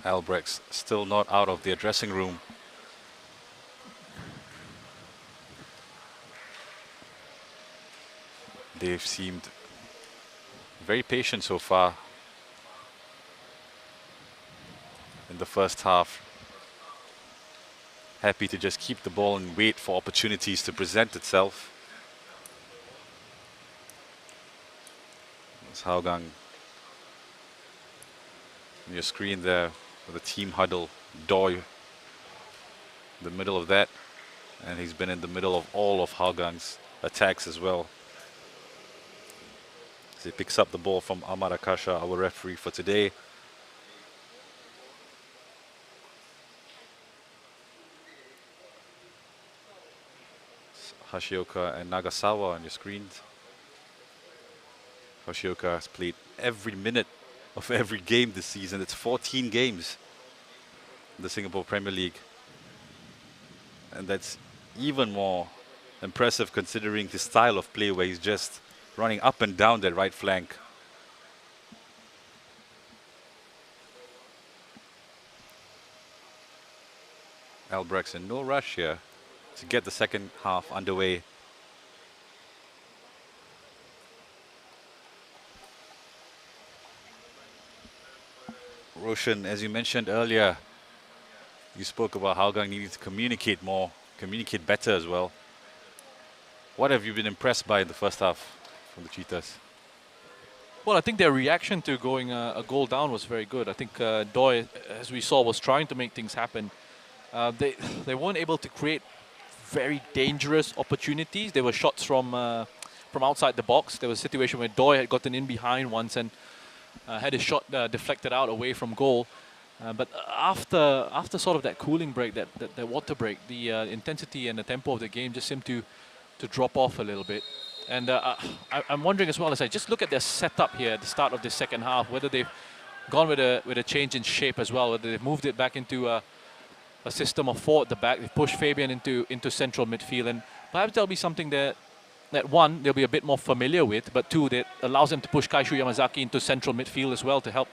Albirex still not out of their dressing room. They've seemed very patient so far in the first half. Happy to just keep the ball and wait for opportunities to present itself. It's Hougang on your screen there with a team huddle. Doi in the middle of that, and he's been in the middle of all of Hougang's attacks as well. As he picks up the ball from Amar Akasha, our referee for today. Hashioka and Nagasawa on your screens. Hashioka has played every minute of every game this season. It's 14 games in the Singapore Premier League. And that's even more impressive considering his style of play, where he's just running up and down that right flank. Albirex in no rush here. to get the second half underway. Roshan, as you mentioned earlier, you spoke about Hougang needing to communicate more, communicate better as well. What have you been impressed by in the first half from the Cheetahs? Well, I think their reaction to going a goal down was very good. I think Doi, as we saw, was trying to make things happen. They weren't able to create very dangerous opportunities. There were shots from outside the box. There was a situation where Doi had gotten in behind once and had his shot deflected out away from goal. But after sort of that cooling break, that water break, the intensity and the tempo of the game just seemed to drop off a little bit. And I'm wondering as well, as I just look at their setup here at the start of the second half, whether they've gone with a change in shape as well, whether they've moved it back into a system of 4 at the back. They've pushed Fabian into central midfield, and perhaps there'll be something that one, they'll be a bit more familiar with, but two, that allows them to push Kaishu Yamazaki into central midfield as well to help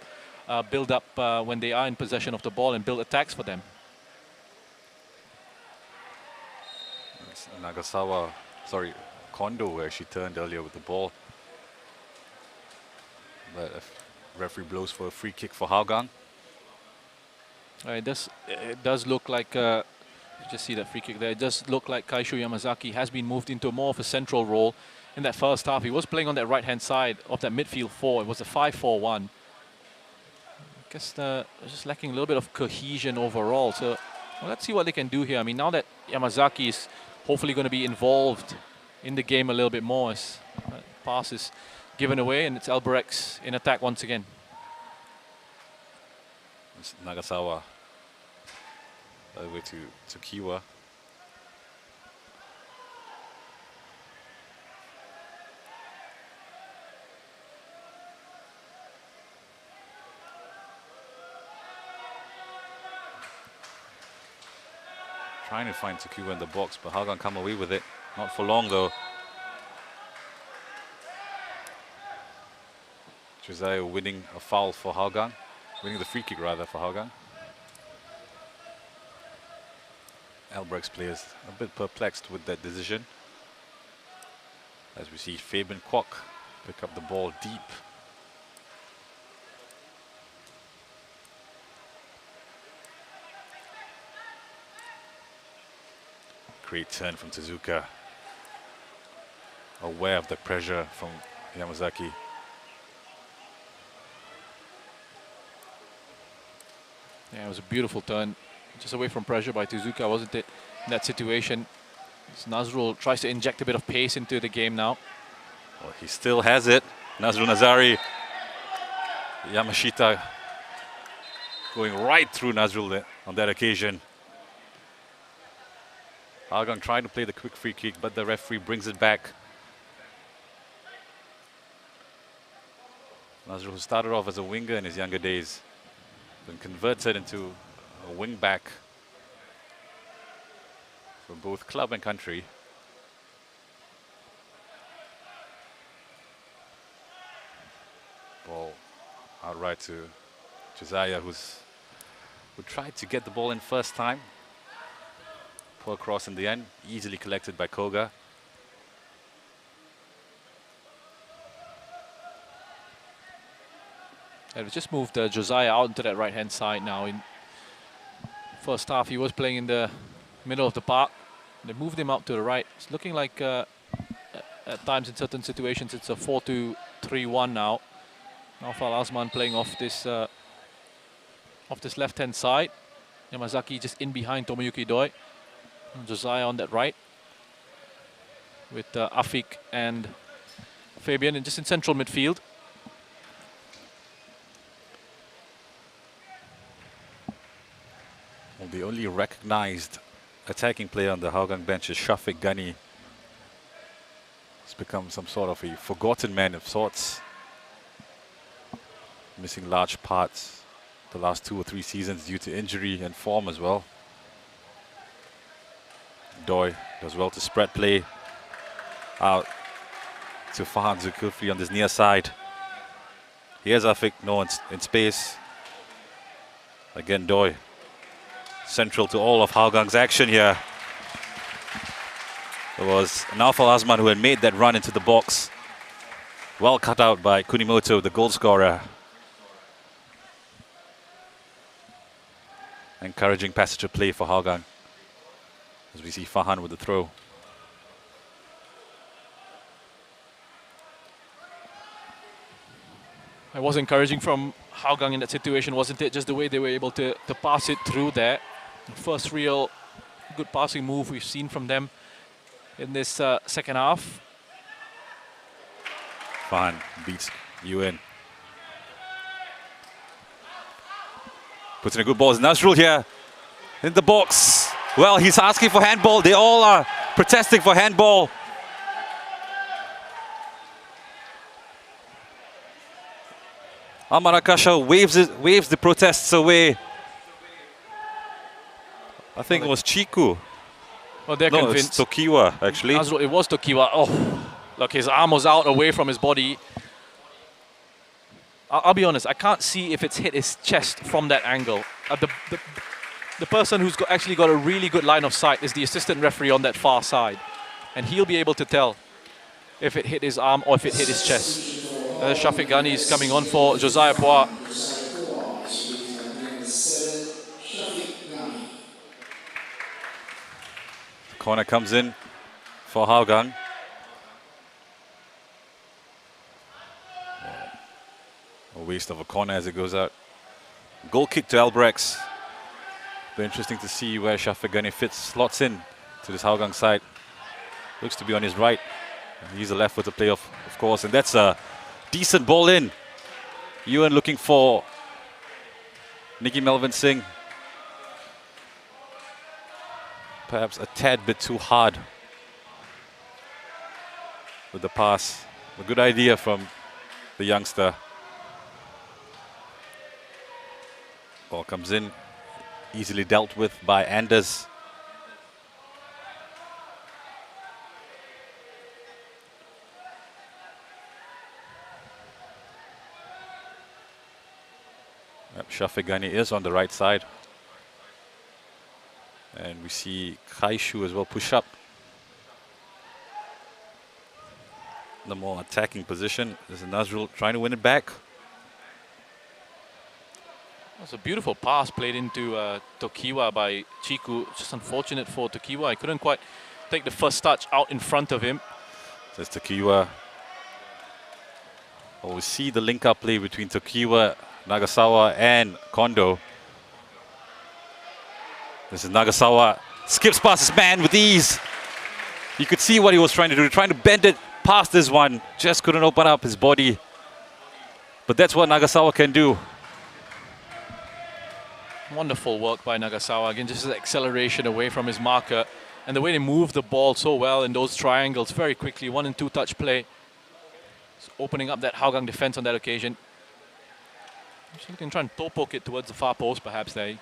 build up when they are in possession of the ball and build attacks for them. It's Nagasawa, sorry, Kondo, where she turned earlier with the ball. But a referee blows for a free kick for Hougang. It does look like, you just see that free kick there, it does look like Kaishu Yamazaki has been moved into more of a central role in that first half. He was playing on that right-hand side of that midfield 4. It was a 5-4-1. I guess just lacking a little bit of cohesion overall. So well, let's see what they can do here. I mean, now that Yamazaki is hopefully going to be involved in the game a little bit more, as pass is given away, and it's Albirex in attack once again. It's Nagasawa. All the way to Kiwa. Trying to find Takiwa in the box, but Hougang come away with it. Not for long though. Josiah winning a foul for Hougang. Winning the free kick rather for Hougang. Albirex players a bit perplexed with that decision. As we see Fabian Kwok pick up the ball deep. Great turn from Tezuka. Aware of the pressure from Yamazaki. Yeah, it was a beautiful turn. Just away from pressure by Tezuka, wasn't it? In that situation. As Nazrul tries to inject a bit of pace into the game now. Well, he still has it. Nazrul Nazari. Yamashita going right through Nazrul on that occasion. Hougang trying to play the quick free kick, but the referee brings it back. Nazrul, who started off as a winger in his younger days, been converted into a wing back for both club and country. Ball outright to Josiah, who tried to get the ball in first time. Poor cross in the end, easily collected by Koga. And we just moved Josiah out into that right-hand side now. In first half, he was playing in the middle of the park. They moved him out to the right. It's looking like at times in certain situations it's a 4-2-3-1 now. Naufal Azman playing off this left-hand side. Yamazaki just in behind Tomoyuki Doi. And Josiah on that right. With Afik and Fabian and just in central midfield. Well, the only recognized attacking player on the Hougang bench is Shafiq Ghani. He's become some sort of a forgotten man of sorts. Missing large parts the last 2 or 3 seasons due to injury and form as well. Doi does well to spread play out to Fahan Zulkifli on this near side. Here's Afik, no in space. Again, Doi. Central to all of Hougang's action here. It was Naufal Azman who had made that run into the box. Well cut out by Kunimoto, the goal scorer. Encouraging passage of play for Hougang. As we see Fahan with the throw. It was encouraging from Hougang in that situation, wasn't it? Just the way they were able to pass it through there. First real good passing move we've seen from them in this second half. Fahan beats Yuen. Puts in a good ball. Nazrul here in the box. Well, he's asking for handball. They all are protesting for handball. Amar Akasha waves the protests away. I think it was Chiku. Well, they're No, convinced. it's Tokiwa, actually. Nazrul, it was Tokiwa. Oh, look, his arm was out away from his body. I'll be honest, I can't see if it's hit his chest from that angle. The person who's actually got a really good line of sight is the assistant referee on that far side. And he'll be able to tell if it hit his arm or if it hit his chest. Shafiq Ghani is coming on for Josiah Poa. Corner comes in for Hougang. A waste of a corner as it goes out. Goal kick to Albirex. Be interesting to see where Shafiq Ghani slots in to this Hougang side. Looks to be on his right. He's a left-footed player, of course, and that's a decent ball in. Ewan looking for Nicky Melvin Singh. Perhaps a tad bit too hard with the pass. A good idea from the youngster. Ball comes in, easily dealt with by Anders. Shafiq Ghani is on the right side. And we see Kaishu as well push up. The more attacking position. There's Nazrul trying to win it back. That's a beautiful pass played into Tokiwa by Chiku. Just unfortunate for Tokiwa. He couldn't quite take the first touch out in front of him. There's Tokiwa. Well, we see the link-up play between Tokiwa, Nagasawa and Kondo. This is Nagasawa. Skips past his man with ease. You could see what he was trying to do. Trying to bend it past this one. Just couldn't open up his body. But that's what Nagasawa can do. Wonderful work by Nagasawa. Again, just his acceleration away from his marker. And the way they move the ball so well in those triangles very quickly. 1 and 2 touch play. It's opening up that Hougang defense on that occasion. So you can try and toe poke it towards the far post perhaps there.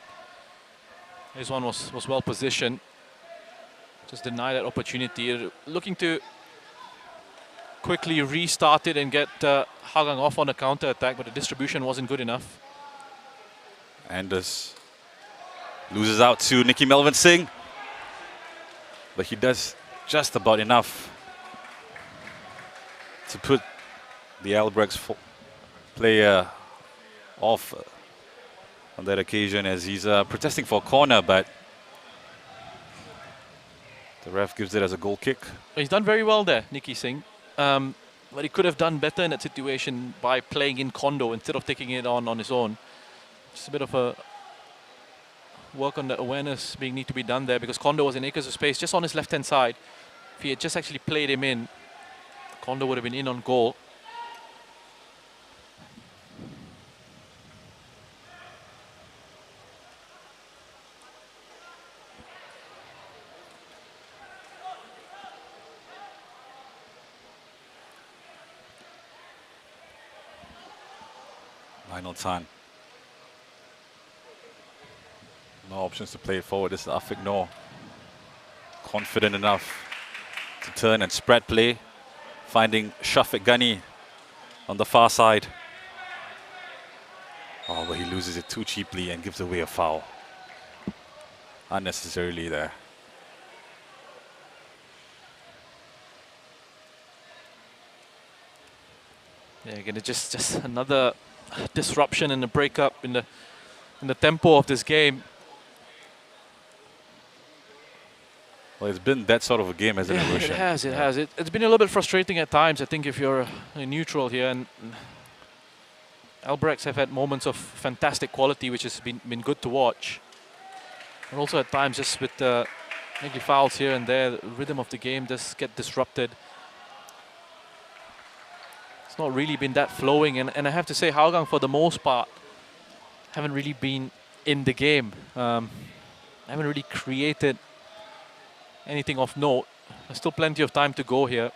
This one was well positioned. Just deny that opportunity. Looking to quickly restart it and get Hougang off on a counter attack, but the distribution wasn't good enough. Anders loses out to Nicky Melvin Singh. But he does just about enough to put the Albirex player off on that occasion as he's protesting for a corner, but the ref gives it as a goal kick. He's done very well there, Nicky Singh. But he could have done better in that situation by playing in Kondo instead of taking it on his own. Just a bit of a work on the awareness being need to be done there because Kondo was in acres of space just on his left-hand side. If he had just actually played him in, Kondo would have been in on goal. Final time. No options to play it forward. This is Afiq Noor. Confident enough to turn and spread play. Finding Shafiq Ghani on the far side. Oh, but he loses it too cheaply and gives away a foul. Unnecessarily there. Yeah, again, it's just another disruption and a breakup in the tempo of this game. Well, it's been that sort of a game, hasn't it, Roshan? It has. It has. It's been a little bit frustrating at times. I think if you're a neutral here, and Albirex have had moments of fantastic quality, which has been good to watch. And also at times, just with maybe fouls here and there, the rhythm of the game does get disrupted. It's not really been that flowing, and I have to say, Hougang, for the most part, haven't really been in the game. Haven't really created anything of note. There's still plenty of time to go here.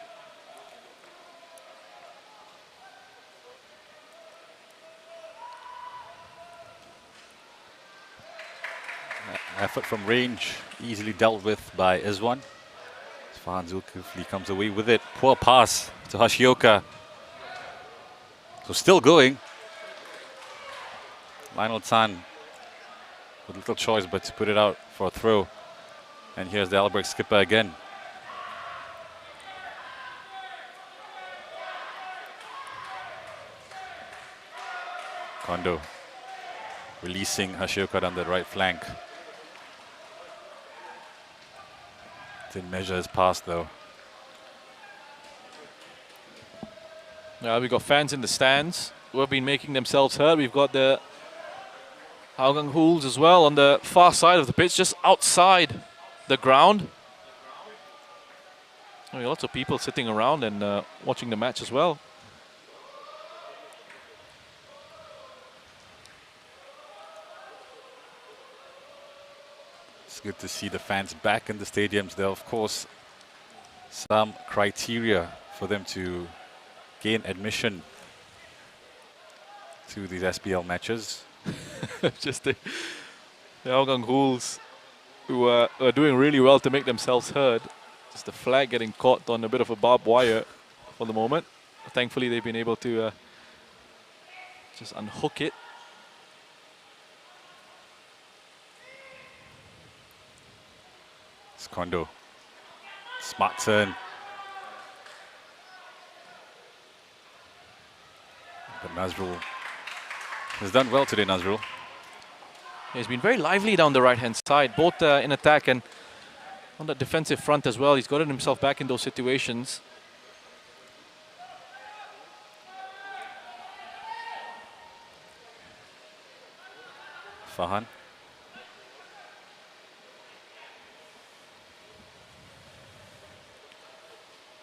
Effort from range, easily dealt with by Izwan. Fahan Zulkifli comes away with it. Poor pass to Hashioka. So still going. Lionel Tan with little choice but to put it out for a throw. And here's the Albirex skipper again. Kondo releasing Hashioka down the right flank. Didn't measure his pass though. Yeah, we've got fans in the stands who have been making themselves heard. We've got the Hougang Hools as well on the far side of the pitch, just outside the ground. I mean, lots of people sitting around and watching the match as well. It's good to see the fans back in the stadiums. There are, of course, some criteria for them to gain admission to these SPL matches. Just the Hougang Hools, who are doing really well to make themselves heard. Just the flag getting caught on a bit of a barbed wire for the moment. Thankfully, they've been able to just unhook it. It's Kondo. Smart turn. But Nazrul has done well today, Nazrul. He's been very lively down the right-hand side, both in attack and on the defensive front as well. He's gotten himself back in those situations. Fahan.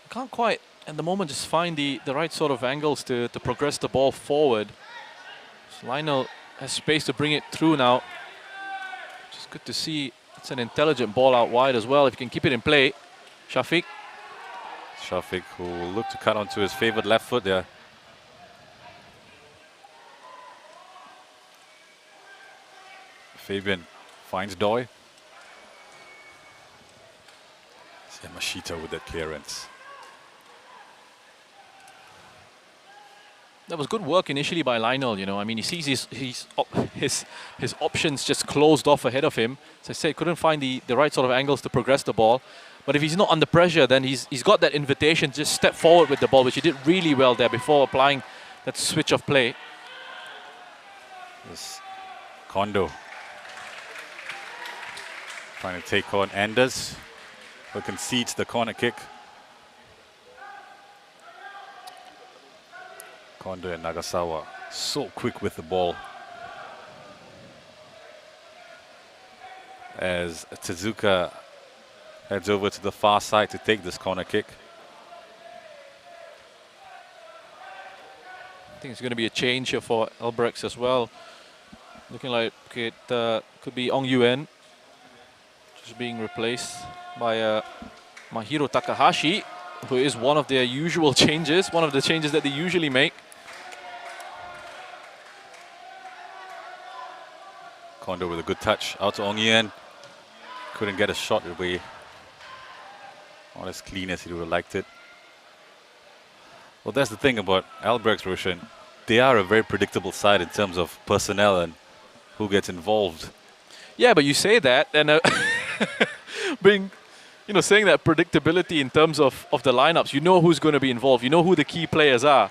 Can't quite, at the moment, just find the right sort of angles to progress the ball forward. So Lionel has space to bring it through now. Just good to see. It's an intelligent ball out wide as well. If you can keep it in play. Shafiq. Shafiq, who will look to cut onto his favourite left foot there. Fabian finds Doi. Yamashita with that clearance. That was good work initially by Lionel, you know. I mean, he sees his options just closed off ahead of him. As I say, couldn't find the right sort of angles to progress the ball. But if he's not under pressure, then he's got that invitation to just step forward with the ball, which he did really well there before applying that switch of play. This Kondo trying to take on Anders, who concedes the corner kick. Kondo and Nagasawa so quick with the ball. As Tezuka heads over to the far side to take this corner kick. I think it's going to be a change here for Albirex as well. Looking like it could be Ong Yuen just being replaced by Mahiro Takahashi, who is one of their usual changes, one of the changes that they usually make. Kondo with a good touch out to Ong Yuen. Couldn't get a shot away. Not as clean as he would have liked it. Well, that's the thing about Albirex, Roshan. They are a very predictable side in terms of personnel and who gets involved. Yeah, but you say that, and saying that predictability in terms of the lineups, you know who's going to be involved. You know who the key players are.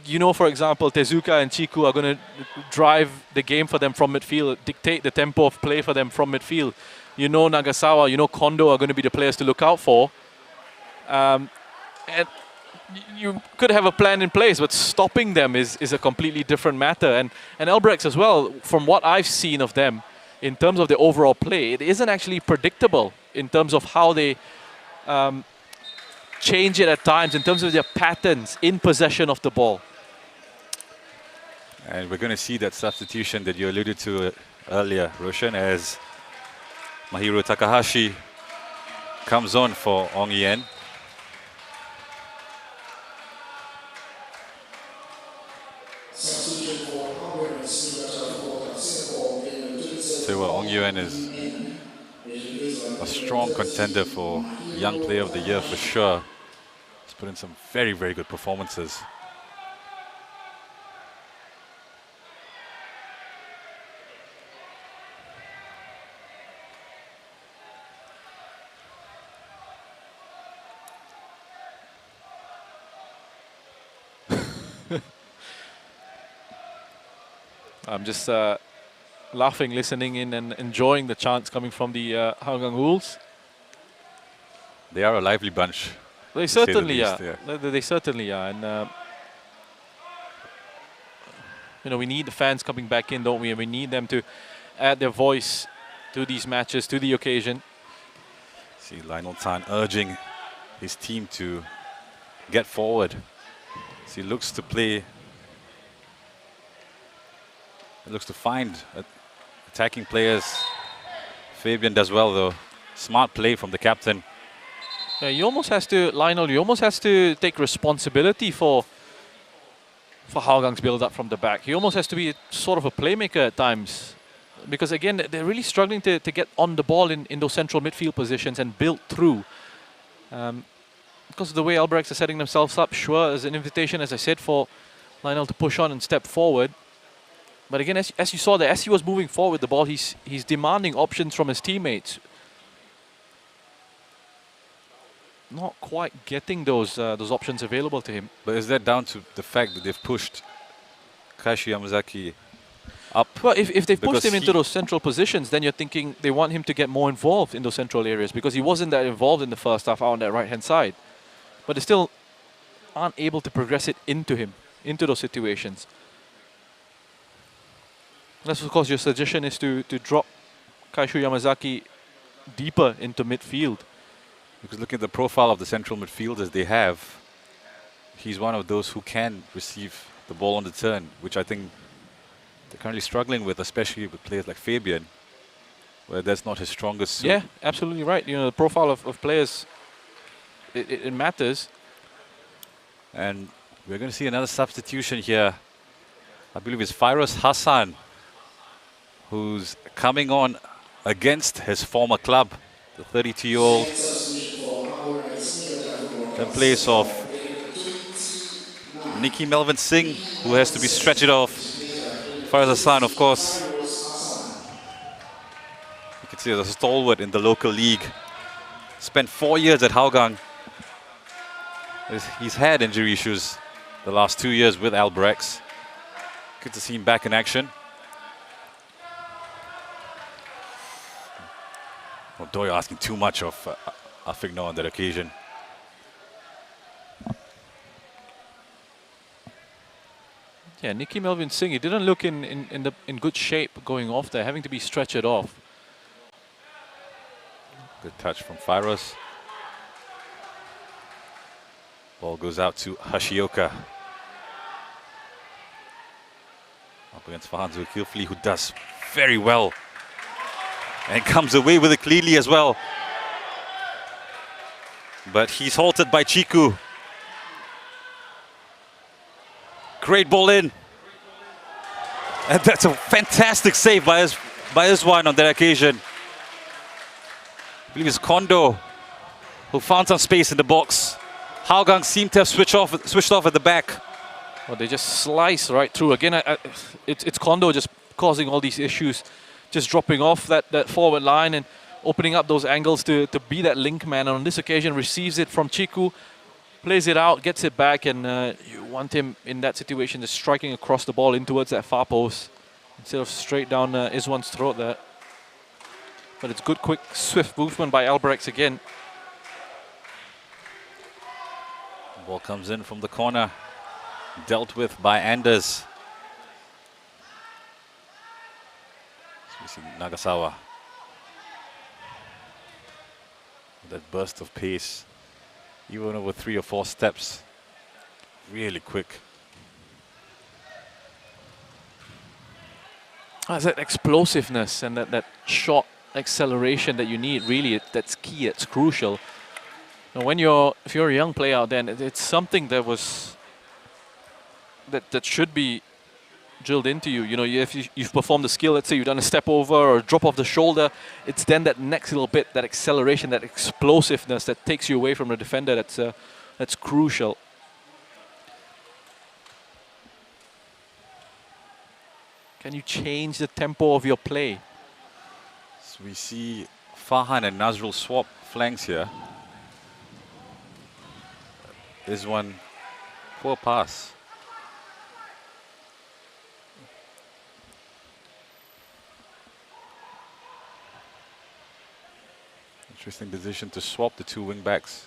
You know, for example, Tezuka and Chiku are going to drive the game for them from midfield, dictate the tempo of play for them from midfield. You know, Nagasawa, you know, Kondo are going to be the players to look out for. And you could have a plan in place, but stopping them is a completely different matter. And Albirex as well, from what I've seen of them, in terms of the overall play, it isn't actually predictable in terms of how they change it at times, in terms of their patterns in possession of the ball. And we're going to see that substitution that you alluded to earlier, Roshan, as Mahiro Takahashi comes on for Ong Yen. So Ong Yen is a strong contender for Young Player of the Year for sure. He's put in some very, very good performances. I'm just laughing, listening in, and enjoying the chants coming from the Hougang Wolves. They are a lively bunch. They to say the certainly least, are. yeah. They certainly are. And you know, we need the fans coming back in, don't we? And we need them to add their voice to these matches, to the occasion. See Lionel Tan urging his team to get forward. So he looks to play. He looks to find attacking players. Fabian does well though. Smart play from the captain. Yeah, he almost has to, Lionel, he almost has to take responsibility for Hougang's build-up from the back. He almost has to be sort of a playmaker at times. Because again, they're really struggling to get on the ball in those central midfield positions and build through. Because of the way Albirex are setting themselves up, sure, as an invitation, as I said, for Lionel to push on and step forward. But again, as you saw there, as he was moving forward with the ball, he's demanding options from his teammates. Not quite getting those options available to him. But is that down to the fact that they've pushed Kashi Yamazaki up? Well, if they've pushed him into those central positions, then you're thinking they want him to get more involved in those central areas, because he wasn't that involved in the first half out on that right-hand side. But they still aren't able to progress it into him, into those situations. Unless, of course, your suggestion is to drop Kaishu Yamazaki deeper into midfield. Because looking at the profile of the central midfielders they have, he's one of those who can receive the ball on the turn, which I think they're currently struggling with, especially with players like Fabian, where that's not his strongest suit. Yeah, absolutely right. You know, the profile of players, it matters. And we're going to see another substitution here. I believe it's Firoz Hassan, who's coming on against his former club, the 32-year-old, in place of Nicky Melvin Singh, who has to be stretched off. Firoz Hassan, of course, you can see as a stalwart in the local league. Spent 4 years at Hougang. He's had injury issues the last 2 years with Albirex. Good to see him back in action. Well, Doyle asking too much of Afigno on that occasion. Yeah, Nicky Melvin Singh, he didn't look in good shape going off there, having to be stretched off. Good touch from Firoz. Ball goes out to Hashioka. Up against Fahan Zulkifli, who does very well. And comes away with it cleanly as well. But he's halted by Chiku. Great ball in. And that's a fantastic save by Iswan on that occasion. I believe it's Kondo who found some space in the box. Hougang seemed to have switched off at the back. Well, they just slice right through. Again, it's Kondo just causing all these issues. Just dropping off that forward line and opening up those angles to be that link man. And on this occasion, receives it from Chiku. plays it out, gets it back, and you want him in that situation just striking across the ball in towards that far post instead of straight down Iswan's throat there. But it's good, quick, swift movement by Albirex again. Ball comes in from the corner, dealt with by Anders. So we see Nagasawa. That burst of pace, even over 3 or 4 steps, really quick. That's that explosiveness and that short acceleration that you need. Really, that's key. It's crucial. Now, if you're a young player out there, it's something that should be drilled into you. You know, if you've performed a skill, let's say you've done a step over or a drop off the shoulder, it's then that next little bit, that acceleration, that explosiveness that takes you away from the defender. That's crucial. Can you change the tempo of your play? So we see Farhan and Nazrul swap flanks here. This one, poor pass. Interesting decision to swap the 2 wing backs.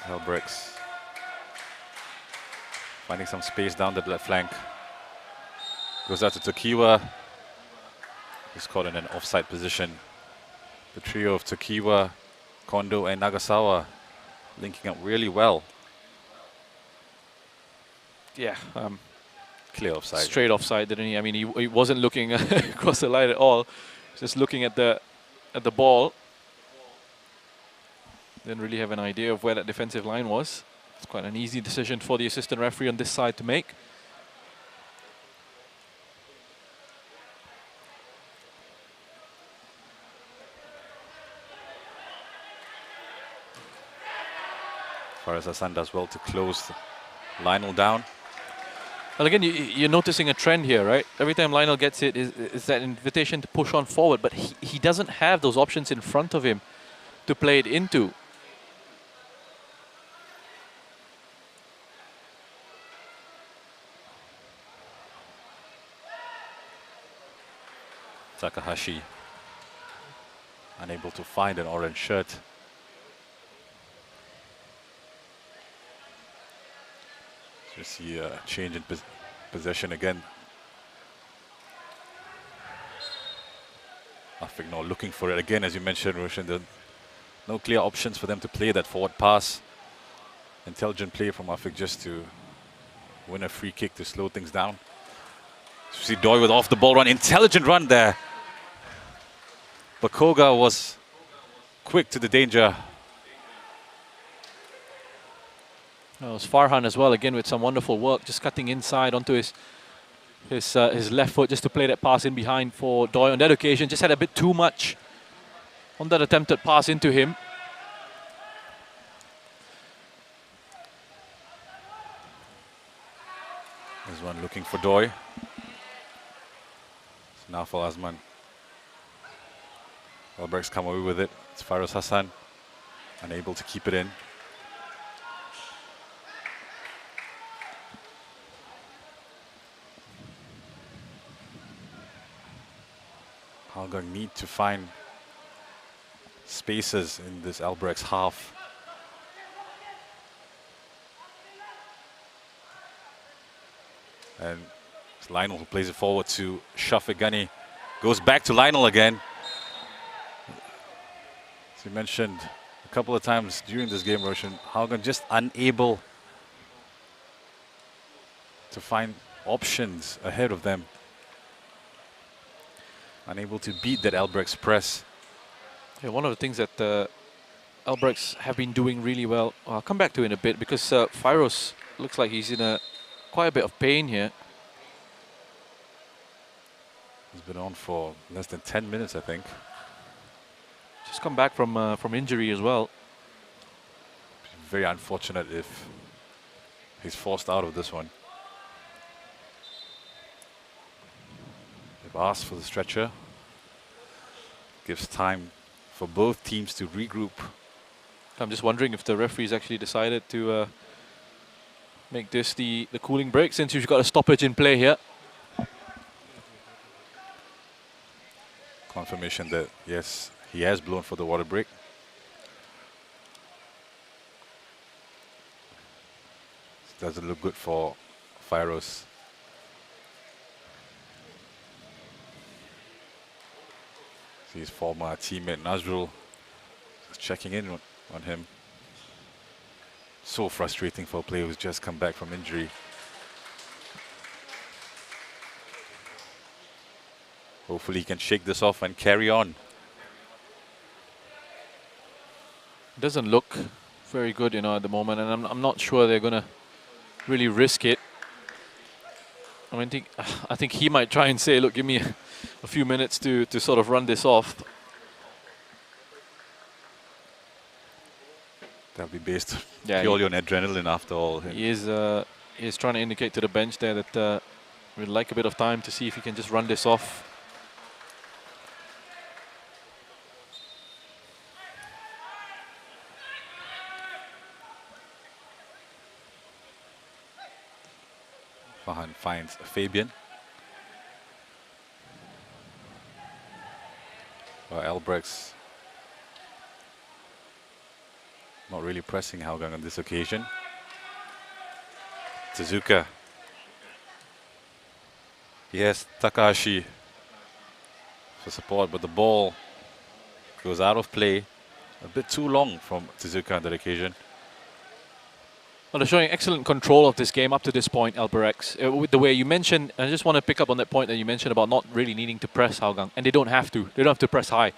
Albirex finding some space down the left flank. Goes out to Tokiwa. He's caught in an offside position. The trio of Tokiwa, Kondo and Nagasawa linking up really well. Yeah. Clear offside. Straight offside, didn't he? I mean, he wasn't looking across the line at all. Just looking at the ball. Didn't really have an idea of where that defensive line was. It's quite an easy decision for the assistant referee on this side to make. Faraz Hassan does well to close Lionel down. Well, again, you're noticing a trend here, right? Every time Lionel gets it, is that invitation to push on forward, but he doesn't have those options in front of him to play it into. Takahashi unable to find an orange shirt. So you see a change in possession again. Afik now looking for it again, as you mentioned, Roshan. No clear options for them to play that forward pass. Intelligent play from Afik just to win a free kick to slow things down. So you see Doi with off the ball run, intelligent run there. Bakoga was quick to the danger. It was Farhan as well, again with some wonderful work, just cutting inside onto his left foot just to play that pass in behind for Doi. On that occasion, just had a bit too much on that attempted pass into him. There's one looking for Doi. It's now for Azman. Albirex come away with it. It's Faraz Hassan, unable to keep it in. Hougang need to find spaces in this Albirex half. And it's Lionel who plays it forward to Shafiq Ghani. Goes back to Lionel again. As you mentioned a couple of times during this game, Roshan, Hougang just unable to find options ahead of them. Unable to beat that Albirex press. Yeah, one of the things that Albirex have been doing really well, I'll come back to it in a bit, because Fyros looks like he's in quite a bit of pain here. He's been on for less than 10 minutes, I think. Just come back from injury as well. Very unfortunate if he's forced out of this one. Asked for the stretcher. Gives time for both teams to regroup. I'm just wondering if the referees actually decided to make this the cooling break, since you've got a stoppage in play here. Confirmation that, yes, he has blown for the water break. This doesn't look good for Fyros. See his former teammate Nazrul just checking in on him. So frustrating for a player who's just come back from injury. Hopefully he can shake this off and carry on. Doesn't look very good, you know, at the moment, and I'm not sure they're gonna really risk it. I think he might try and say, look, give me a few minutes to sort of run this off. That'll be based purely on adrenaline after all. He is trying to indicate to the bench there that we'd like a bit of time to see if he can just run this off. Fahan finds Fabian. Albirex not really pressing Hougang on this occasion. Tezuka. Yes, Takahashi for support, but the ball goes out of play. A bit too long from Tezuka on that occasion. Well, they're showing excellent control of this game up to this point, Albirex. With the way you mentioned, I just want to pick up on that point that you mentioned about not really needing to press Hougang, and they don't have to. They don't have to press high.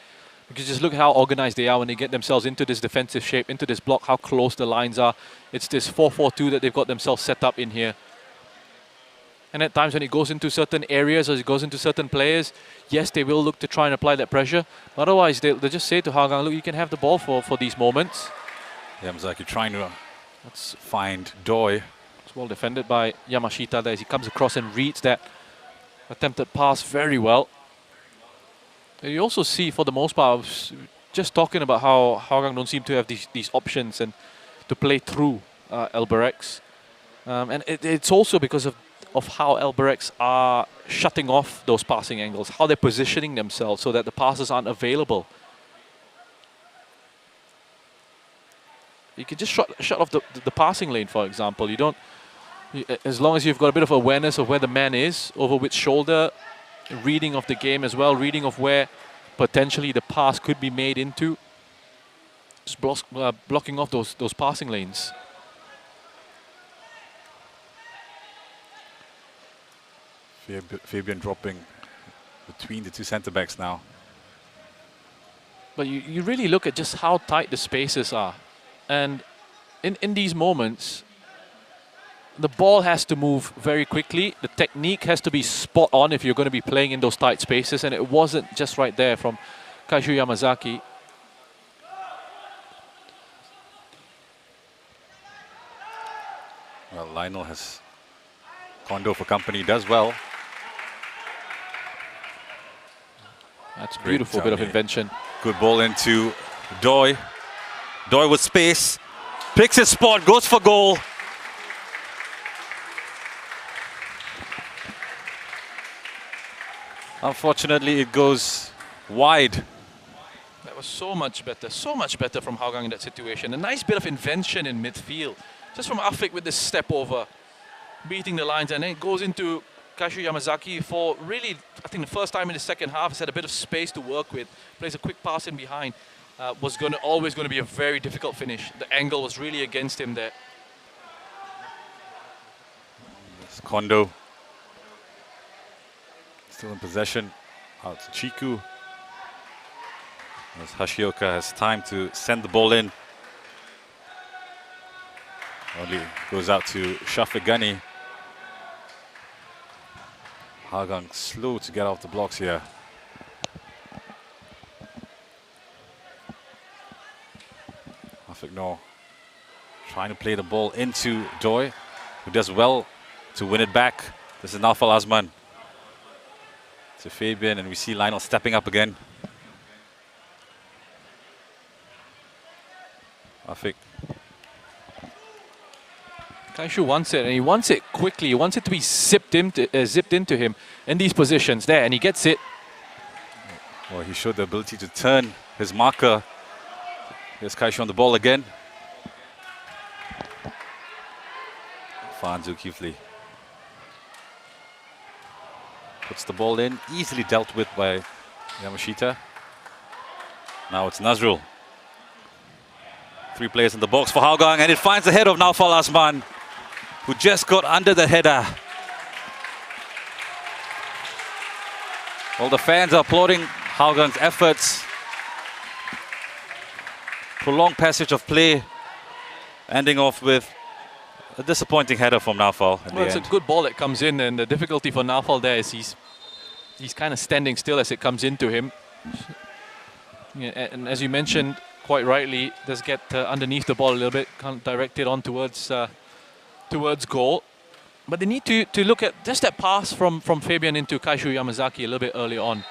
Because just look at how organized they are when they get themselves into this defensive shape, into this block, how close the lines are. It's this 4-4-2 that they've got themselves set up in here. And at times when it goes into certain areas or it goes into certain players, yes, they will look to try and apply that pressure. Otherwise, they'll just say to Hougang, look, you can have the ball for these moments. Yamazaki trying to find Doi. It's well defended by Yamashita there as he comes across and reads that attempted pass very well. And you also see, for the most part, I was just talking about how Hougang don't seem to have these options and to play through Albirex. And it's also because of how Albirex are shutting off those passing angles, how they're positioning themselves so that the passes aren't available. You can just shut off the passing lane, for example. As long as you've got a bit of awareness of where the man is, over which shoulder, reading of the game as well, reading of where potentially the pass could be made into, just blocking off those passing lanes. Fabian dropping between the two centre-backs now. But you really look at just how tight the spaces are. And in these moments, the ball has to move very quickly. The technique has to be spot on if you're going to be playing in those tight spaces. And it wasn't just right there from Kaishu Yamazaki. Well, Lionel has Kondo for company, does well. That's a beautiful bit of invention. Good ball into Doi. Doi with space. Picks his spot, goes for goal. Unfortunately, it goes wide. That was so much better from Hougang in that situation. A nice bit of invention in midfield. Just from Afik with this step over, beating the lines, and then it goes into Kaishu Yamazaki for really, I think the first time in the second half, has had a bit of space to work with. Plays a quick pass in behind. Was always going to be a very difficult finish. The angle was really against him there. It's Kondo. Still in possession. Out to Chiku. As Hashioka has time to send the ball in. Only goes out to Shafiq Ghani. Hougang slow to get off the blocks here. Afik No trying to play the ball into Doi, who does well to win it back. This is Naufal Azman. to Fabian, and we see Lionel stepping up again. Afiq. Kaishu wants it, and he wants it quickly. He wants it to be zipped into him in these positions there, and he gets it. Well, he showed the ability to turn his marker. Here's Kaishu on the ball again. Fan Zulkifli puts the ball in, easily dealt with by Yamashita. Now it's Nazrul. 3 players in the box for Hougang, and it finds the head of Naufal Asman, who just got under the header. Well, the fans are applauding Hougang's efforts. Prolonged passage of play, ending off with a disappointing header from Naufal. Well, it's a good ball that comes in, and the difficulty for Naufal there is he's kind of standing still as it comes into him. Yeah, and as you mentioned quite rightly, does get underneath the ball a little bit, can't direct it on towards goal. But they need to look at just that pass from Fabian into Kaishu Yamazaki a little bit early on.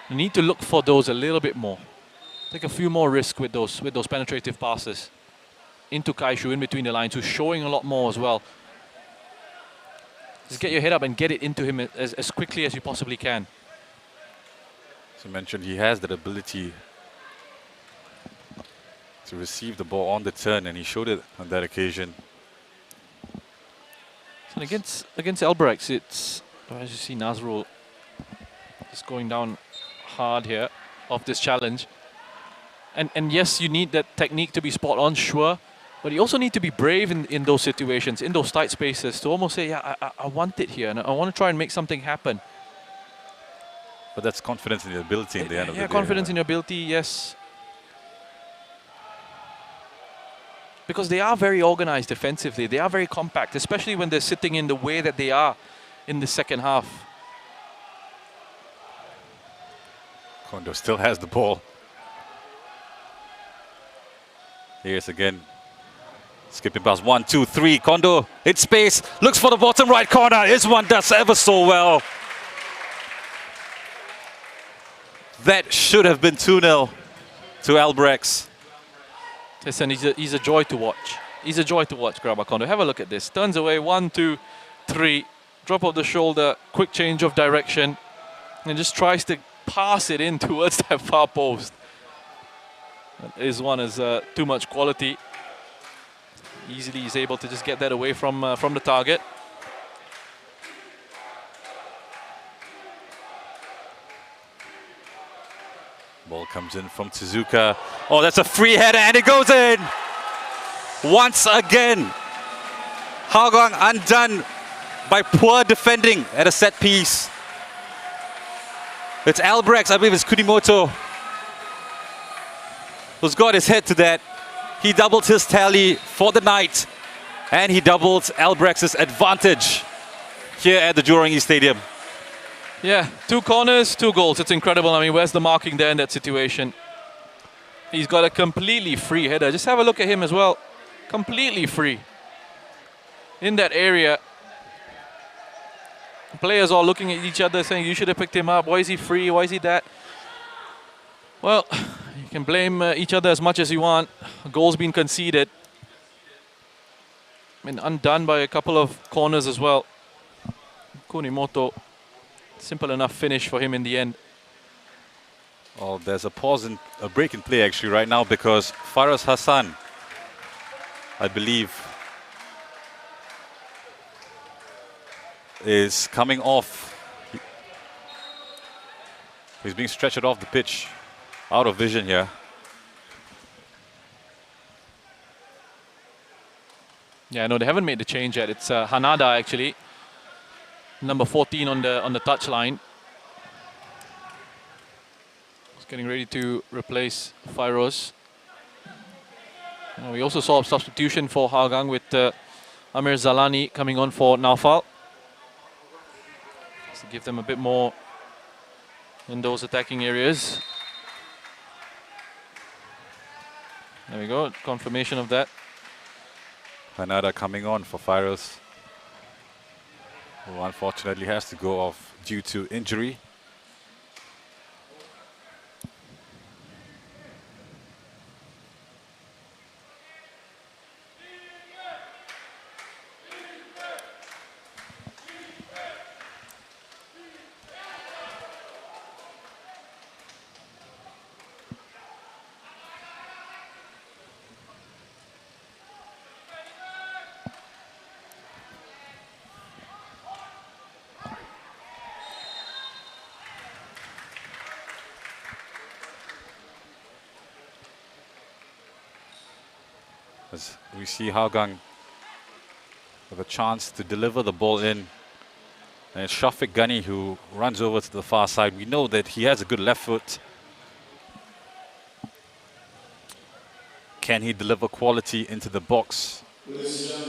They need to look for those a little bit more. Take a few more risks with those penetrative passes into Kaishu in between the lines, who's showing a lot more as well. Just get your head up and get it into him as quickly as you possibly can. As you mentioned, he has that ability to receive the ball on the turn, and he showed it on that occasion. And against Albirex, it's, as you see, Nazrul is going down hard here off this challenge. And yes, you need that technique to be spot on, sure. But you also need to be brave in those situations, in those tight spaces, to almost say, yeah, I want it here, and I want to try and make something happen. But that's confidence in your ability in the end of the day. Yeah, confidence in your ability, yes. Because they are very organized defensively. They are very compact, especially when they're sitting in the way that they are in the second half. Kondo still has the ball. Here's again. Skipping past 1, 2, 3. Kondo in space. Looks for the bottom right corner. This one does ever so well. That should have been 2-0 to Albirex. Listen, he's a joy to watch. He's a joy to watch, Graba Kondo. Have a look at this. Turns away, 1, 2, 3. Drop of the shoulder, quick change of direction, and just tries to pass it in towards that far post. This one is too much quality. Easily he's able to just get that away from the target. Ball comes in from Tezuka. Oh, that's a free header, and it goes in. Once again, Hougang undone by poor defending at a set piece. It's Albirex, I believe it's Kunimoto, who's got his head to that. He doubled his tally for the night, and he doubled Albrex's advantage here at the Jurong East Stadium. Yeah, 2 corners, 2 goals. It's incredible. I mean, where's the marking there in that situation? He's got a completely free header. Just have a look at him as well. Completely free. In that area. Players all looking at each other saying, you should have picked him up. Why is he free? Why is he that? Well, you can blame each other as much as you want. A goal's been conceded. I mean, undone by a couple of corners as well. Kunimoto, simple enough finish for him in the end. Well, there's a pause in a break in play actually right now, because Faraz Hassan, I believe, is coming off. He's being stretched off the pitch, out of vision here. Yeah, no, they haven't made the change yet. It's Hanada actually, number 14 on the touchline. He's getting ready to replace Fairoz. We also saw a substitution for Hougang with Amir Zalani coming on for Naufal. To give them a bit more in those attacking areas. There we go, confirmation of that. Hanada coming on for Fairoz, who unfortunately has to go off due to injury. As we see Hougang with a chance to deliver the ball in. And it's Shafiq Ghani who runs over to the far side. We know that he has a good left foot. Can he deliver quality into the box?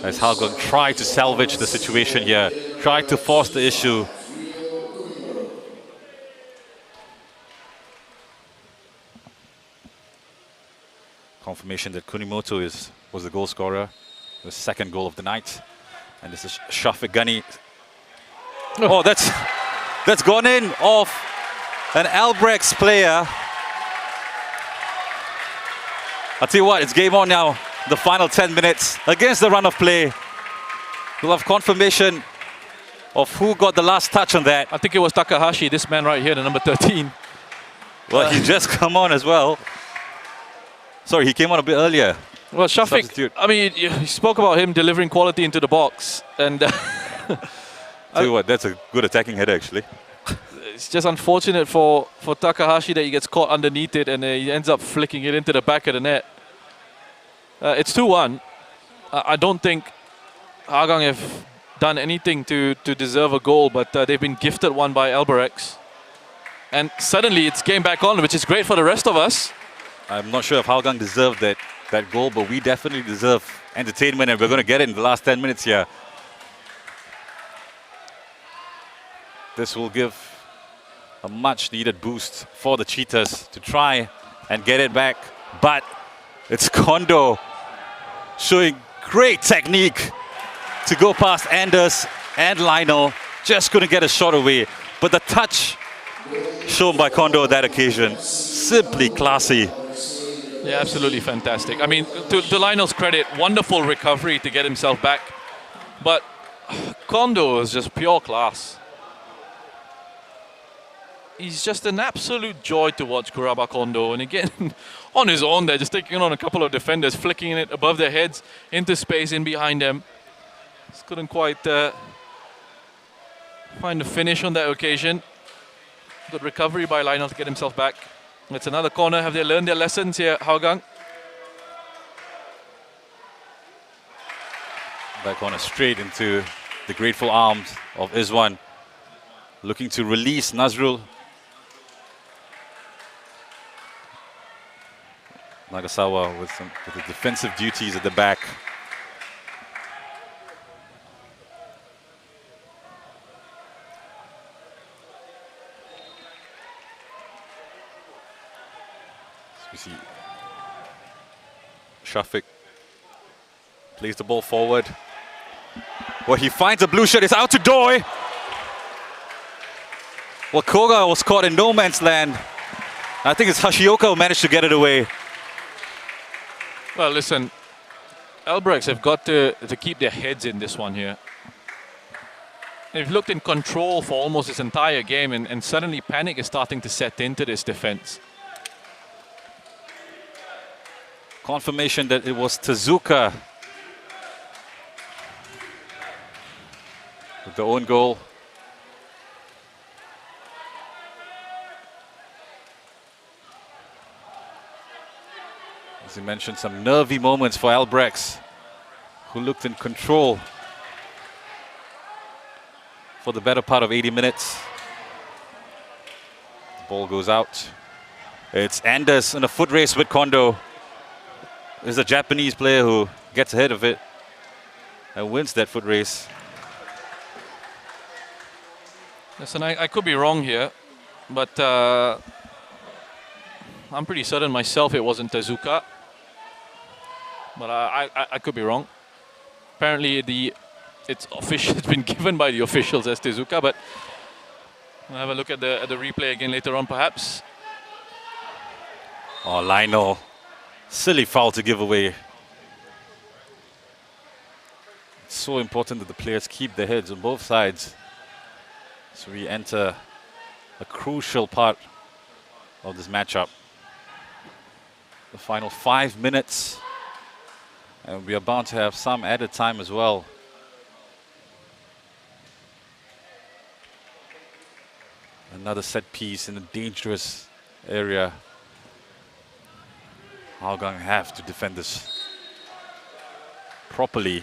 As Hougang try to salvage the situation here, try to force the issue. Confirmation that Kunimoto was the goal scorer, the second goal of the night. And this is Shafiq Ghani. Oh, that's gone in off an Albirex player. I'll tell you what, it's game on now. The final 10 minutes against the run of play. We'll have confirmation of who got the last touch on that. I think it was Takahashi, this man right here, the number 13. Well, he just come on as well. Sorry, he came on a bit earlier. Well, Shafiq, Substitute. I mean, you spoke about him delivering quality into the box. And Tell you what, that's a good attacking header, actually. it's just unfortunate for Takahashi that he gets caught underneath it and he ends up flicking it into the back of the net. It's 2-1. I don't think Hougang have done anything to deserve a goal, but they've been gifted one by Albirex. And suddenly it's game back on, which is great for the rest of us. I'm not sure if Hougang deserved that goal, but we definitely deserve entertainment, and we're going to get it in the last 10 minutes here. This will give a much-needed boost for the Cheetahs to try and get it back. But it's Kondo showing great technique to go past Anders and Lionel. Just couldn't get a shot away. But the touch shown by Kondo on that occasion, simply classy. Yeah, absolutely fantastic. I mean, to Lionel's credit, wonderful recovery to get himself back. But Kondo is just pure class. He's just an absolute joy to watch, Kuraba Kondo. And again, on his own there, just taking on a couple of defenders, flicking it above their heads into space in behind them. Just couldn't quite find a finish on that occasion. Good recovery by Lionel to get himself back. It's another corner. Have they learned their lessons here, Hougang? That corner straight into the grateful arms of Izwan. Looking to release Nazrul. Nagasawa with the defensive duties at the back. We see Shafiq plays the ball forward. Well, he finds a blue shirt. It's out to Doi. Well, Koga was caught in no man's land. I think it's Hashioka who managed to get it away. Well, listen, Albirex have got to keep their heads in this one here. They've looked in control for almost this entire game, and suddenly panic is starting to set into this defense. Confirmation that it was Tezuka with the own goal. As you mentioned, some nervy moments for Albirex, who looked in control for the better part of 80 minutes. The ball goes out. It's Anders in a foot race with Kondo. There's a Japanese player who gets ahead of it and wins that foot race. Listen, I could be wrong here, but I'm pretty certain myself it wasn't Tezuka. But I could be wrong. Apparently it's been given by the officials as Tezuka, but we'll have a look at the replay again later on perhaps. Oh, Lionel. Silly foul to give away. It's so important that the players keep their heads on both sides. So we enter a crucial part of this matchup. The final 5 minutes. And we are bound to have some added time as well. Another set piece in a dangerous area. Hougang have to defend this. properly.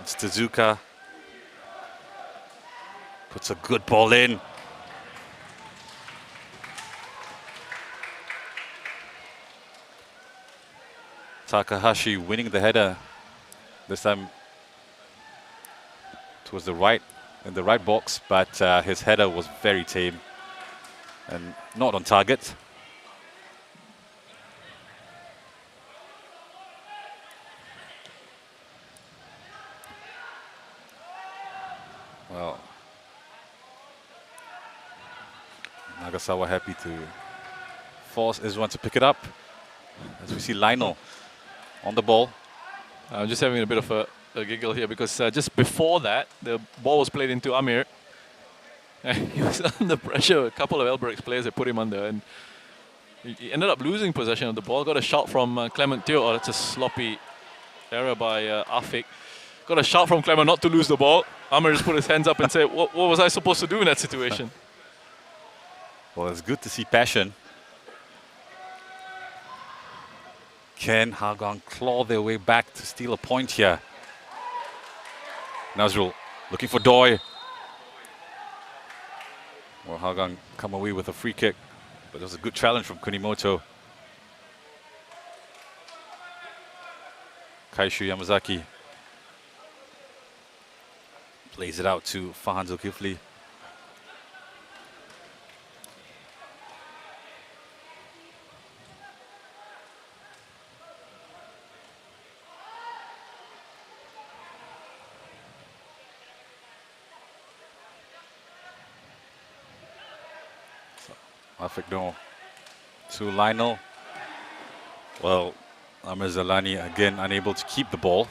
It's Tezuka. Puts a good ball in. Takahashi winning the header. This time towards the right, in the right box, but his header was very tame and not on target. Well, Nagasawa happy to force Iswan to pick it up. As we see Lionel on the ball. I'm just having a bit of a giggle here because just before that, the ball was played into Amir. And he was under pressure. A couple of Albirex players had put him under, and he ended up losing possession of the ball. Got a shout from Clement Teo. Oh, that's a sloppy error by Afik. Got a shout from Clement not to lose the ball. Amir just put his hands up and said, what was I supposed to do in that situation? Well, it's good to see passion. Can Hougang claw their way back to steal a point here? Nazrul looking for Doi. Well, Hougang come away with a free kick, but it was a good challenge from Kunimoto. Kaishu Yamazaki plays it out to Fahan Zulkifli. Afik no to Lionel. Well, Amir Zalani again unable to keep the ball.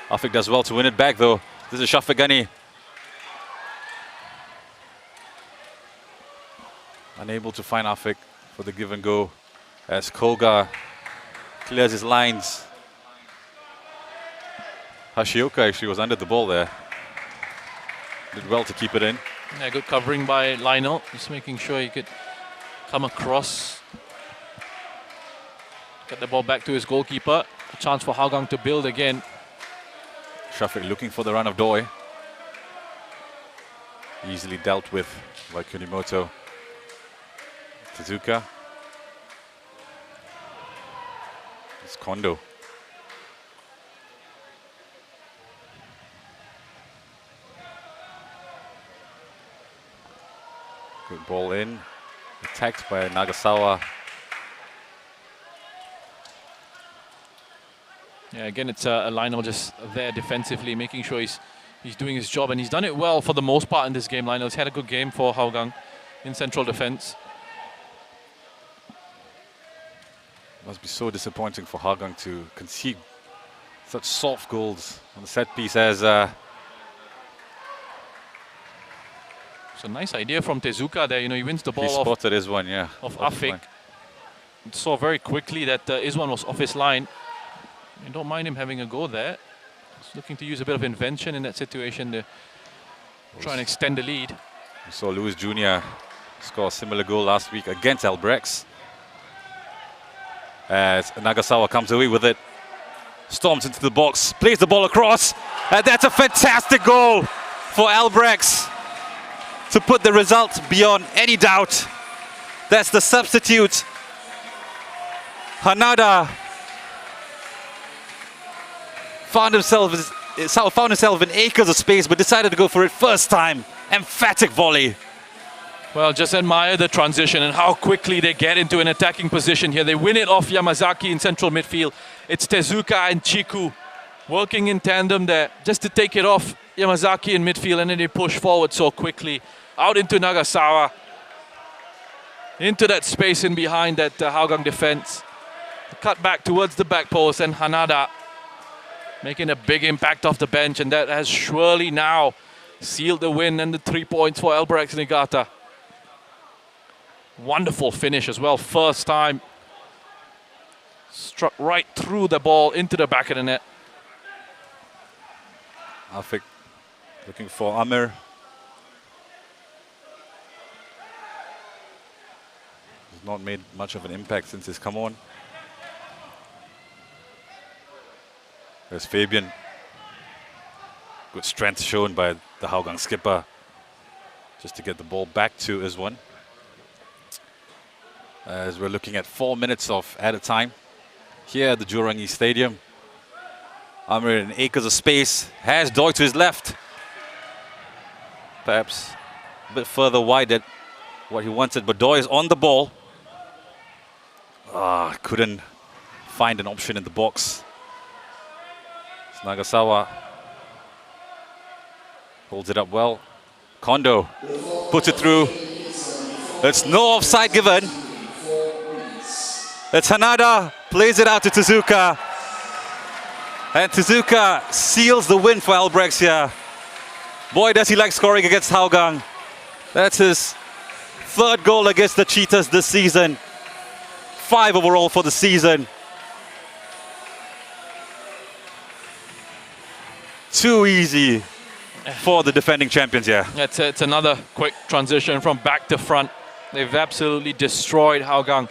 Afik does well to win it back though. This is Shafiq Ghani. Unable to find Afik for the give and go as Koga clears his lines. Hashioka actually was under the ball there. Did well to keep it in. Yeah, good covering by Lionel. Just making sure he could come across. Get the ball back to his goalkeeper. A chance for Hougang to build again. Shafiq looking for the run of Doi. Easily dealt with by Kunimoto. Tezuka. It's Kondo. Good ball in. Attacked by Nagasawa. Yeah, again, it's Lionel just there defensively, making sure he's doing his job, and he's done it well for the most part in this game. Lionel's had a good game for Hougang in central defense. Must be so disappointing for Hougang to concede such soft goals on the set piece as it's a nice idea from Tezuka there. You know, he wins the he ball off spotted Iswan, yeah. of off his Afik. line. Saw very quickly that Iswan was off his line. You don't mind him having a go there. He's looking to use a bit of invention in that situation to try and extend the lead. We saw Luis Jr. score a similar goal last week against Albirex. As Nagasawa comes away with it. Storms into the box, plays the ball across. And that's a fantastic goal for Albirex to put the result beyond any doubt. That's the substitute. Hanada found himself in acres of space, but decided to go for it first time. Emphatic volley. Well, just admire the transition and how quickly they get into an attacking position here. They win it off Yamazaki in central midfield. It's Tezuka and Chiku working in tandem there just to take it off Yamazaki in midfield, and then they push forward so quickly. Out into Nagasawa. Into that space in behind that Hougang defense. Cut back towards the back post, and Hanada making a big impact off the bench, and that has surely now sealed the win and the 3 points for Albirex Niigata. Wonderful finish as well, first time. Struck right through the ball into the back of the net. Afik looking for Amir. He's not made much of an impact since he's come on. There's Fabian Good strength shown by the Hougang skipper just to get the ball back to Izwan. As we're looking at 4 minutes of added time here at the Jurong East Stadium. Amir in acres of space, has Doi to his left. Perhaps a bit further wide than what he wanted, but Doi is on the ball. Couldn't find an option in the box. Nagasawa holds it up well. Kondo puts it through. It's no offside given. It's Hanada, plays it out to Tezuka. And Tezuka seals the win for Albirex here. Boy, does he like scoring against Hougang. That's his third goal against the Cheetahs this season. 5 overall for the season. Too easy for the defending champions here. It's another quick transition from back to front. They've absolutely destroyed Hougang.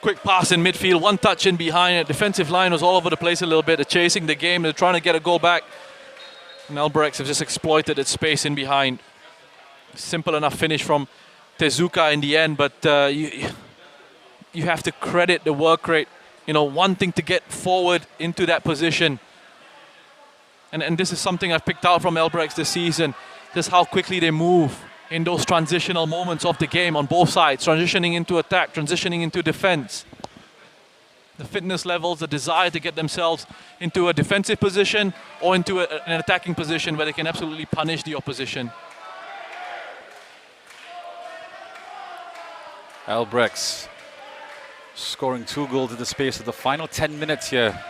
Quick pass in midfield, one touch in behind it. Defensive line was all over the place a little bit. They're chasing the game, they're trying to get a goal back. And Albirex have just exploited its space in behind. Simple enough finish from Tezuka in the end, but you have to credit the work rate. You know, wanting to get forward into that position. And this is something I've picked out from Albirex this season. Just how quickly they move in those transitional moments of the game on both sides, transitioning into attack, transitioning into defense. The fitness levels, the desire to get themselves into a defensive position or into an attacking position where they can absolutely punish the opposition. Albirex scoring 2 goals in the space of the final 10 minutes here.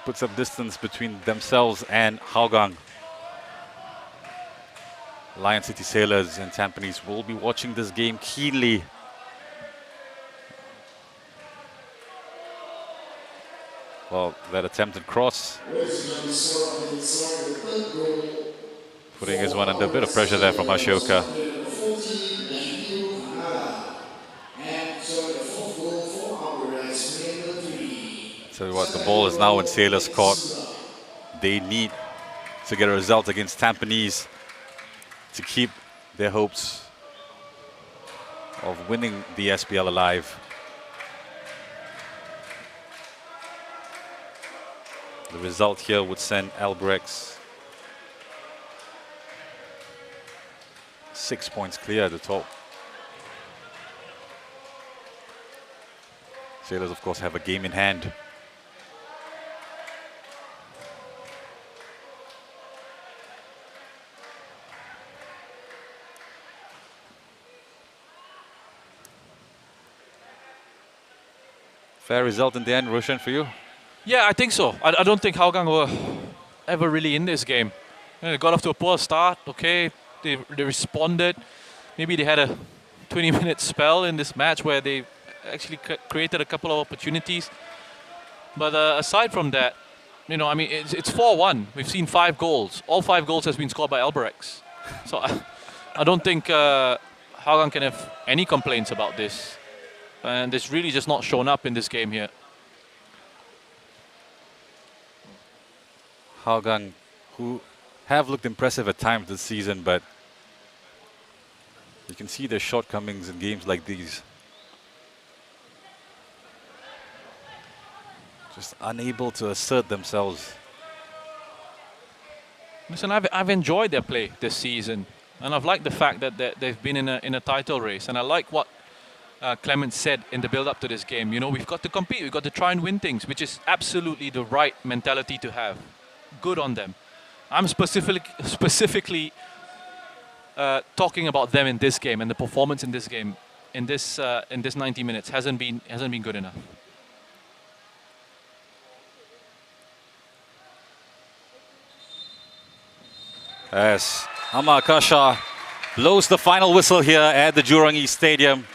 Puts up distance between themselves and Hougang. Lion City Sailors and Tampines will be watching this game keenly. Well, that attempted cross. Putting his one under a bit of pressure there from Ashoka. So what, the ball is now in Sailors' court. They need to get a result against Tampines to keep their hopes of winning the SPL alive. The result here would send Albirex 6 points clear at the top. Sailors, of course, have a game in hand. Fair result in the end, Roshan, for you? Yeah, I think so. I don't think Hougang were ever really in this game. They got off to a poor start, okay. They responded. Maybe they had a 20-minute spell in this match where they actually created a couple of opportunities. But aside from that, you know, I mean, it's 4-1. We've seen 5 goals. All 5 goals has been scored by Albirex. So I don't think Hougang can have any complaints about this. And it's really just not shown up in this game here. Hougang, who have looked impressive at times this season, but you can see their shortcomings in games like these. Just unable to assert themselves. Listen, I've enjoyed their play this season, and I've liked the fact that they've been in a title race, and I like what Clement said in the build-up to this game. You know, we've got to compete, we've got to try and win things, which is absolutely the right mentality to have. Good on them. I'm specifically talking about them in this game, and the performance in this game, in this 90 minutes hasn't been good enough. As Amakasha blows the final whistle here at the Jurong East Stadium.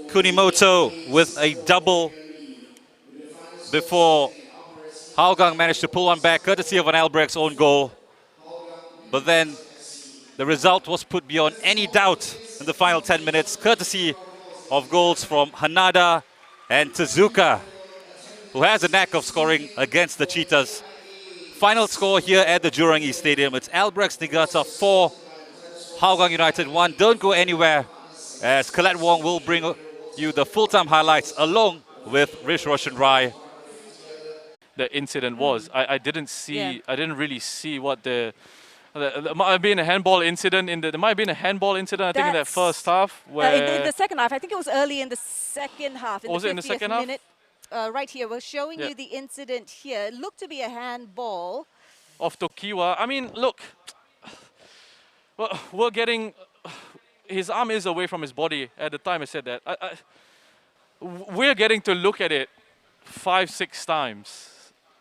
Kunimoto with a double before Hougang managed to pull one back, courtesy of an Albirex own goal. But then the result was put beyond any doubt in the final 10 minutes, courtesy of goals from Hanada and Tezuka, who has a knack of scoring against the Cheetahs. Final score here at the Jurong East Stadium. It's Albirex Niigata 4, Hougang United 1. Don't go anywhere, as Colette Wong will bring you the full-time highlights along with Rish Roshan Rai. The incident was. I didn't see. Yeah. I didn't really see what there might have been a handball incident there might have been a handball incident. I think in that first half where in the second half, I think it was early in the second half. Was it in the 50th second half? minute. Right here, we're showing Yeah. you the incident here. It looked to be a handball. of Tokiwa. I mean, look, well, we're getting. His arm is away from his body at the time I said that. We're getting to look at it 5-6 times.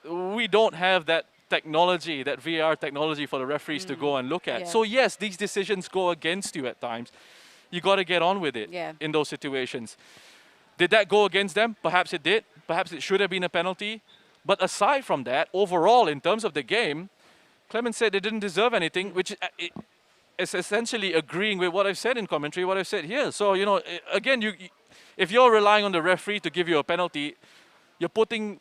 We don't have that technology, that VAR technology for the referees to go and look at. Yeah. So yes, these decisions go against you at times. You got to get on with it Yeah. in those situations. Did that go against them? Perhaps it did. Perhaps it should have been a penalty. But aside from that, overall, in terms of the game, Clement said they didn't deserve anything, which is essentially agreeing with what I've said in commentary, what I've said here. So, you know, again, if you're relying on the referee to give you a penalty, you're putting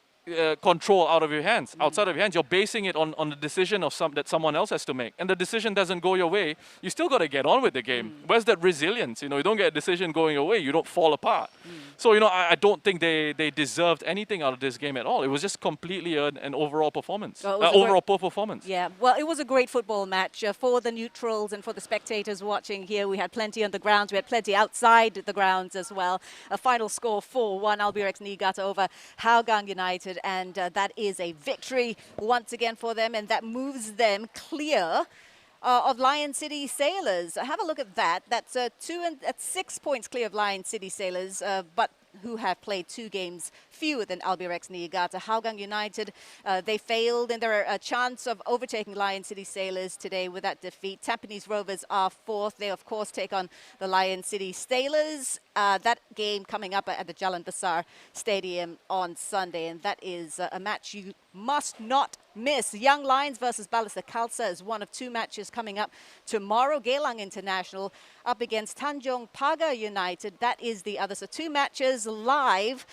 control out of your hands, outside of your hands. You're basing it on the decision of that someone else has to make. And the decision doesn't go your way, you still got to get on with the game. Where's that resilience? You know, you don't get a decision going your way, you don't fall apart. So, you know, I don't think they deserved anything out of this game at all. It was just completely an overall performance. Well, it was a overall poor performance. Yeah, well, it was a great football match for the neutrals and for the spectators watching here. We had plenty on the grounds. We had plenty outside the grounds as well. A final score 4-1, Albirex Niigata over Hougang United. And that is a victory once again for them. And that moves them clear of Lion City Sailors. Have a look at that. That's 6 points clear of Lion City Sailors, but who have played 2 games fewer than Albirex Niigata. Hougang United, they failed in their chance of overtaking Lion City Sailors today with that defeat. Tampines Rovers are 4th. They, of course, take on the Lion City Sailors. That game coming up at the Jalan Besar Stadium on Sunday, and that is a match you must not miss. Young Lions versus Balista Khalsa is one of 2 matches coming up tomorrow. Geylang International up against Tanjong Pagar United. That is the other. So 2 matches live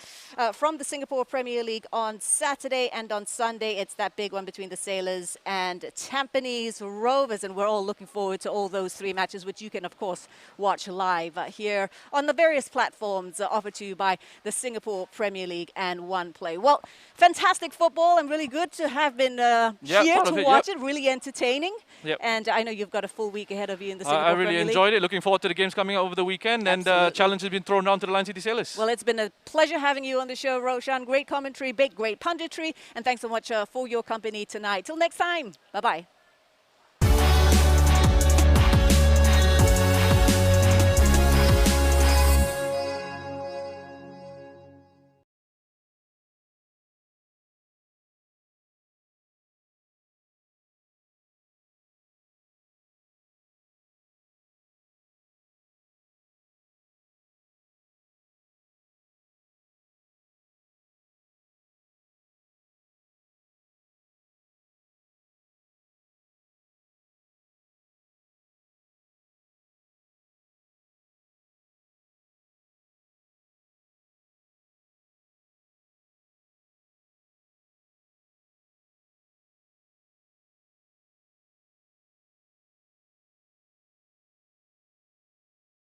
from the Singapore Premier League on Saturday, and on Sunday it's that big one between the Sailors and Tampines Rovers, and we're all looking forward to all those 3 matches, which you can of course watch live here on the various platforms offered to you by the Singapore Premier League and OnePlay. Well, fantastic football and really good to have been here to watch it. Really entertaining. Yep. And I know you've got a full week ahead of you in the Singapore I really Premier League. enjoyed it. Looking forward to the games coming up over the weekend. Absolutely. And challenge has been thrown down to the Lion City Sailors. Well, it's been a pleasure having you on the show, Roshan. Great commentary, great punditry. And thanks so much for your company tonight. Till next time. Bye-bye.